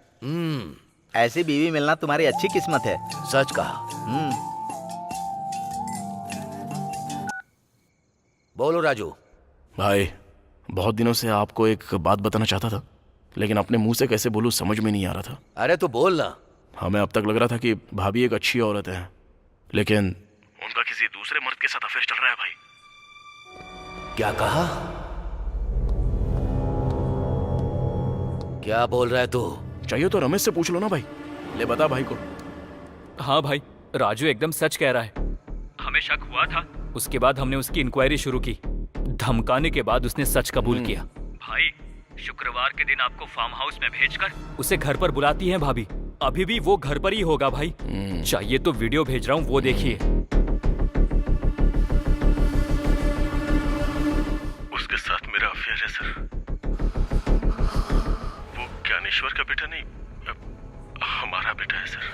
F: ऐसी बीवी मिलना तुम्हारी अच्छी किस्मत है।
E: सच कहा। बोलो राजू।
J: भाई, बहुत दिनों से आपको एक बात बताना चाहता था, लेकिन अपने मुंह से कैसे बोलूं समझ में नहीं आ रहा था।
E: अरे तो बोल ना।
J: हमें अब तक लग रहा था कि भाभी एक अच्छी औरत है, लेकिन उनका किसी दूसरे मर्द के साथ अफेयर चल रहा है। भाई,
E: क्या कहा? क्या बोल रहा है तू?
J: चाहिए तो रमेश से पूछ लो ना भाई। ले बता भाई को।
G: हाँ भाई, राजू एकदम सच कह रहा है। हमें शक हुआ था, उसके बाद हमने उसकी इंक्वायरी शुरू की। धमकाने के बाद उसने सच कबूल किया। भाई, शुक्रवार के दिन आपको फार्म हाउस में भेजकर उसे घर पर बुलाती हैं भाभी। अभी भी वो घर पर ही होगा भाई। चाहिए तो वीडियो भेज रहा हूँ, वो देखिए।
B: उसके साथ मेरा अफेयर है सर। ईश्वर का बेटा नहीं, हमारा बेटा है सर।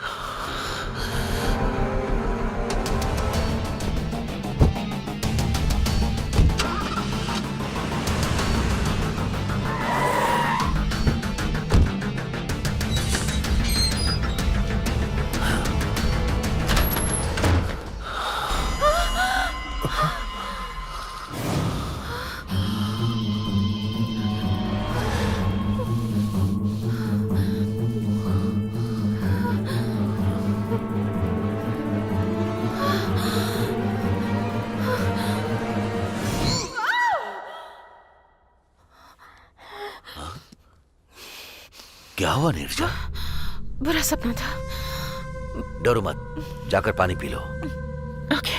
E: क्या हुआ नीरजा?
C: बुरा सपना था।
E: डरो मत, जाकर पानी पी लो।
C: ओके।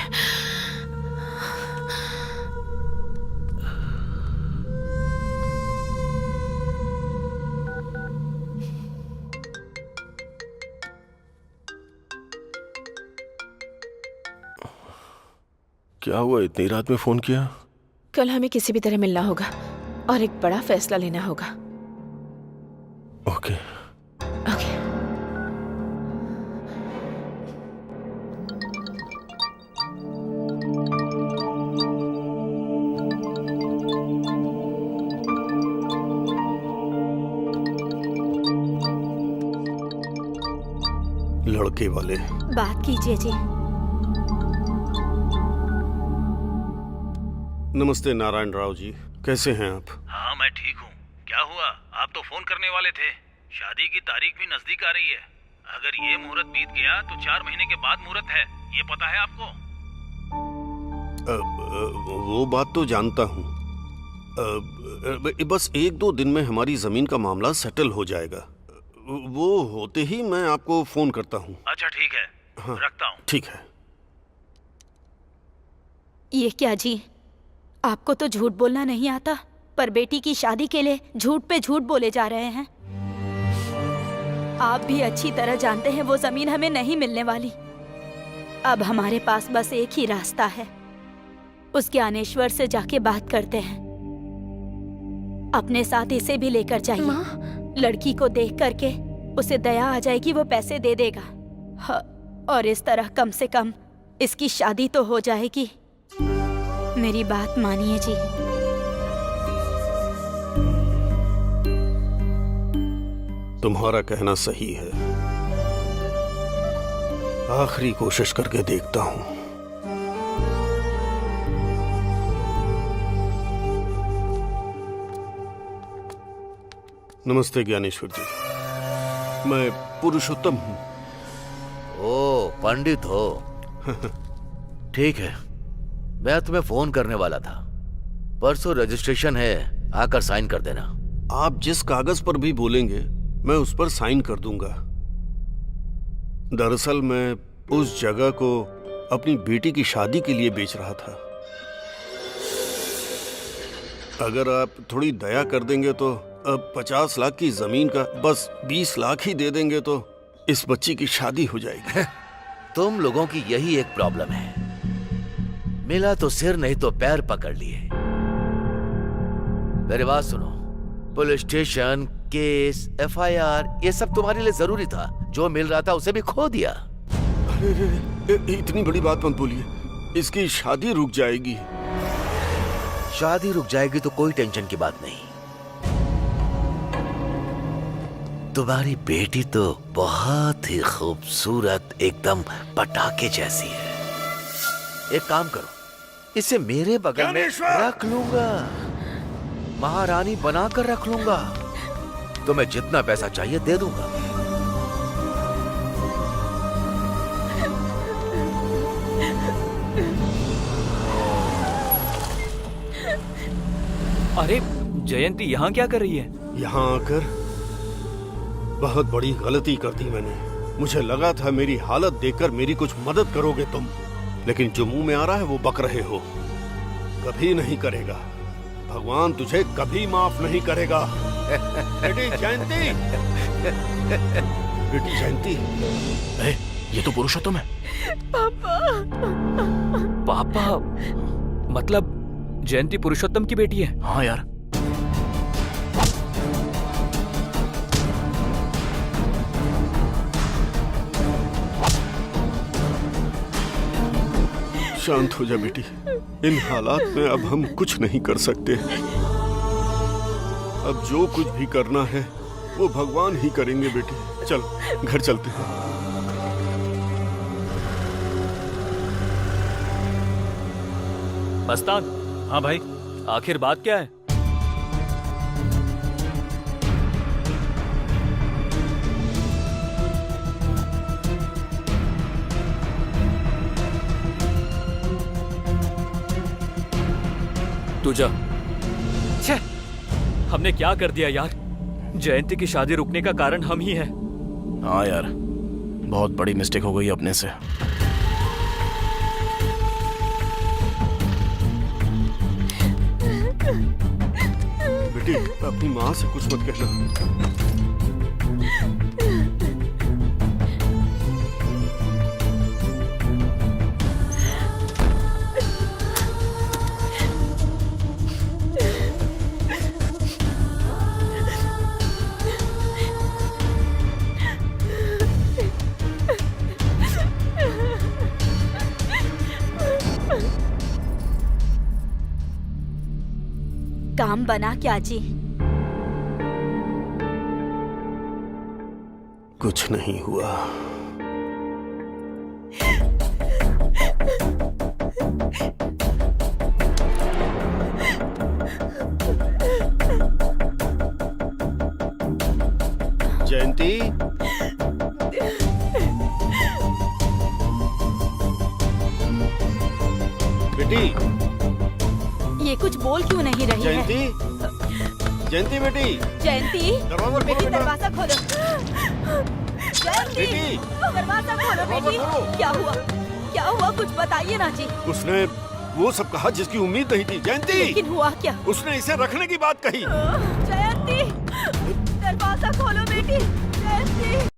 B: क्या हुआ, इतनी रात में फोन किया?
C: कल हमें किसी भी तरह मिलना होगा और एक बड़ा फैसला लेना होगा।
B: ओके।
C: ओके।
M: लड़के वाले
K: बात कीजिए जी।
M: नमस्ते नारायण राव जी, कैसे हैं आप?
A: हाँ मैं ठीक हूँ। क्या हुआ, आप तो फोन करने वाले थे। शादी की तारीख भी नजदीक आ रही है। अगर ये मुहूर्त बीत गया तो 4 महीने के बाद मुहूर्त है, ये पता है आपको?
M: वो बात तो जानता हूँ। बस 1-2 दिन में हमारी जमीन का मामला सेटल हो जाएगा। वो होते ही मैं आपको फोन करता हूँ।
A: अच्छा ठीक है।
M: हाँ,
A: रखता हूँ।
M: ठीक है।
K: ये क्या जी, आपको तो झूठ बोलना नहीं आता, पर बेटी की शादी के लिए झूठ पे झूठ बोले जा रहे हैं। आप भी अच्छी तरह जानते हैं वो जमीन हमें नहीं मिलने वाली। अब हमारे पास बस एक ही रास्ता है, उस ज्ञानेश्वर से जाके बात करते हैं। अपने साथ इसे भी लेकर जाइए। लड़की को देख करके उसे दया आ जाएगी, वो पैसे दे देगा। हाँ, और इस तरह कम से कम इसकी शादी तो हो जाएगी। मेरी बात मानिए जी।
M: तुम्हारा कहना सही है, आखिरी कोशिश करके देखता हूँ। नमस्ते ज्ञानेश्वर जी, मैं पुरुषोत्तम हूँ।
E: ओ पंडित हो? ठीक है, मैं तुम्हें फोन करने वाला था। परसों रजिस्ट्रेशन है, आकर साइन कर देना।
M: आप जिस कागज पर भी बोलेंगे मैं उस पर साइन कर दूंगा। दरअसल मैं उस जगह को अपनी बेटी की शादी के लिए बेच रहा था। अगर आप थोड़ी दया कर देंगे तो अब 50 लाख की जमीन का बस 20 लाख ही दे देंगे तो इस बच्ची की शादी हो जाएगी।
E: तुम लोगों की यही एक प्रॉब्लम है, मिला तो सिर नहीं तो पैर पकड़ लिए। मेरी बात सुनो, पुलिस स्टेशन, केस, FIR ये सब तुम्हारे लिए जरूरी था। जो मिल रहा था उसे भी खो दिया।
M: अरे इतनी बड़ी बात मत बोलिए, इसकी शादी रुक जाएगी।
E: शादी रुक जाएगी तो कोई टेंशन की बात नहीं। तुम्हारी बेटी तो बहुत ही खूबसूरत, एकदम पटाखे जैसी है। एक काम करो, इसे मेरे बगल में रख लूंगा, महारानी बनाकर रख लूंगा। तुम्हें जितना पैसा चाहिए दे दूंगा।
G: अरे जयंती यहाँ क्या कर रही है?
M: यहाँ आकर बहुत बड़ी गलती कर दी मैंने। मुझे लगा था मेरी हालत देखकर मेरी कुछ मदद करोगे तुम, लेकिन जो मुंह में आ रहा है वो बक रहे हो। कभी नहीं करेगा, भगवान तुझे कभी माफ नहीं करेगा। बेटी जयंती, बेटी जयंती,
J: ये तो पुरुषोत्तम है।
G: पापा। पापा मतलब जयंती पुरुषोत्तम की बेटी है?
J: हाँ यार।
M: शांत हो जा बेटी। इन हालात में अब हम कुछ नहीं कर सकते। अब जो कुछ भी करना है वो भगवान ही करेंगे बेटी। चल घर चलते हैं।
G: मस्तान।
D: हाँ भाई।
G: आखिर बात क्या है? तू जा। छे, हमने क्या कर दिया यार? जयंती की शादी रुकने का कारण हम ही हैं।
J: हाँ यार, बहुत बड़ी मिस्टेक हो गई अपने से।
M: बेटी अपनी माँ से कुछ मत कहना।
K: काम बना क्या जी?
M: कुछ नहीं हुआ। जयंती, बेटी
K: ये कुछ बोल क्यों नहीं रही है?
M: जयंती, जयंती बेटी।
K: जयंती, बेटी दरवाजा खोलो। जयंती,
M: बेटी
K: दरवाजा खोलो बेटी। क्या हुआ? क्या हुआ? कुछ बताइए ना जी।
M: उसने वो सब कहा जिसकी उम्मीद नहीं थी। जयंती,
K: लेकिन हुआ क्या?
M: उसने इसे रखने की बात कही।
K: जयंती, दरवाजा खोलो बेटी। जयंती।